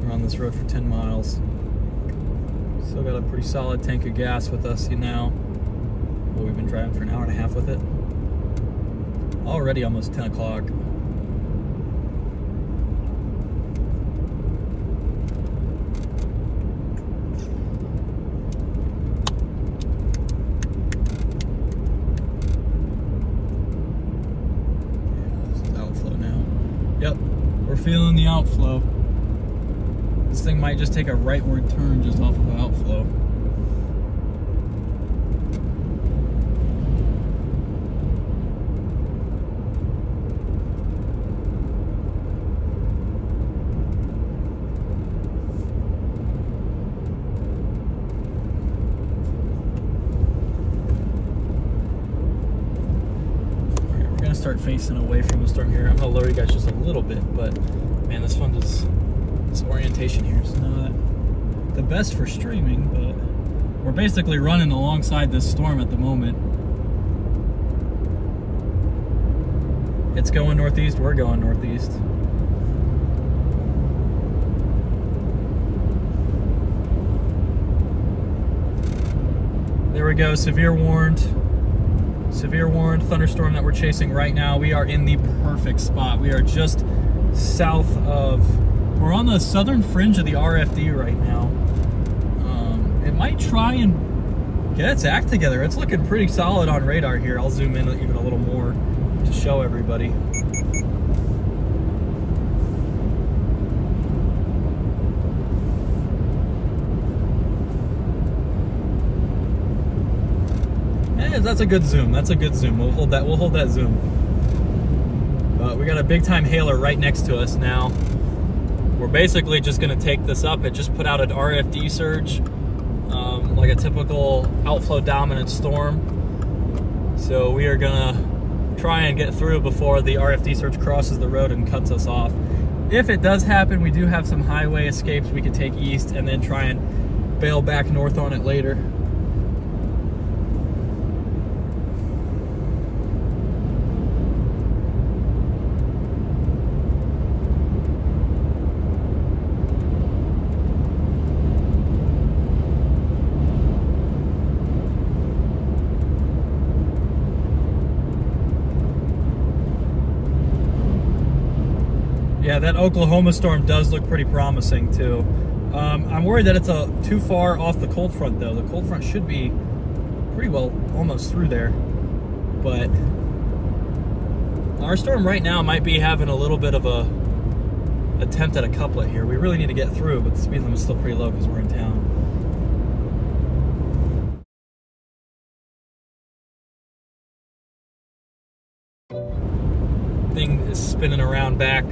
We're on this road for 10 miles. Still got a pretty solid tank of gas with us now. Well, we've been driving for an hour and a half with it. Already almost 10 o'clock. Yep, we're feeling the outflow. This thing might just take a rightward turn just off of outflow. Start facing away from the storm here. I'm gonna lower you guys just a little bit, but man, this orientation here is not the best for streaming, but we're basically running alongside this storm at the moment. It's going northeast, we're going northeast. There we go, severe warned thunderstorm that we're chasing right now. We are in the perfect spot. We are just south of, we're on the southern fringe of the RFD right now. It might try and get its act together. It's looking pretty solid on radar here. I'll zoom in even a little more to show everybody. That's a good zoom. That's a good zoom. We'll hold that zoom. We got a big time hailer right next to us now. We're basically just gonna take this up. It just put out an RFD surge, like a typical outflow dominant storm. So we are gonna try and get through before the RFD surge crosses the road and cuts us off. If it does happen, we do have some highway escapes we could take east and then try and bail back north on it later. Yeah, that Oklahoma storm does look pretty promising too. I'm worried that it's too far off the cold front though. The cold front should be pretty well almost through there. But our storm right now might be having a little bit of a attempt at a couplet here. We really need to get through, but the speed limit is still pretty low because we're in town. Thing is spinning around back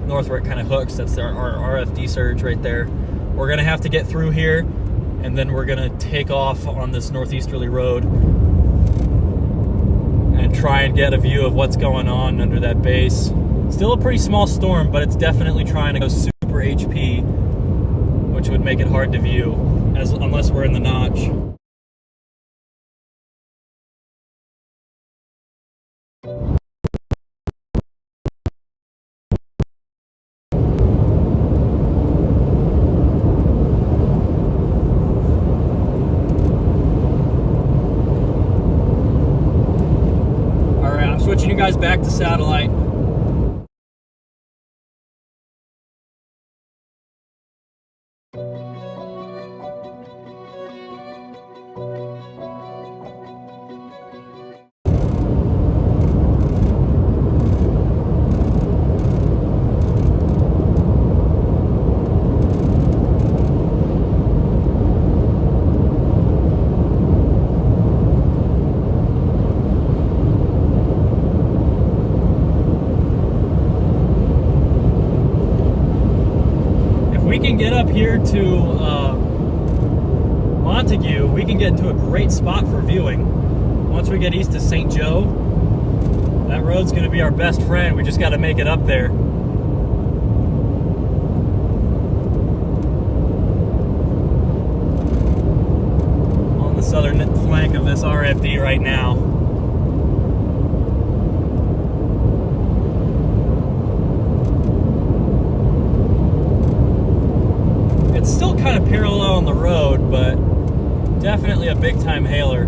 north where it kind of hooks. That's our RFD surge right there. We're gonna have to get through here, and then we're gonna take off on this northeasterly road and try and get a view of what's going on under that base. Still a pretty small storm, but it's definitely trying to go super HP, which would make it hard to view unless we're in the notch. Alright, I'm switching you guys back to satellite. We can get up here to Montague, we can get into a great spot for viewing. Once we get east to St. Joe, that road's going to be our best friend. We just got to make it up there. On the southern flank of this RFD right now. It's still kind of parallel on the road, but definitely a big time hailer.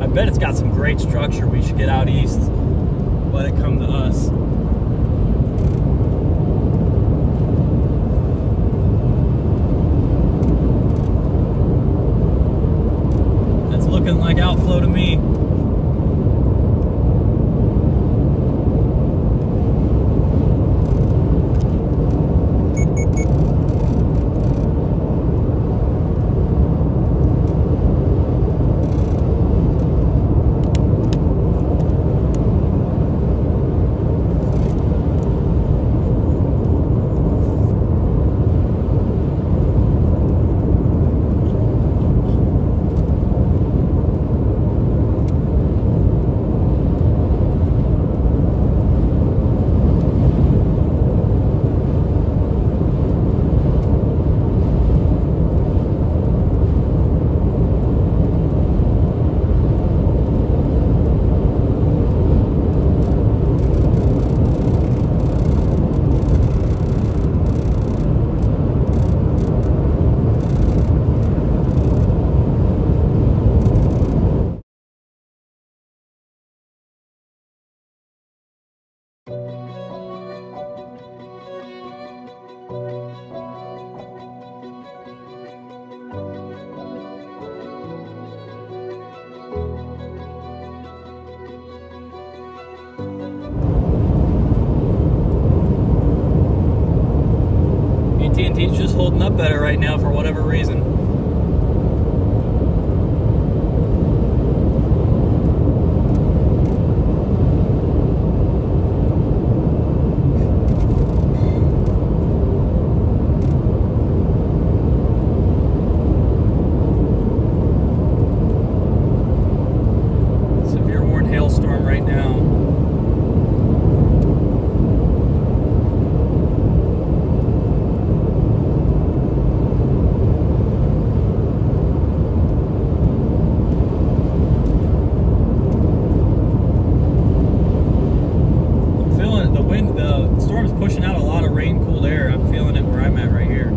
I bet it's got some great structure. We should get out east, let it come to us. That's looking like outflow to me. AT&T's just holding up better right now for whatever reason. Severe warned hailstorm right now. The storm's pushing out a lot of rain-cooled air. I'm feeling it where I'm at right here.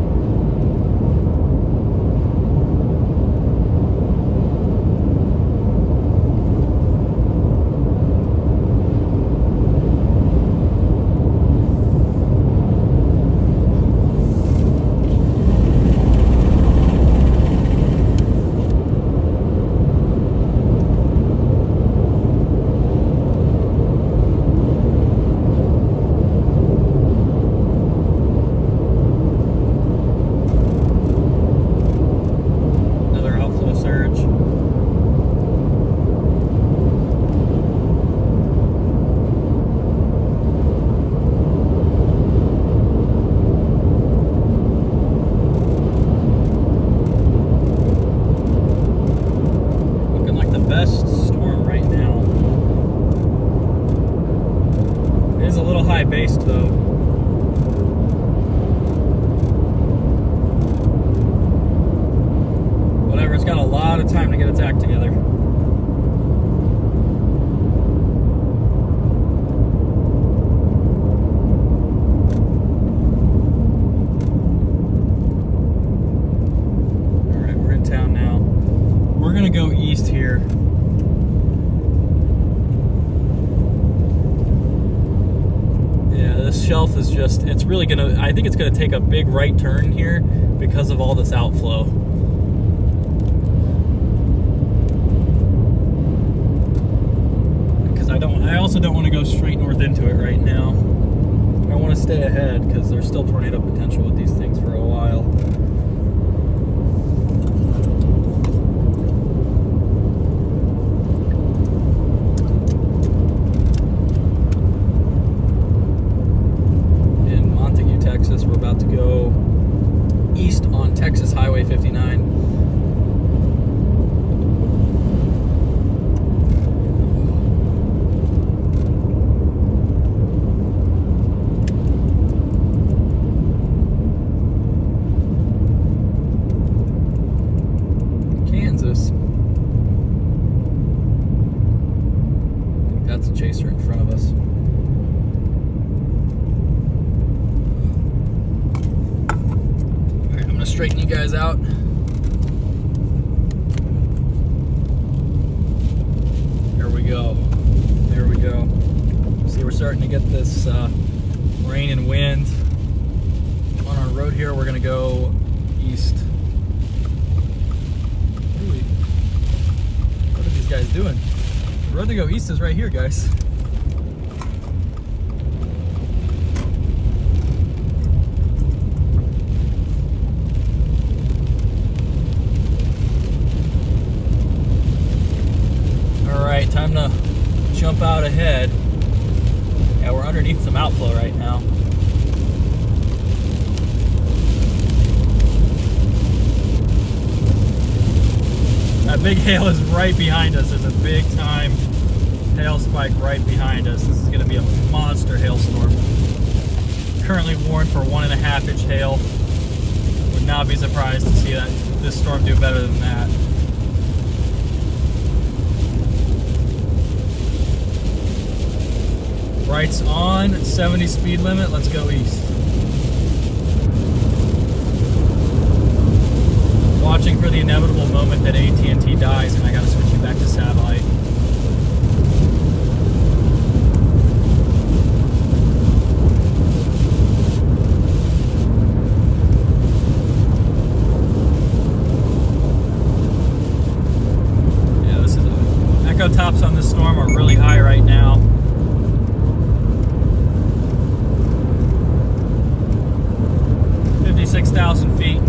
is a little high based though. Whatever, it's got a lot of time to get its act together. Alright, we're in town now. We're gonna go east here. This shelf is just, it's really gonna, I think it's gonna take a big right turn here because of all this outflow. Because I also don't want to go straight north into it right now. I want to stay ahead because there's still tornado potential with these things for a while. We're about to go east on Texas Highway 59. Kansas. I think that's a chaser in front of us. Straighten you guys out. There we go. There we go. See, we're starting to get this rain and wind. On our road here, we're gonna go east. What are these guys doing? The road to go east is right here, guys. Time to jump out ahead. Yeah, we're underneath some outflow right now. That big hail is right behind us. There's a big time hail spike right behind us. This is going to be a monster hailstorm. Currently warned for 1.5 inch hail. Would not be surprised to see that this storm do better than that. Right's on, 70 speed limit, let's go east. Watching for the inevitable moment that AT&T dies and I gotta switch you back to satellite. Yeah, this is echo tops on this storm are really high right now. 6,000 feet.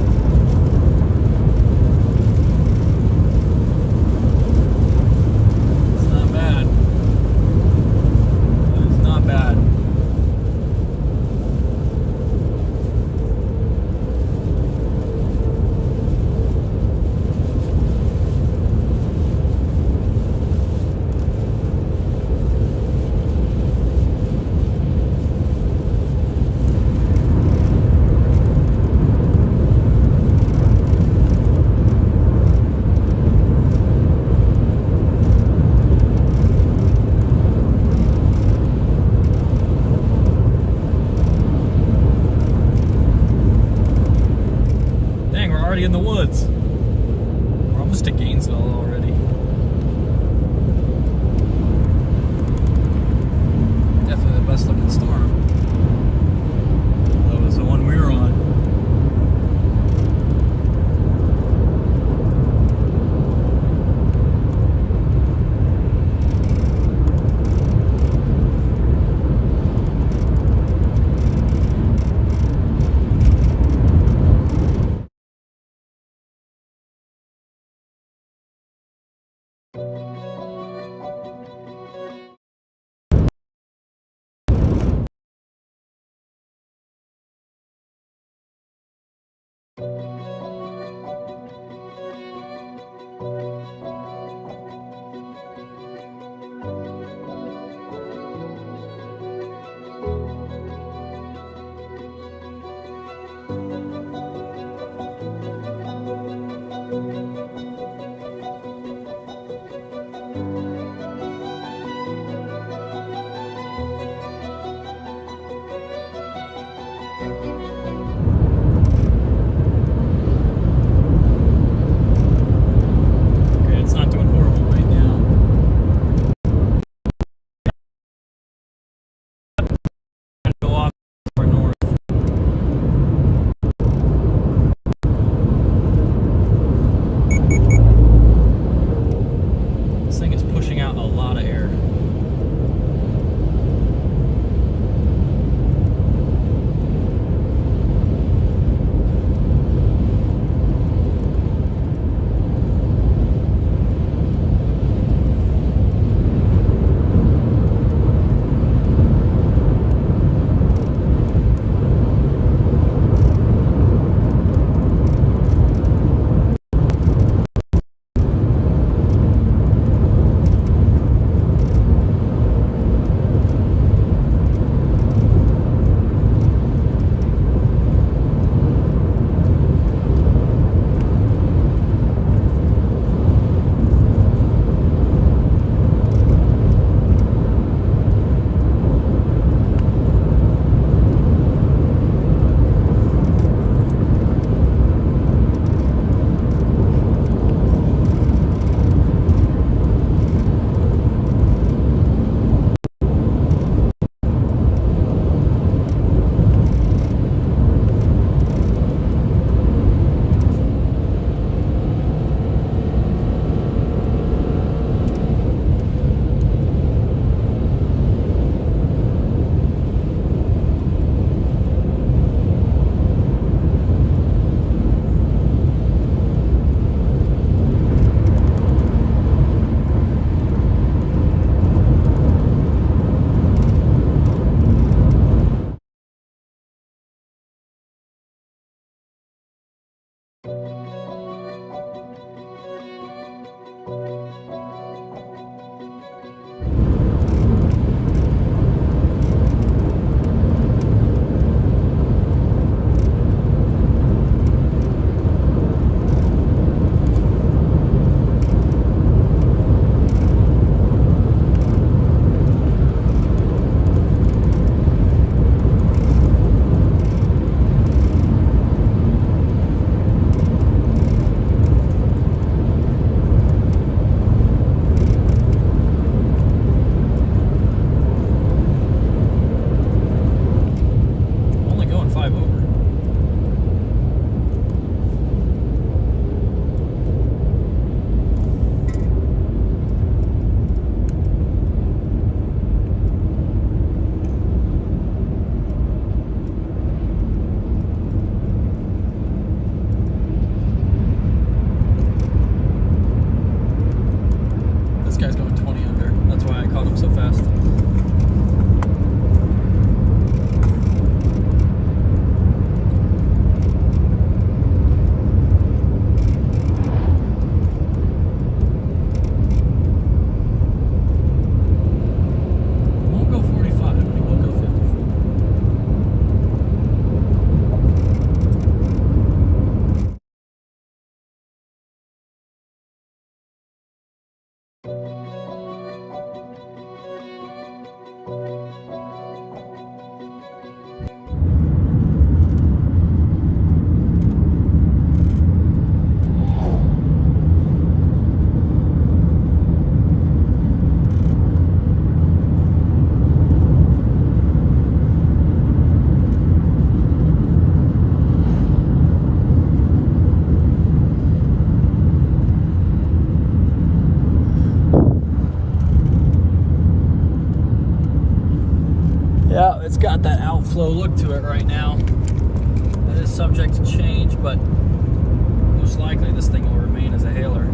Yeah, it's got that outflow look to it right now. It is subject to change, but most likely this thing will remain as a hailer.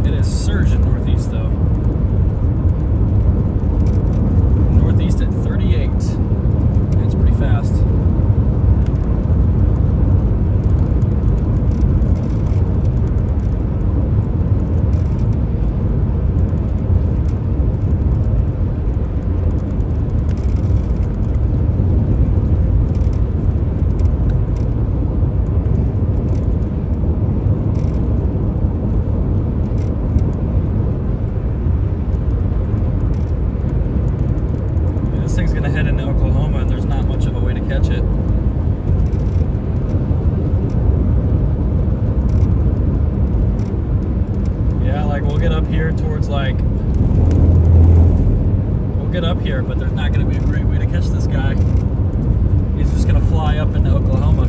It is surging northeast though. Northeast at 38. It's pretty fast. This thing's gonna head into Oklahoma and there's not much of a way to catch it. Yeah, like we'll get up here towards like, we'll get up here, but there's not gonna be a great way to catch this guy. He's just gonna fly up into Oklahoma.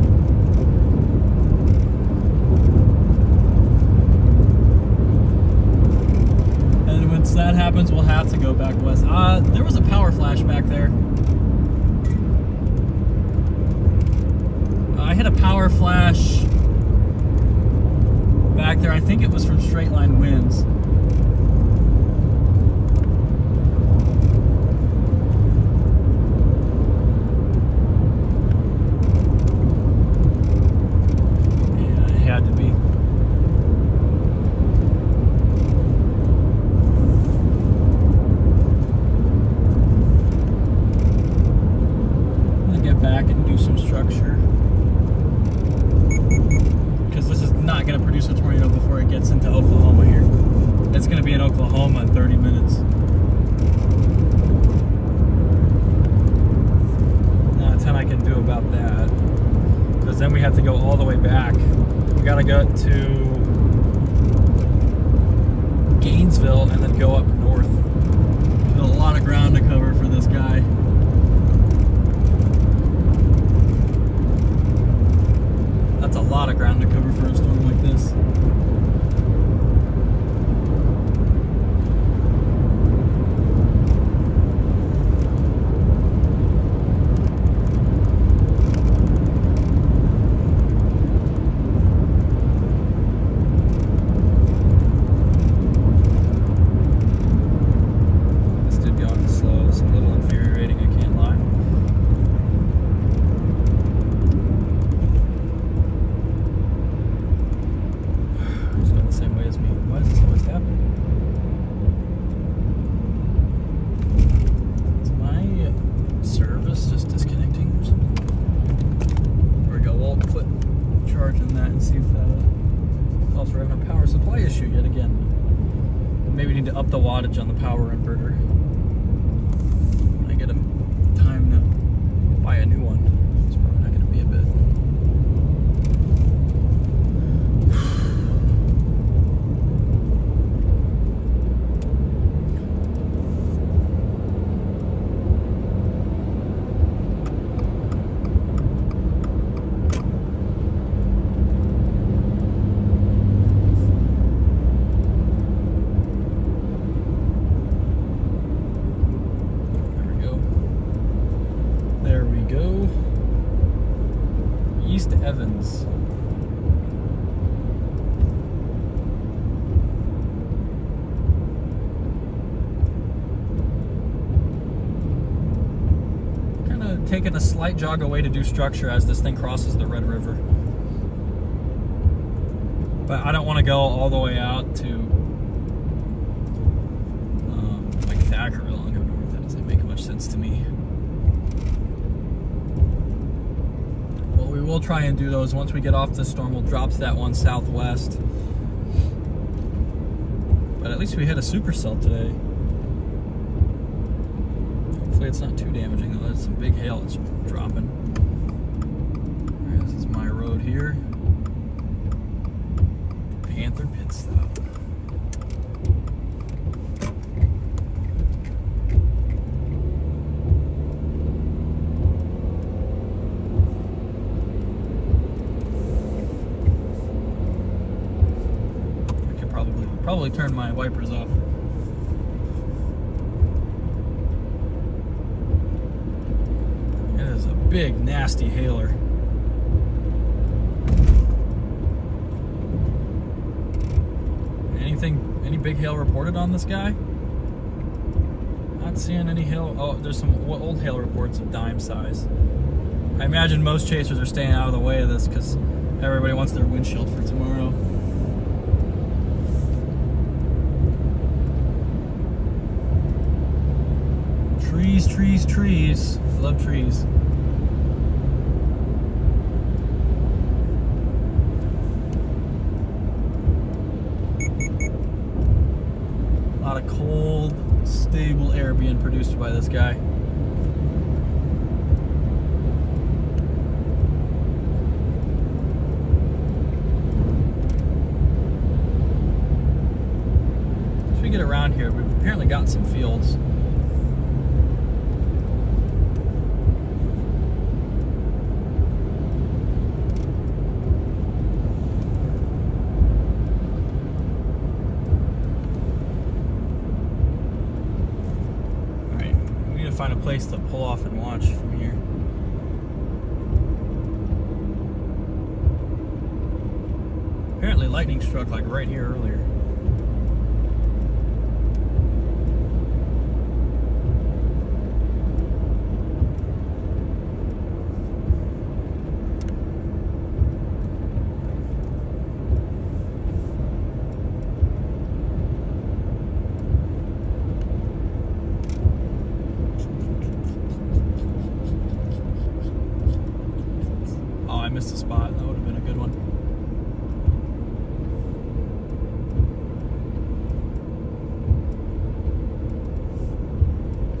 And once that happens, we'll have to go back west. There was a power flash back there. I hit a power flash back there. I think it was from straight line winds. Yeah, it had to be. Back and do some structure, because this is not going to produce a tornado before it gets into Oklahoma here. It's going to be in Oklahoma in 30 minutes. Not a ton I can do about that, because then we have to go all the way back. We got to go to Gainesville and then go up north. There's a lot of ground to cover for this guy. That's a lot of ground to cover for a storm like this. This did go on slow. It's a little infuriating, I can't lie. Same way as me. Why does this always happen? Is my service just disconnecting or something? There we go. We'll put charging that and see if that helps. We're having a power supply issue yet again. Maybe we need to up the wattage on the power inverter. When I get a time to buy a new one. It's probably not going to be a bit. There we go. East Evans. Kind of taking a slight jog away to do structure as this thing crosses the Red River. But I don't want to go all the way out to like Thackerville and go north. That doesn't make much sense to me. We will try and do those once we get off the storm. We'll drop to that one southwest. But at least we hit a supercell today. Hopefully it's not too damaging though. There's some big hail that's dropping. All right, this is my road here. Panther pit stop. Probably turn my wipers off. big, nasty hailer. Any big hail reported on this guy? Not seeing any hail. Oh, there's some old hail reports of dime size. I imagine most chasers are staying out of the way of this because everybody wants their windshield for tomorrow. Trees, trees, trees. I love trees. A lot of cold, stable air being produced by this guy. As we get around here, we've apparently got some fields. Find a place to pull off and watch from here. Apparently lightning struck like right here earlier. Missed a spot. That would have been a good one.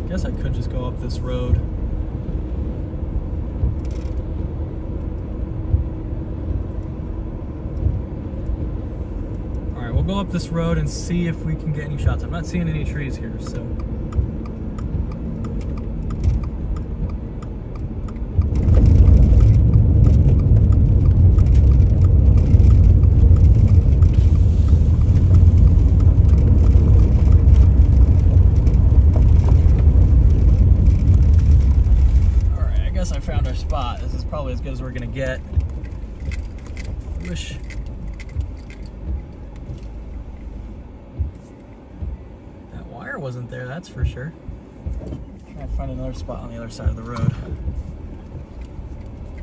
Guess I could just go up this road. Alright, we'll go up this road and see if we can get any shots. I'm not seeing any trees here, so... I found our spot. This is probably as good as we're gonna get. Wish that wire wasn't there, that's for sure. Try to find another spot on the other side of the road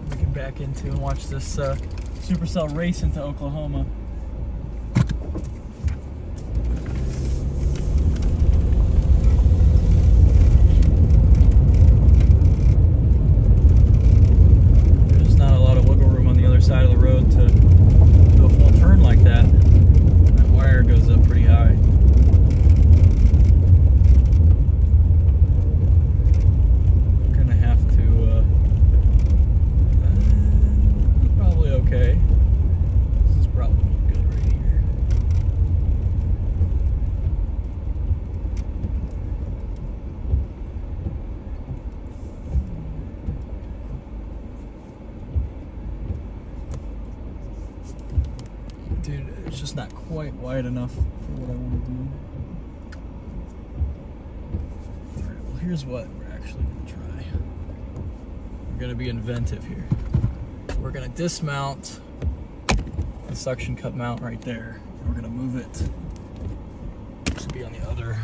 we can back into and watch this supercell race into Oklahoma. Side of the road to do a full turn like that. That wire goes up pretty high. Gonna have to probably okay. This is probably good right here. Dude, it's just not quite wide enough for what I want to do. Alright, well here's what we're actually going to try. We're going to be inventive here. We're going to dismount the suction cup mount right there. And we're going to move it to be on the other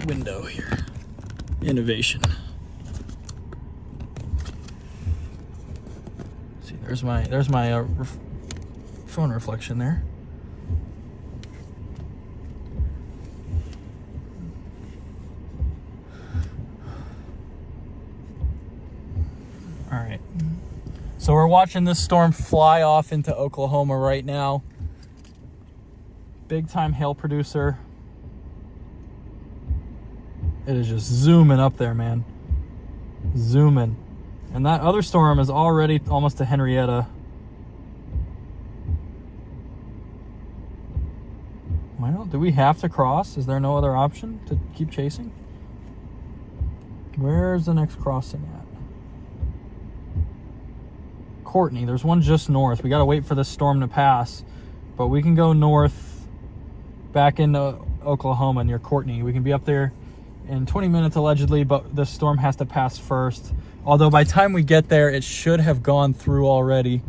window here. Innovation. There's my phone reflection there. All right. So we're watching this storm fly off into Oklahoma right now. Big time hail producer. It is just zooming up there, man. Zooming. And that other storm is already almost to Henrietta. Well, do we have to cross? Is there no other option to keep chasing? Where's the next crossing at? Courtney. There's one just north. We got to wait for this storm to pass. But we can go north back into Oklahoma near Courtney. We can be up there in 20 minutes allegedly, but the storm has to pass first. Although by the time we get there, it should have gone through already.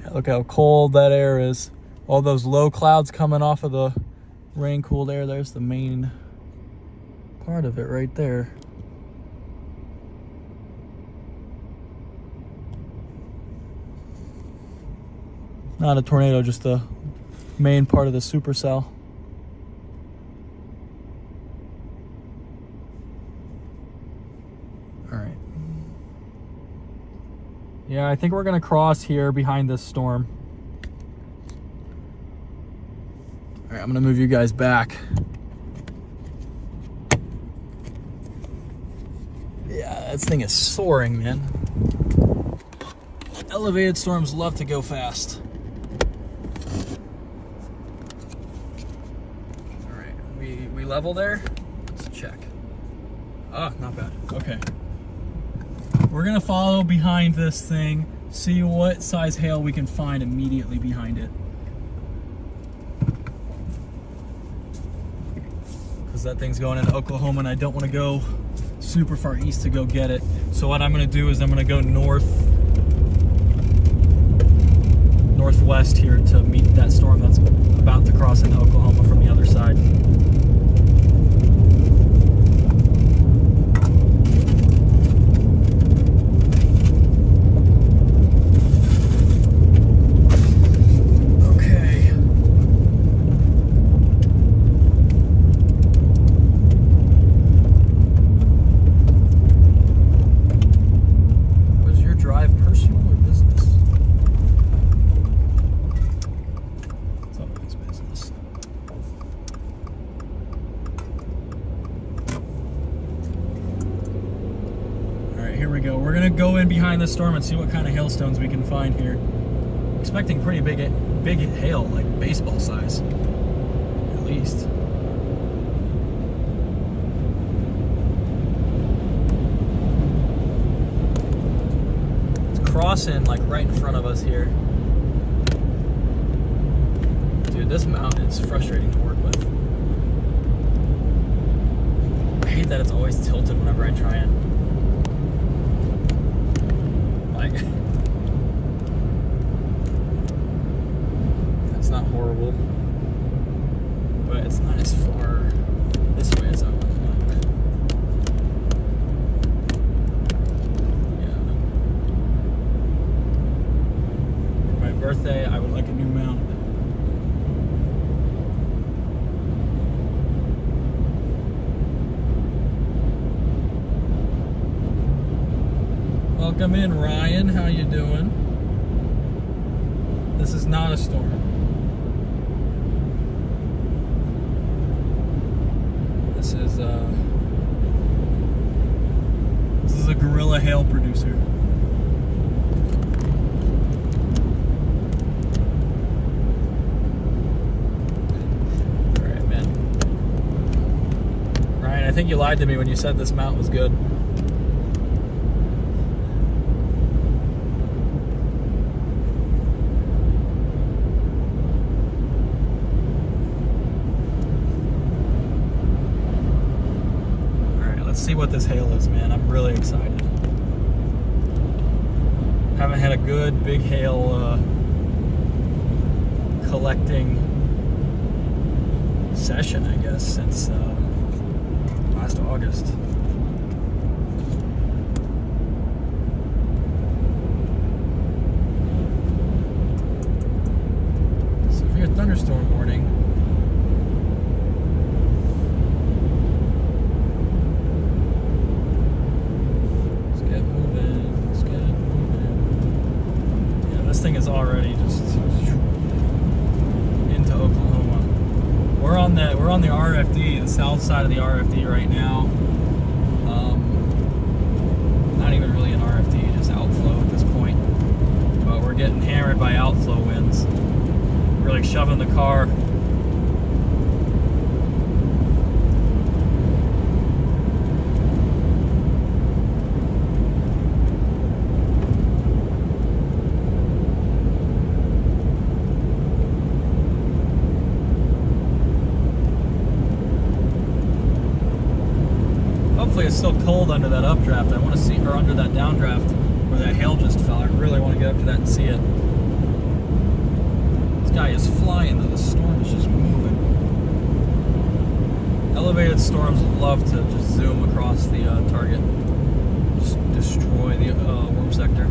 Yeah, look how cold that air is. All those low clouds coming off of the rain-cooled air. There's the main part of it right there. Not a tornado, just the main part of the supercell. All right. Yeah, I think we're gonna cross here behind this storm. All right, I'm gonna move you guys back. Yeah, this thing is soaring, man. Elevated storms love to go fast. All right, we level there? Let's check. Ah, not bad. Okay. We're gonna follow behind this thing, see what size hail we can find immediately behind it. Because that thing's going into Oklahoma and I don't want to go super far east to go get it. So what I'm gonna do is I'm gonna go northwest here to meet that storm that's about to cross into Oklahoma from the other side. Go in behind the storm and see what kind of hailstones we can find here. Expecting pretty big hail, like baseball size, at least. It's crossing like right in front of us here. Dude, this mountain is frustrating to work with. I hate that it's always tilted whenever I try it. That's not horrible, but it's not as far this way as I would like. Yeah. For my birthday, I would like a new mount. Welcome in, Ryan. How you doing? This is not a storm. This is a guerrilla hail producer. All right, man. Ryan, I think you lied to me when you said this mount was good. See what this hail is, man. I'm really excited. Haven't had a good big hail collecting session, I guess, since last August. Severe thunderstorm warning. Thing is already just into Oklahoma. We're on the RFD, the south side of the RFD right now. Not even really an RFD, just outflow at this point. But we're getting hammered by outflow winds. We're like shoving the car. Hopefully it's still cold under that updraft. I want to see, or under that downdraft where that hail just fell. I really want to get up to that and see it. This guy is flying though. The storm is just moving. Elevated storms love to just zoom across the target. Just destroy the worm sector.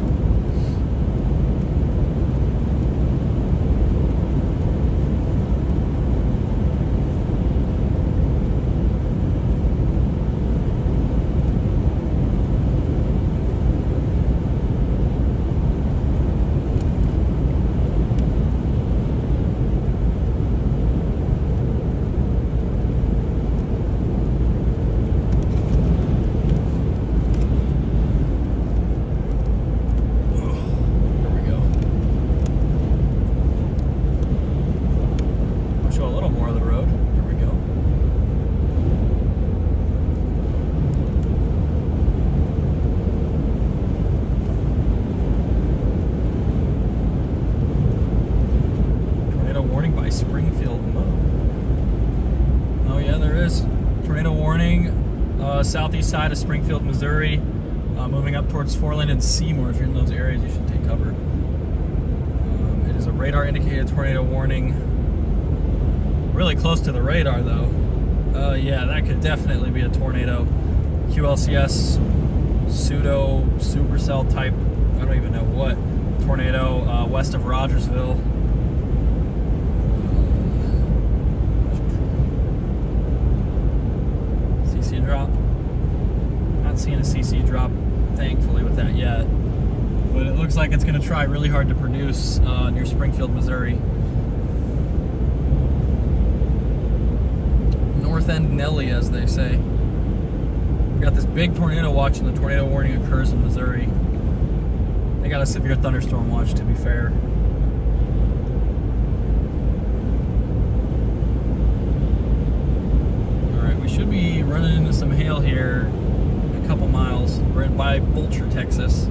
Southeast side of Springfield, Missouri, moving up towards Foreland and Seymour. If you're in those areas, you should take cover. It is a radar indicated tornado warning. Really close to the radar though. Yeah, that could definitely be a tornado. QLCS, pseudo supercell type, I don't even know what, tornado west of Rogersville. CC drop. Not seeing a CC drop, thankfully, with that yet. But it looks like it's going to try really hard to produce near Springfield, Missouri. North End Nelly, as they say. We got this big tornado watch, and the tornado warning occurs in Missouri. They got a severe thunderstorm watch, to be fair. Alright, we should be running into some hail here in a couple miles. We're by Bolcher, Texas.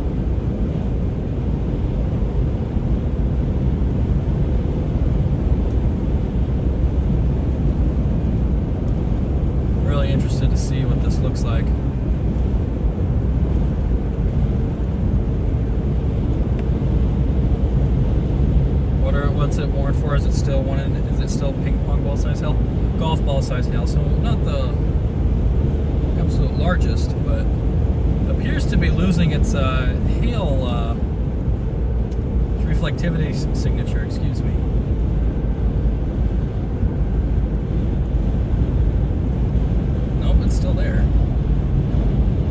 Really interested to see what this looks like. What's it warned for? Is it still is it still ping pong ball size hail? Golf ball size hail. So not the absolute largest, but appears to be losing its hail its reflectivity signature. Excuse me. Nope, it's still there.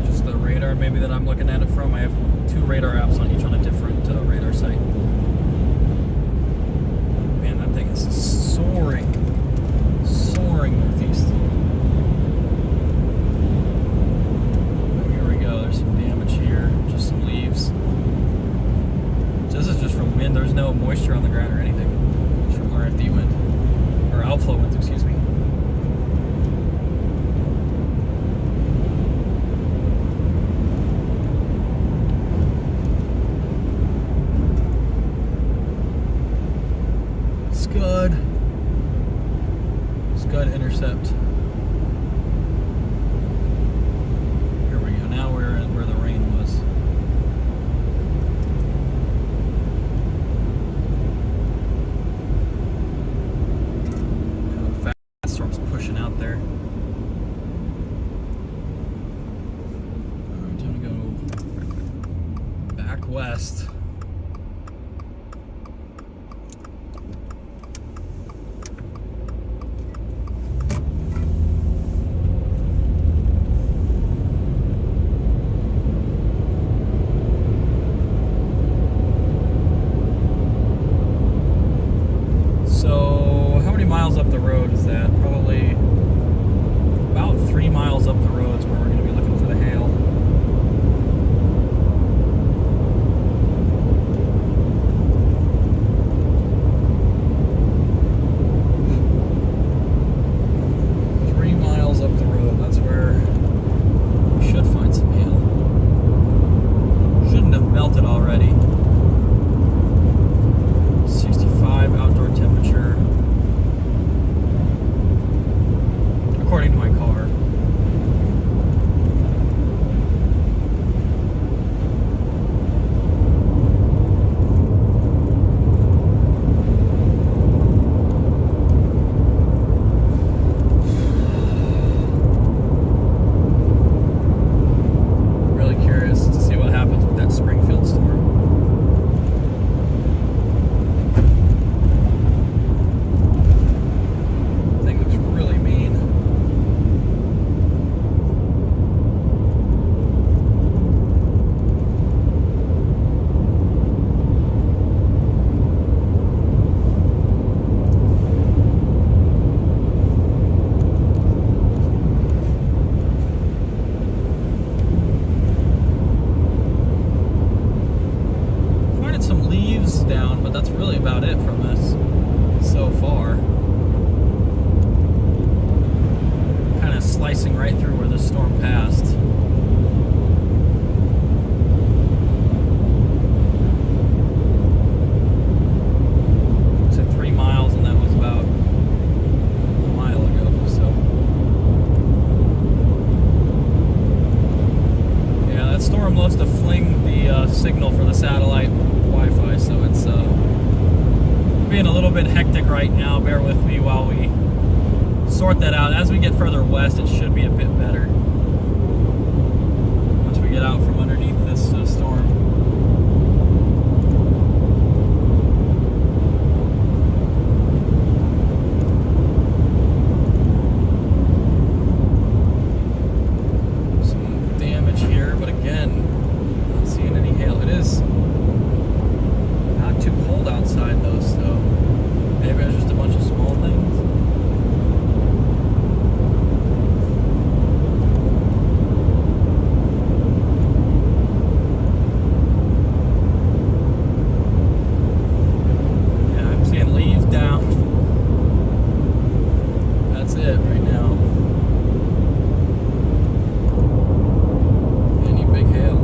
Just the radar, maybe that I'm looking at it from. I have two radar apps on each on a different radar site. It's soaring northeast. Oh, here we go. There's some damage here. Just some leaves. This is just from wind. There's no moisture on the ground or anything. It's from RFD wind. Or outflow winds, excuse me. Scud intercept. Here we go. Now we're where the rain was. Fast storm's pushing out there. Alright, time to go back west. Miles up the road is that? Probably about 3 miles up the road is where we're going to be looking for the hail. Up the road, that's where we should find some hail. Shouldn't have melted already. 65 outdoor temperature, according to my car. really about it from this so far. Kind of slicing right through where the storm passed. Said 3 miles, and that was about a mile ago. So yeah, that storm loves to fling the signal for the satellite Wi-Fi, so it's being a little bit hectic right now. Bear with me while we sort that out. As we get further west, it should be a bit better once we get out from underneath this storm. Some damage here, but again, not seeing any hail. It is not too cold outside though, so maybe it's just a bunch of small things. Yeah, I'm seeing leaves down. That's it right now. Any big hail.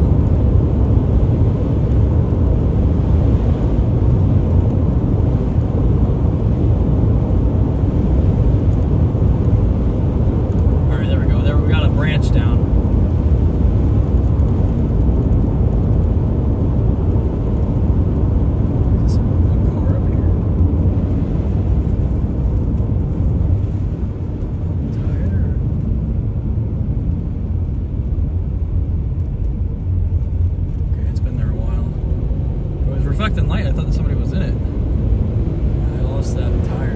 Branch down. Some car up here. Tire. Okay, it's been there a while. It was reflecting light. I thought that somebody was in it. I lost that tire.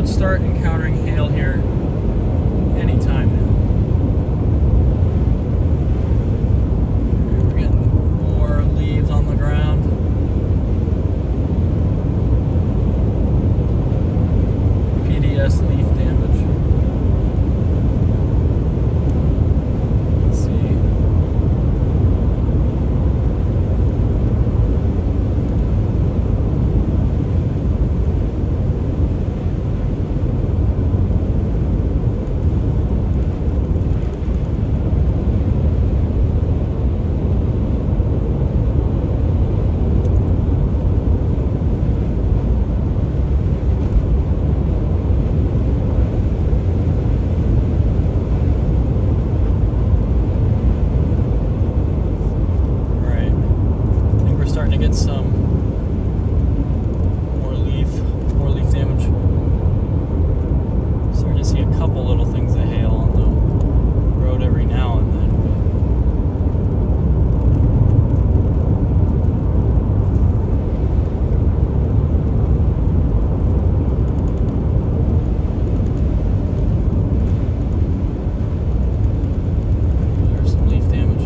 Start encountering hail here anytime now. We're getting more leaves on the ground. PDS leaf damage. Let's see. Some more leaf damage. Starting to see a couple little things of hail on the road every now and then. There's some leaf damage.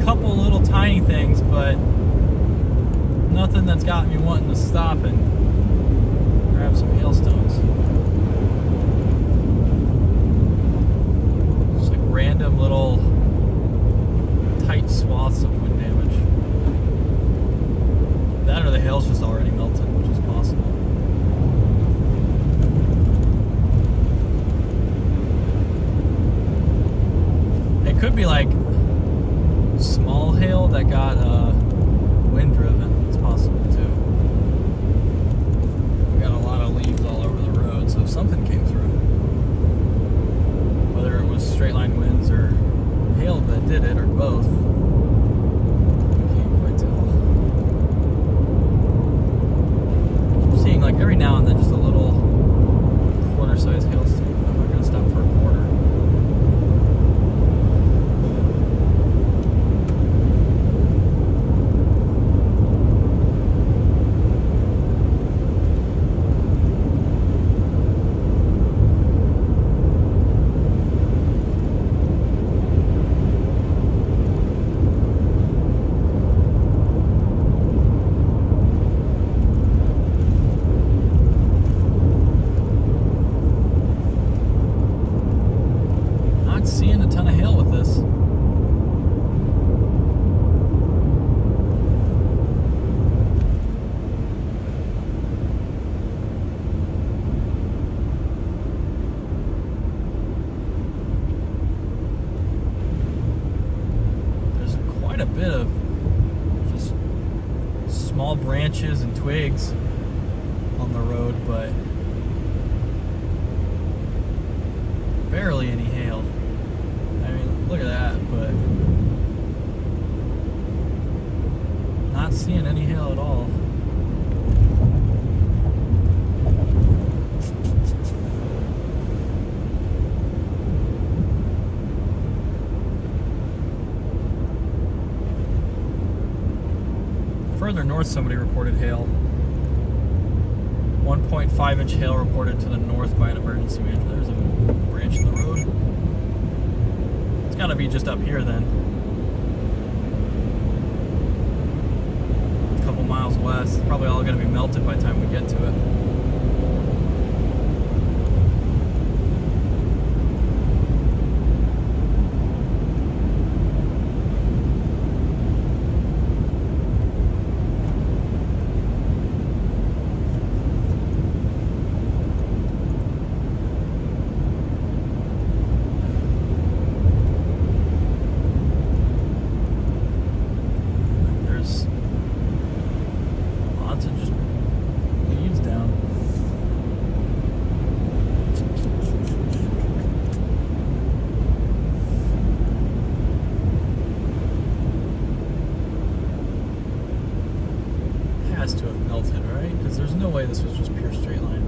Couple little tiny things, but nothing that's got me wanting to stop and grab some hailstones. Just like random little tight swaths of wind damage. That or the hail's just already melted, which is possible. It could be like small hail that got wind driven. It's possible too. We got a lot of leaves all over the road, so if something came through, whether it was straight line winds or hail that did it, or both, I can't quite tell. now and then just a little quarter-sized hailstorm. I'm not going to stop for a quarter. Seeing a ton of hail with this. There's quite a bit of just small branches and twigs on the road, but barely any hail. I mean, look at that, but not seeing any hail at all. Further north, somebody reported hail. 1.5-inch hail reported to the north by an emergency manager. There's a branch in the road. It's got to be just up here then. A couple miles west. It's probably all going to be melted by the time we get to it. To have melted, right? Because there's no way this was just pure straight line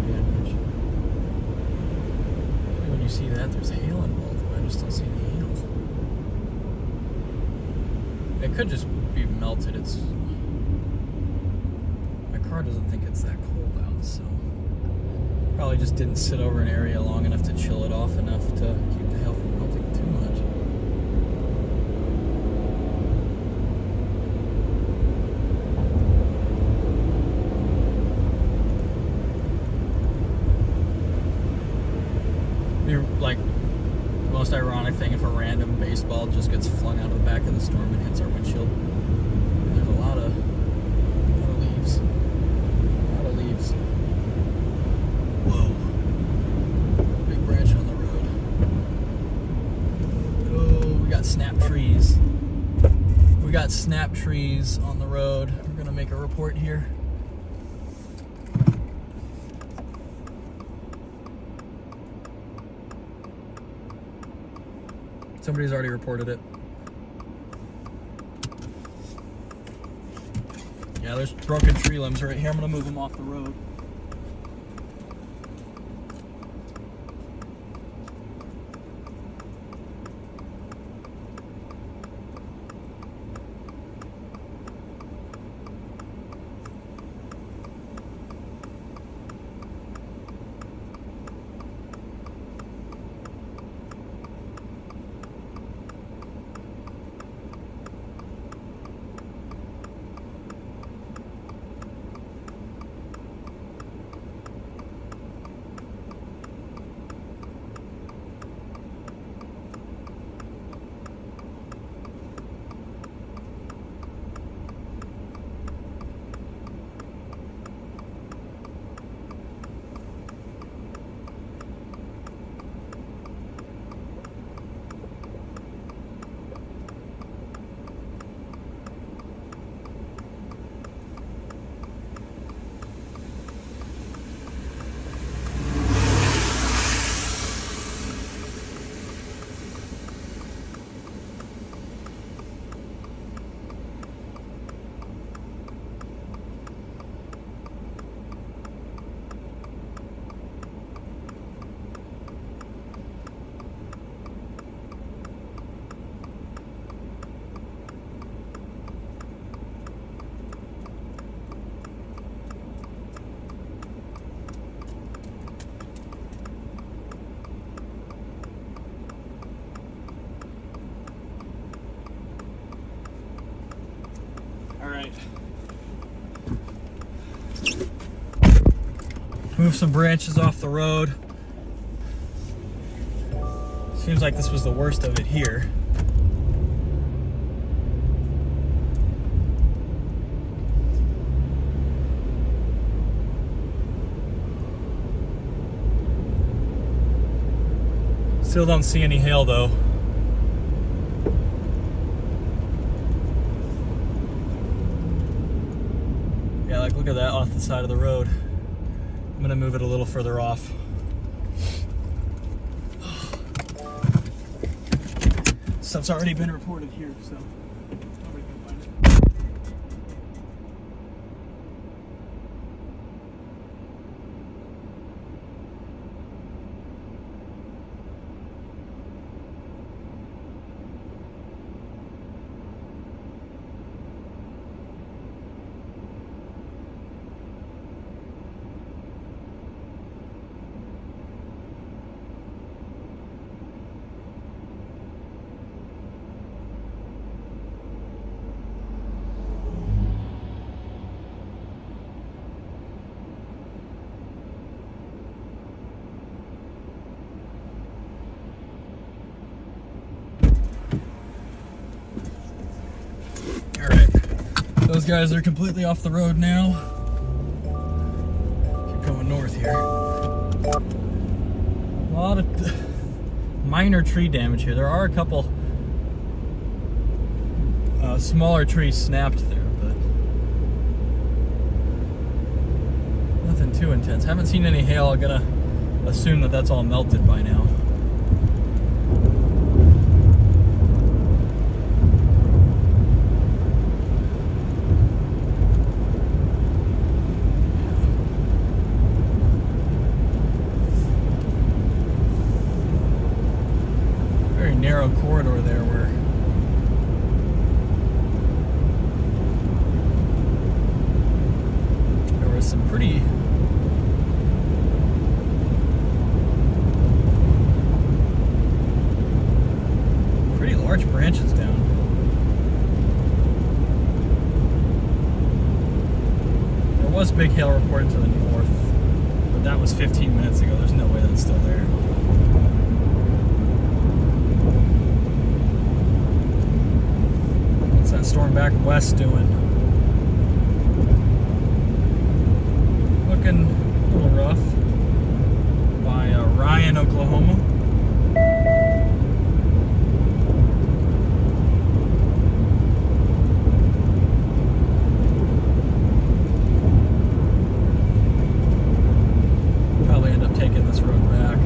damage. When you see that, there's hail involved, but I just don't see any hail. It could just be melted. It's my car doesn't think it's that cold out, so probably just didn't sit over an area long enough to chill it off enough to keep the hail from melting too much. Like, most ironic thing if a random baseball just gets flung out of the back of the storm and hits our windshield. There's a lot of leaves. A lot of leaves. Whoa. Big branch on the road. Oh, we got snap trees. We got snap trees on the road. We're gonna make a report here. Somebody's already reported it. Yeah, there's broken tree limbs right here. I'm gonna move them off the road. Move some branches off the road. Seems like this was the worst of it here. Still don't see any hail though. Yeah, like look at that off the side of the road. I'm gonna move it a little further off. Stuff's already been reported here, so nobody can find it. Those guys are completely off the road now. Keep going north here. A lot of minor tree damage here. There are a couple smaller trees snapped there, but nothing too intense. Haven't seen any hail. I'm gonna assume that that's all melted by now. Narrow corridor there where there was some pretty large branches down. There was big hail reported to the north, but that was 15 minutes ago. There's no way that's still there. Storm back west doing. Looking a little rough by Ryan, Oklahoma. Probably end up taking this road back.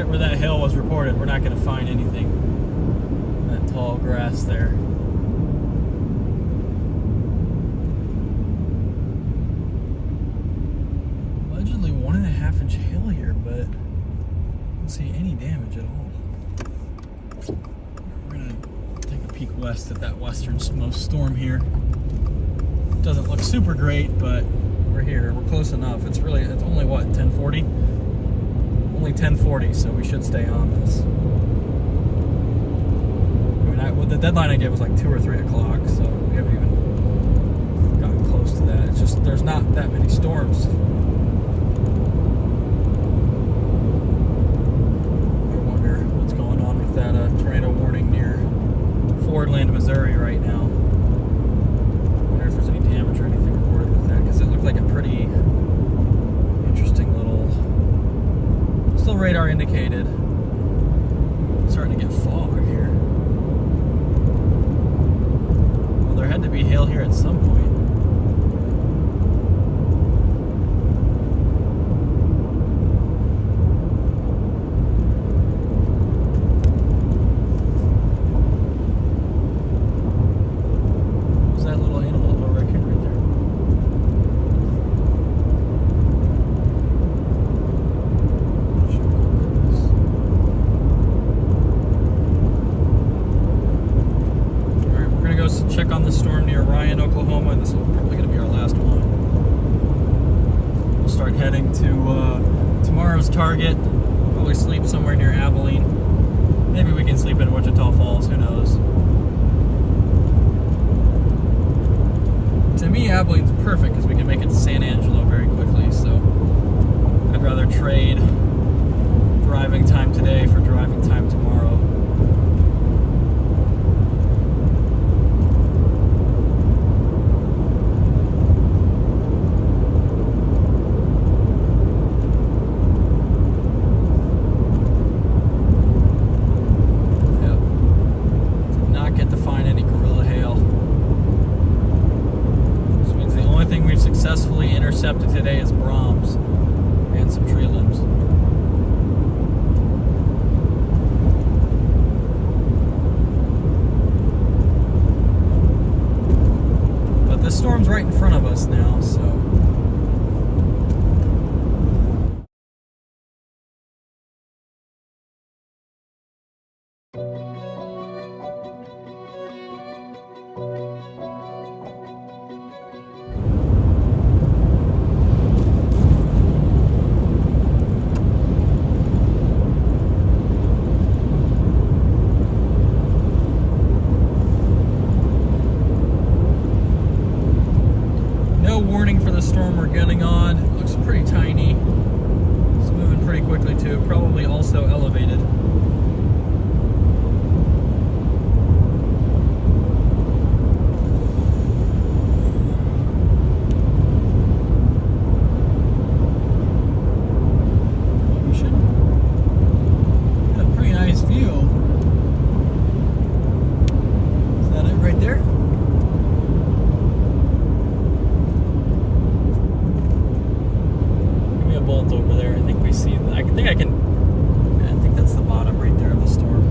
Where that hail was reported, we're not going to find anything. That tall grass there. Allegedly 1.5 inch hail here, but I don't see any damage at all. We're going to take a peek west at that westernmost storm here. Doesn't look super great, but we're here. We're close enough. It's only what, 1040? Only 1040, so we should stay on this. I mean, the deadline I gave was like 2 or 3 o'clock, so we haven't even gotten close to that. It's just there's not that many storms. radar indicated. Starting to get fog here. Well, there had to be hail here at some point. What's that little animal? Little raccoon right there. Check on the storm near Ryan, Oklahoma, and this is probably going to be our last one. We'll start heading to tomorrow's target. Probably sleep somewhere near Abilene. Maybe we can sleep in Wichita Falls, who knows. To me, Abilene's perfect because we can make it to San Angelo very quickly, so I'd rather trade driving time today for driving time tomorrow. Successfully intercepted today is Brahms and some tree limbs. But this storm's right in front of us now, so. Warning for the storm we're getting on. It looks pretty tiny. It's moving pretty quickly too. Probably also elevated. We should get a pretty nice view. Is that it right there? Bolt over there. I think we see. I think that's the bottom right there of the storm.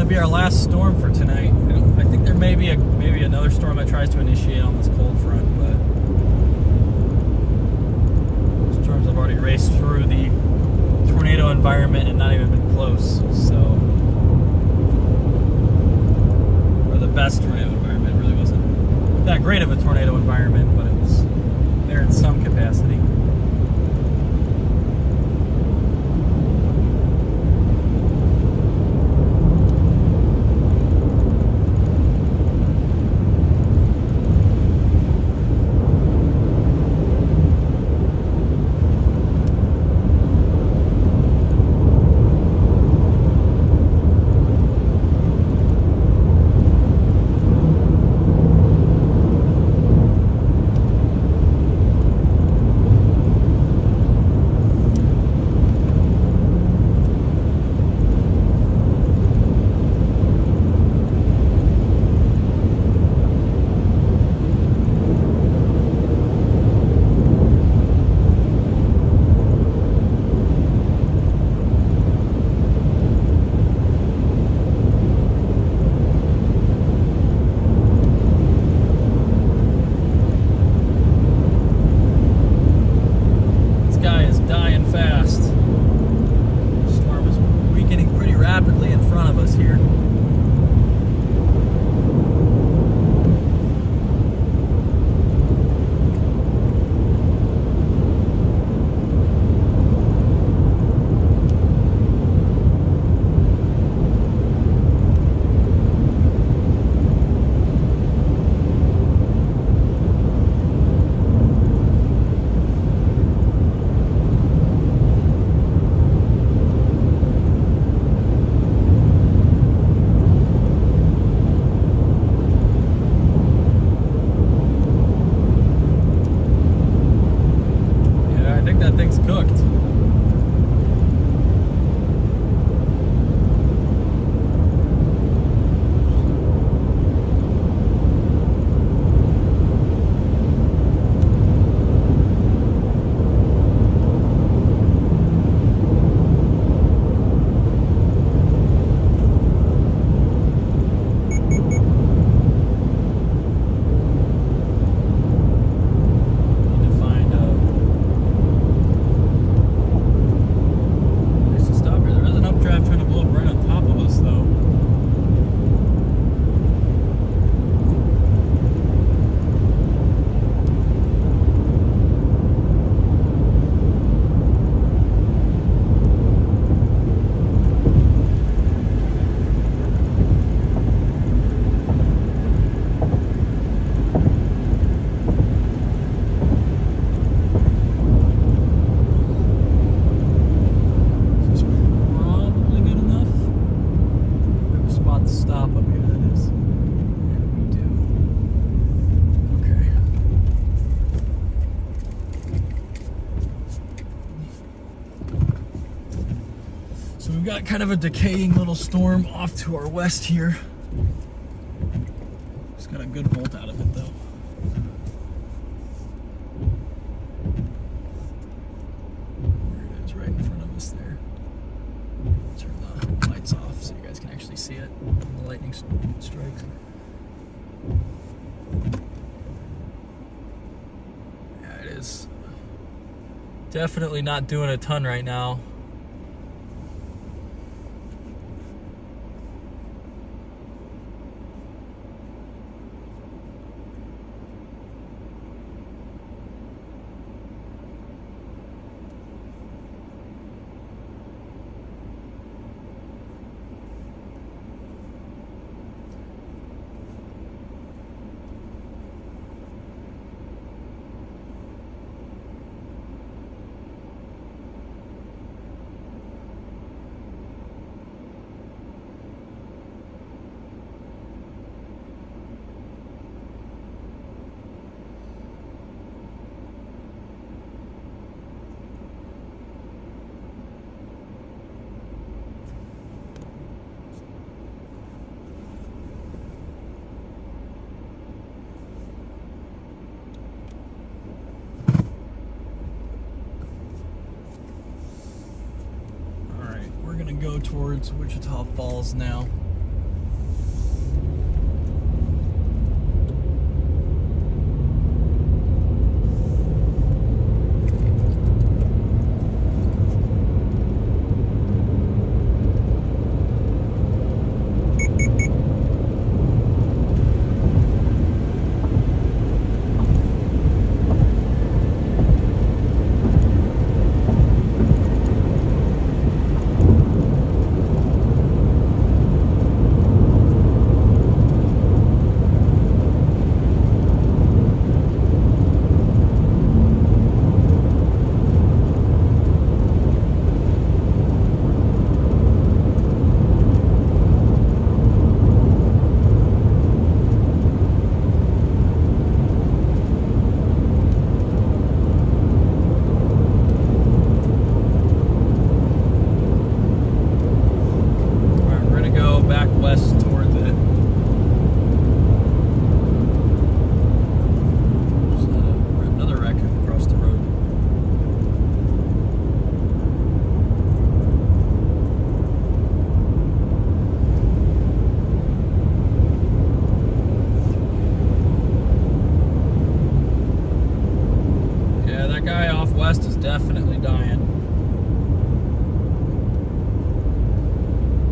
Be our last storm for tonight. I think there may be another storm that tries to initiate on this cold front, but storms have already raced through the tornado environment and not even been close. So, or the best tornado environment. It really wasn't that great of a tornado environment, but it was there in some capacity. We've got kind of a decaying little storm off to our west here. Just got a good bolt out of it though. There it is, right in front of us there. Turn the lights off so you guys can actually see it when the lightning strikes. Yeah, it is definitely not doing a ton right now. Go towards Wichita Falls now. Definitely dying.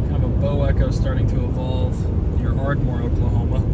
Kind of a bow echo starting to evolve near Ardmore, Oklahoma.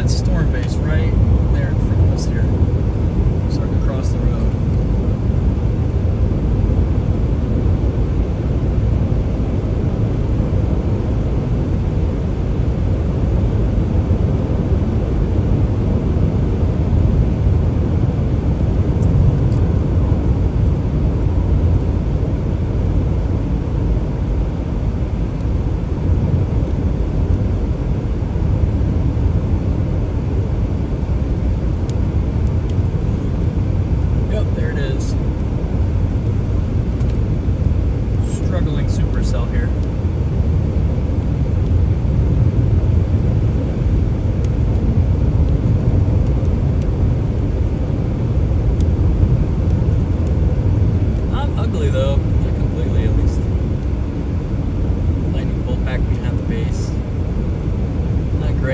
Storm base right there in front of us here. Starting to cross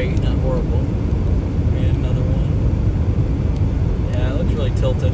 great, not horrible. And another one. Yeah, it looks really tilted.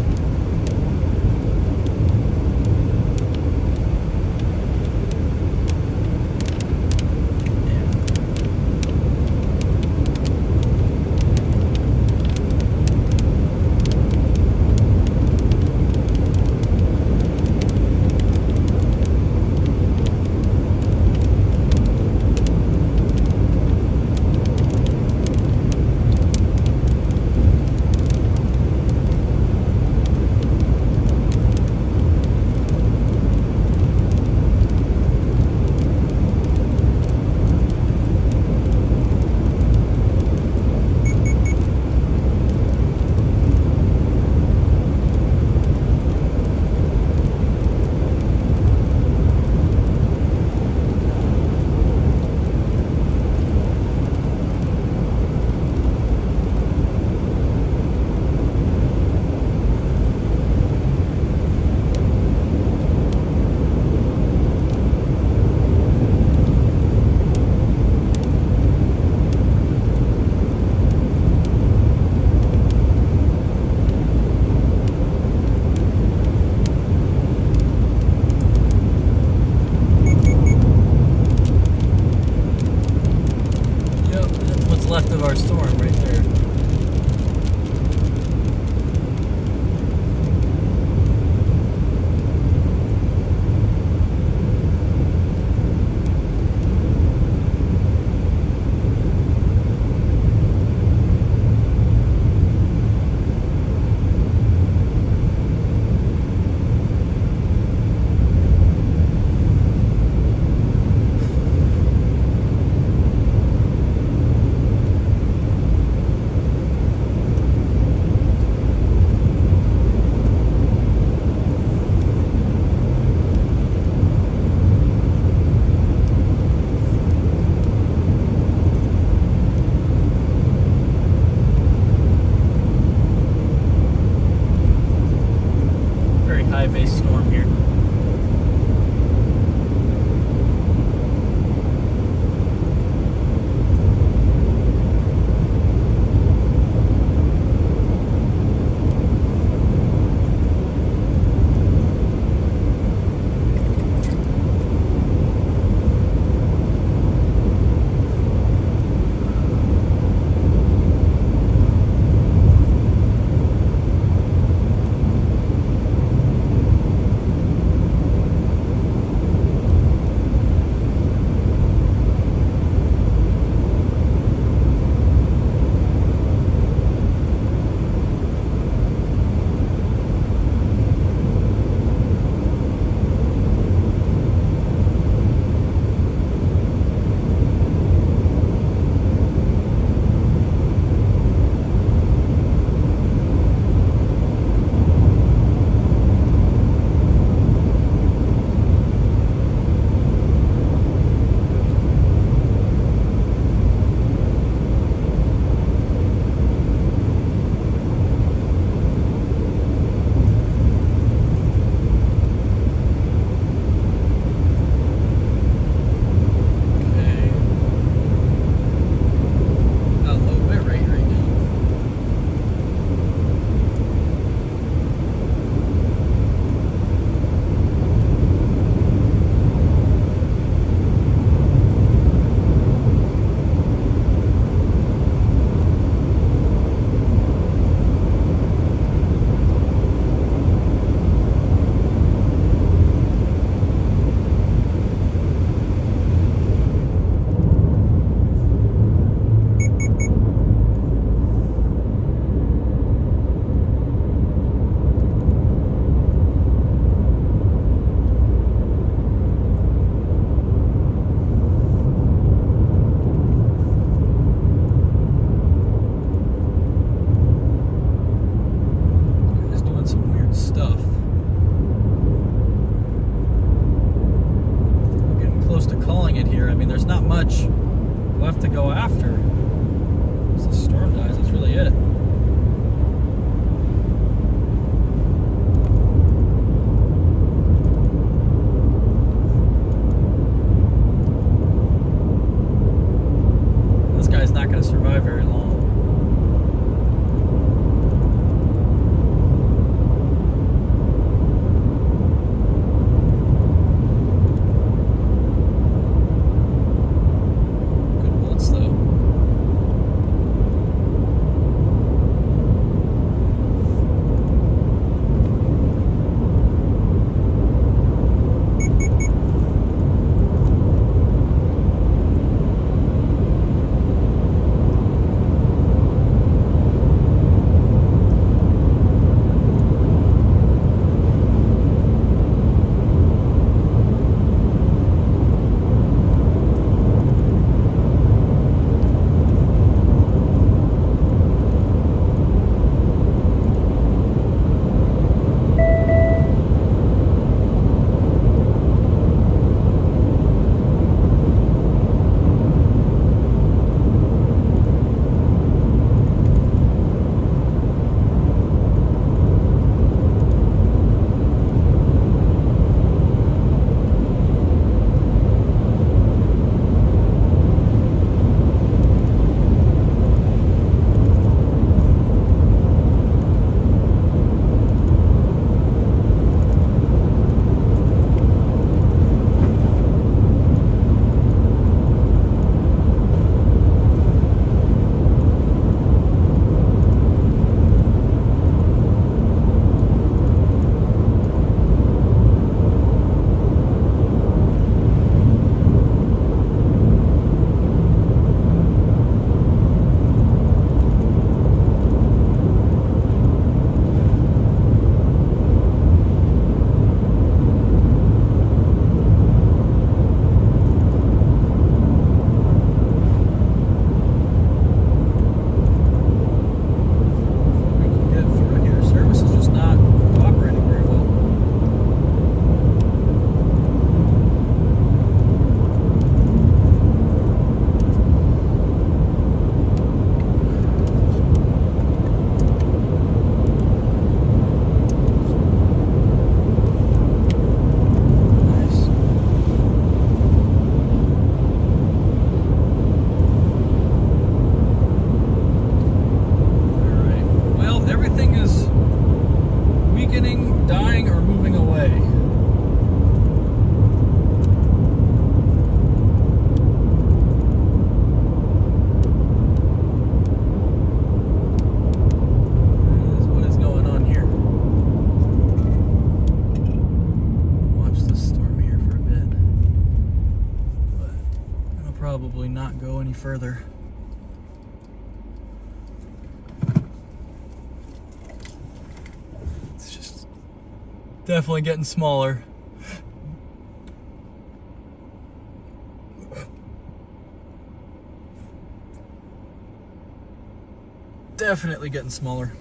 Left of our storm right there. High base storm here. left to go after. Once the storm dies, that's really it. This guy's not going to survive. further. It's just definitely getting smaller. Definitely getting smaller.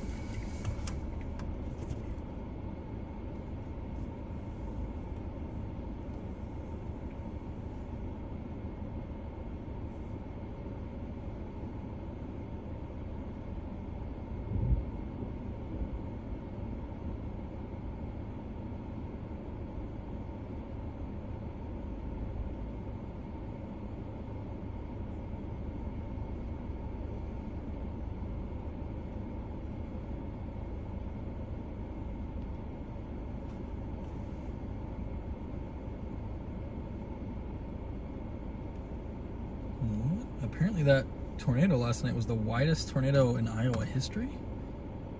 Apparently that tornado last night was the widest tornado in Iowa history,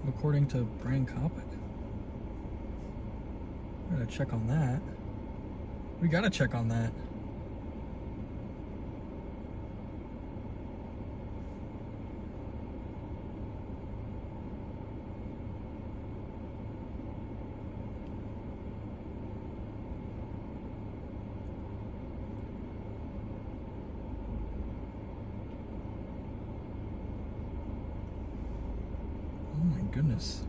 according to Brian Kopic. We gotta check on that. We gotta check on that. Oh my goodness.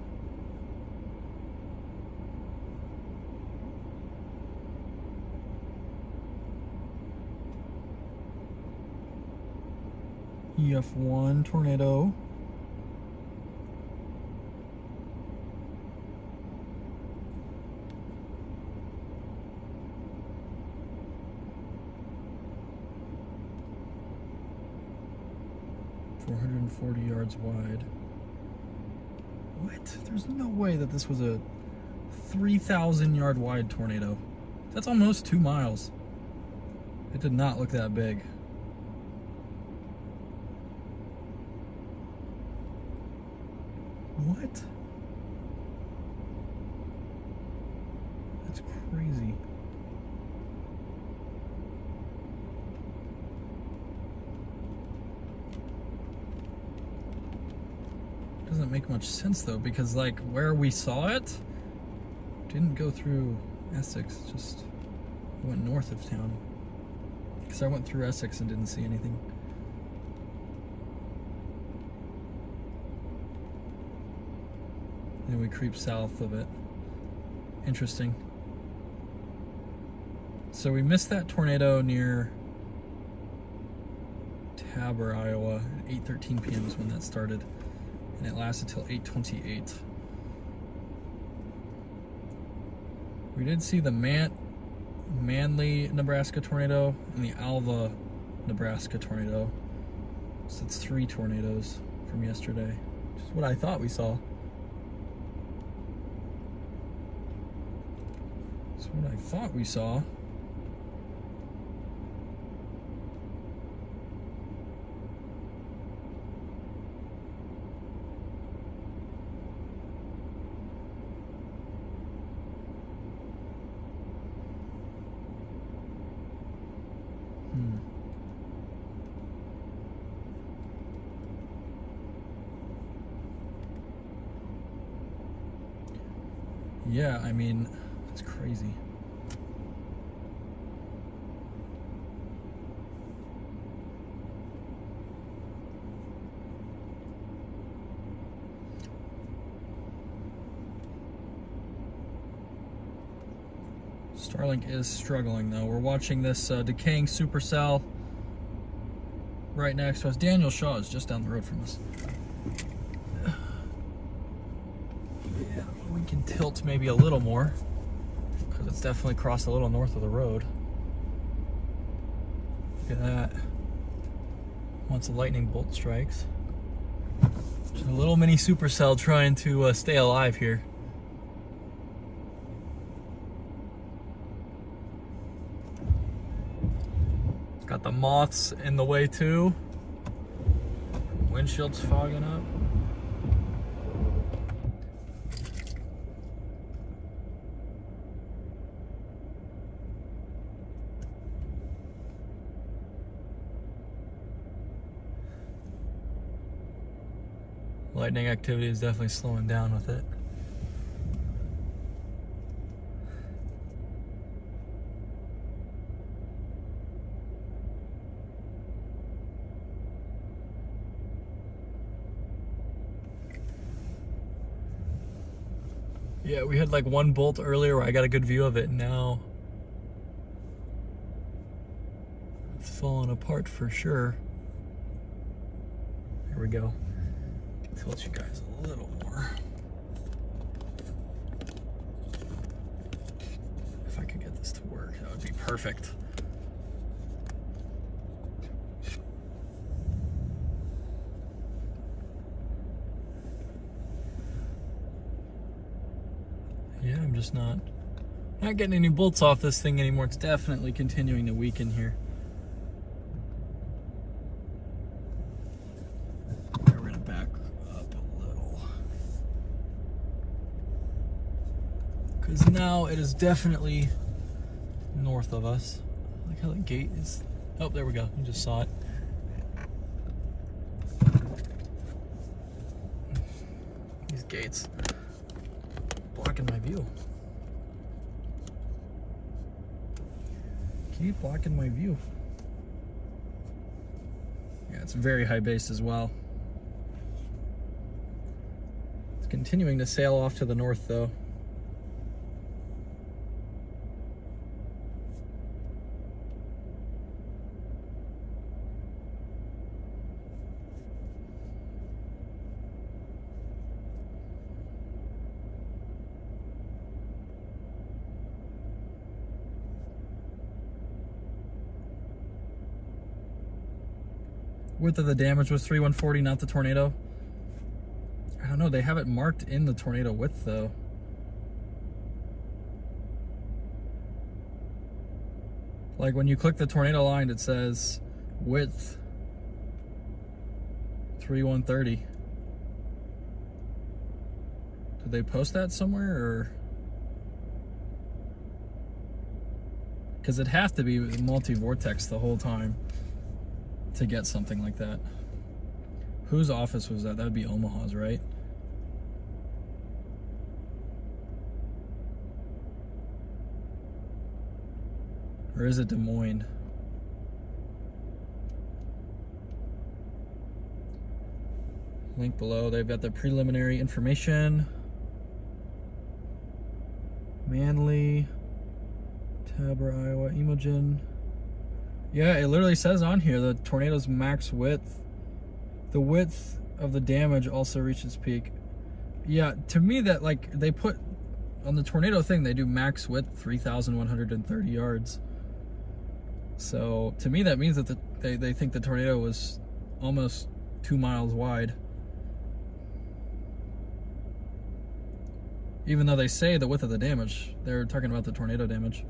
EF1 tornado. .440 yards wide. What? There's no way that this was a 3,000 yard wide tornado. That's almost 2 miles. It did not look that big. What? That's crazy. Doesn't make much sense though, because like where we saw it didn't go through Essex, just went north of town. Because I went through Essex and didn't see anything. Then we creep south of it. Interesting. So we missed that tornado near Tabor, Iowa at 8:13 p.m. is when that started. And it lasted till 8:28. We did see the Manly, Nebraska tornado and the Alva, Nebraska tornado. So it's 3 tornadoes from yesterday, which is what I thought we saw. That's what I thought we saw. Yeah, I mean, it's crazy. Starlink is struggling though. We're watching this decaying supercell right next to us. Daniel Shaw is just down the road from us. Yeah, we can tilt maybe a little more because it's definitely crossed a little north of the road. Look at that. Once a lightning bolt strikes. Just a little mini supercell trying to stay alive here. Got the moths in the way too. Windshield's fogging up. Lightning activity is definitely slowing down with it. Yeah, we had like one bolt earlier where I got a good view of it, and now it's falling apart for sure. Here we go. Tilt you guys a little more. If I could get this to work, that would be perfect. Yeah, I'm just not getting any bolts off this thing anymore. It's definitely continuing to weaken here. We're gonna back up a little, because now it is definitely north of us. I like how the gate is. Oh, there we go. You just saw it. These gates blocking my view. Keep blocking my view. Yeah, it's very high based as well. It's continuing to sail off to the north though. Width of the damage was 3140, not the tornado. I don't know, they have it marked in the tornado width though. Like when you click the tornado line, it says width 3130. Did they post that somewhere, or? Because it'd have to be multi-vortex the whole time to get something like that. Whose office was that? That would be Omaha's, right? Or is it Des Moines? Link below. They've got the preliminary information. Manly, Tabor, Iowa, Imogen. Yeah, it literally says on here the tornado's max width. The width of the damage also reaches peak. Yeah, to me that, like, they put on the tornado thing, they do max width 3,130 yards. So to me that means that they think the tornado was almost 2 miles wide. Even though they say the width of the damage, they're talking about the tornado damage.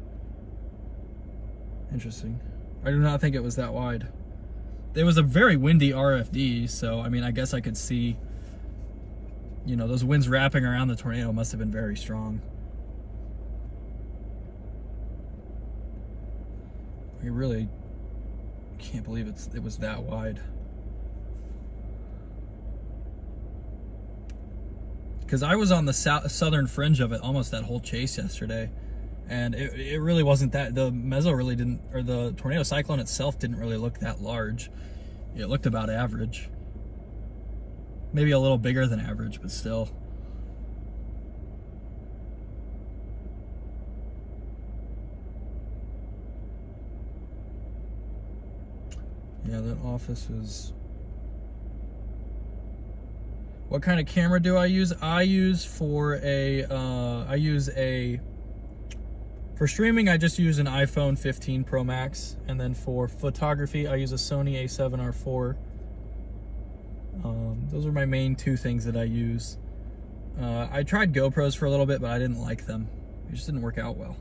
Interesting. I do not think it was that wide. It was a very windy RFD, so I mean, I guess I could see, you know, those winds wrapping around the tornado must have been very strong. I really can't believe it was that wide. Because I was on the southern fringe of it almost that whole chase yesterday. And it really wasn't that, the mezzo really didn't, or the tornado cyclone itself didn't really look that large. It looked about average. Maybe a little bigger than average, but still. Yeah, that office was... What kind of camera do I use? I use for for streaming, I just use an iPhone 15 Pro Max, and then for photography, I use a Sony A7R4. Those are my main two things that I use. I tried GoPros for a little bit, but I didn't like them. It just didn't work out well.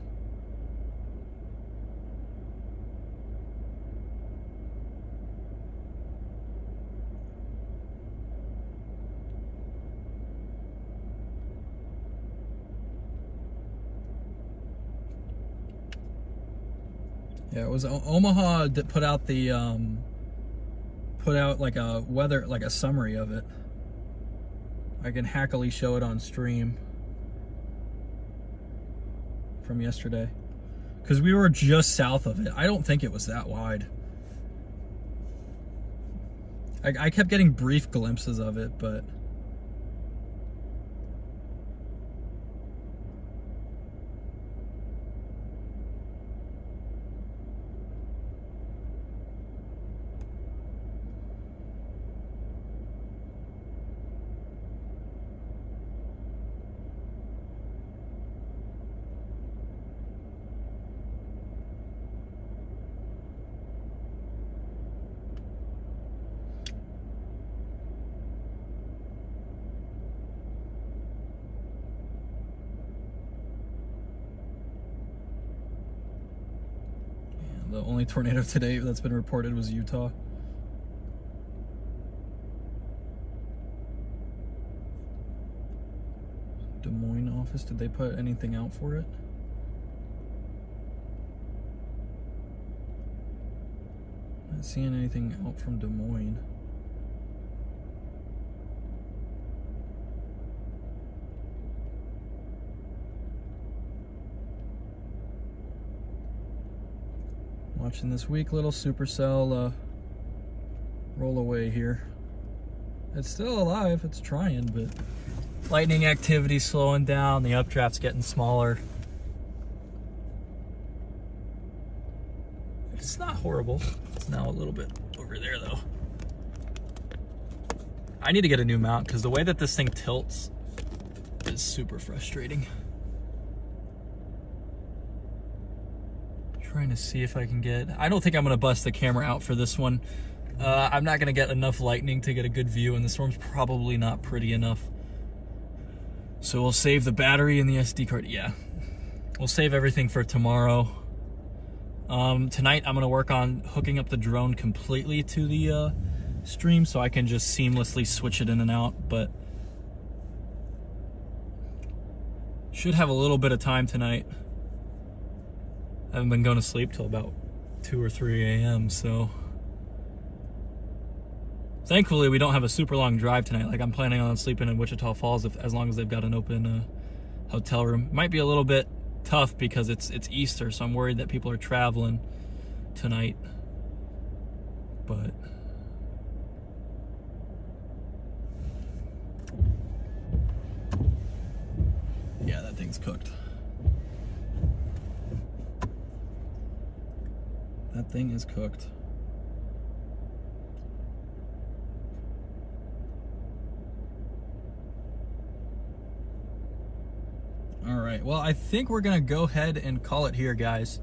Yeah, it was Omaha that put out the like a weather, like a summary of it. I can hackily show it on stream from yesterday. Because we were just south of it. I don't think it was that wide. I kept getting brief glimpses of it, but... The only tornado today that's been reported was Utah. Des Moines office, did they put anything out for it? Not seeing anything out from Des Moines. Watching this weak little supercell roll away here. It's still alive, it's trying, but lightning activity slowing down, the updraft's getting smaller. It's not horrible. It's now a little bit over there though. I need to get a new mount because the way that this thing tilts is super frustrating. Trying to see if I can get... I don't think I'm going to bust the camera out for this one. I'm not going to get enough lightning to get a good view, and the storm's probably not pretty enough. So we'll save the battery and the SD card. Yeah. We'll save everything for tomorrow. Tonight I'm going to work on hooking up the drone completely to the stream so I can just seamlessly switch it in and out, but should have a little bit of time tonight. I haven't been going to sleep till about 2 or 3 a.m. so thankfully we don't have a super long drive tonight. Like I'm planning on sleeping in Wichita Falls as long as they've got an open hotel room. Might be a little bit tough because it's Easter, so I'm worried that people are traveling tonight. But yeah, that thing's cooked. That thing is cooked. All right, well, I think we're gonna go ahead and call it here, guys.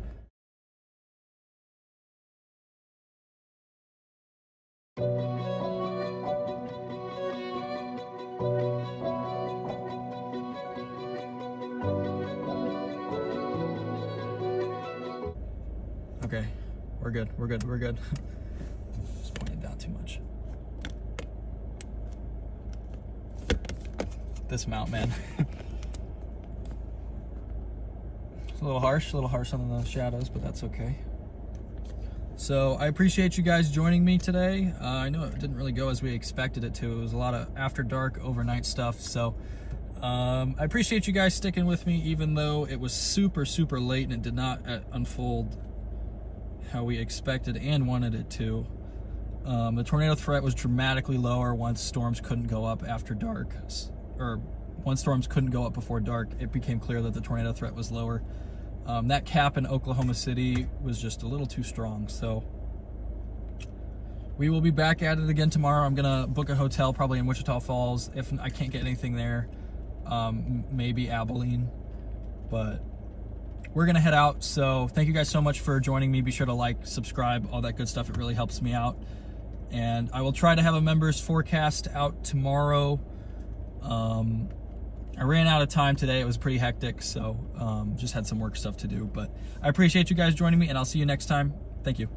Okay, we're good, we're good, we're good. Just pointed down too much. This mount, man. It's a little harsh on the shadows, but that's okay. So I appreciate you guys joining me today. I know it didn't really go as we expected it to. It was a lot of after dark overnight stuff. So I appreciate you guys sticking with me, even though it was super, super late and it did not unfold how we expected and wanted it to. The tornado threat was dramatically lower once storms couldn't go up after dark, or once storms couldn't go up before dark. It became clear that the tornado threat was lower. That cap in Oklahoma City was just a little too strong. So we will be back at it again tomorrow. I'm gonna book a hotel probably in Wichita Falls. If I can't get anything there, maybe Abilene, but we're gonna head out. So thank you guys so much for joining me. Be sure to like, subscribe, all that good stuff. It really helps me out. And I will try to have a members forecast out tomorrow. I ran out of time today. It was pretty hectic, so just had some work stuff to do. But I appreciate you guys joining me, and I'll see you next time. Thank you.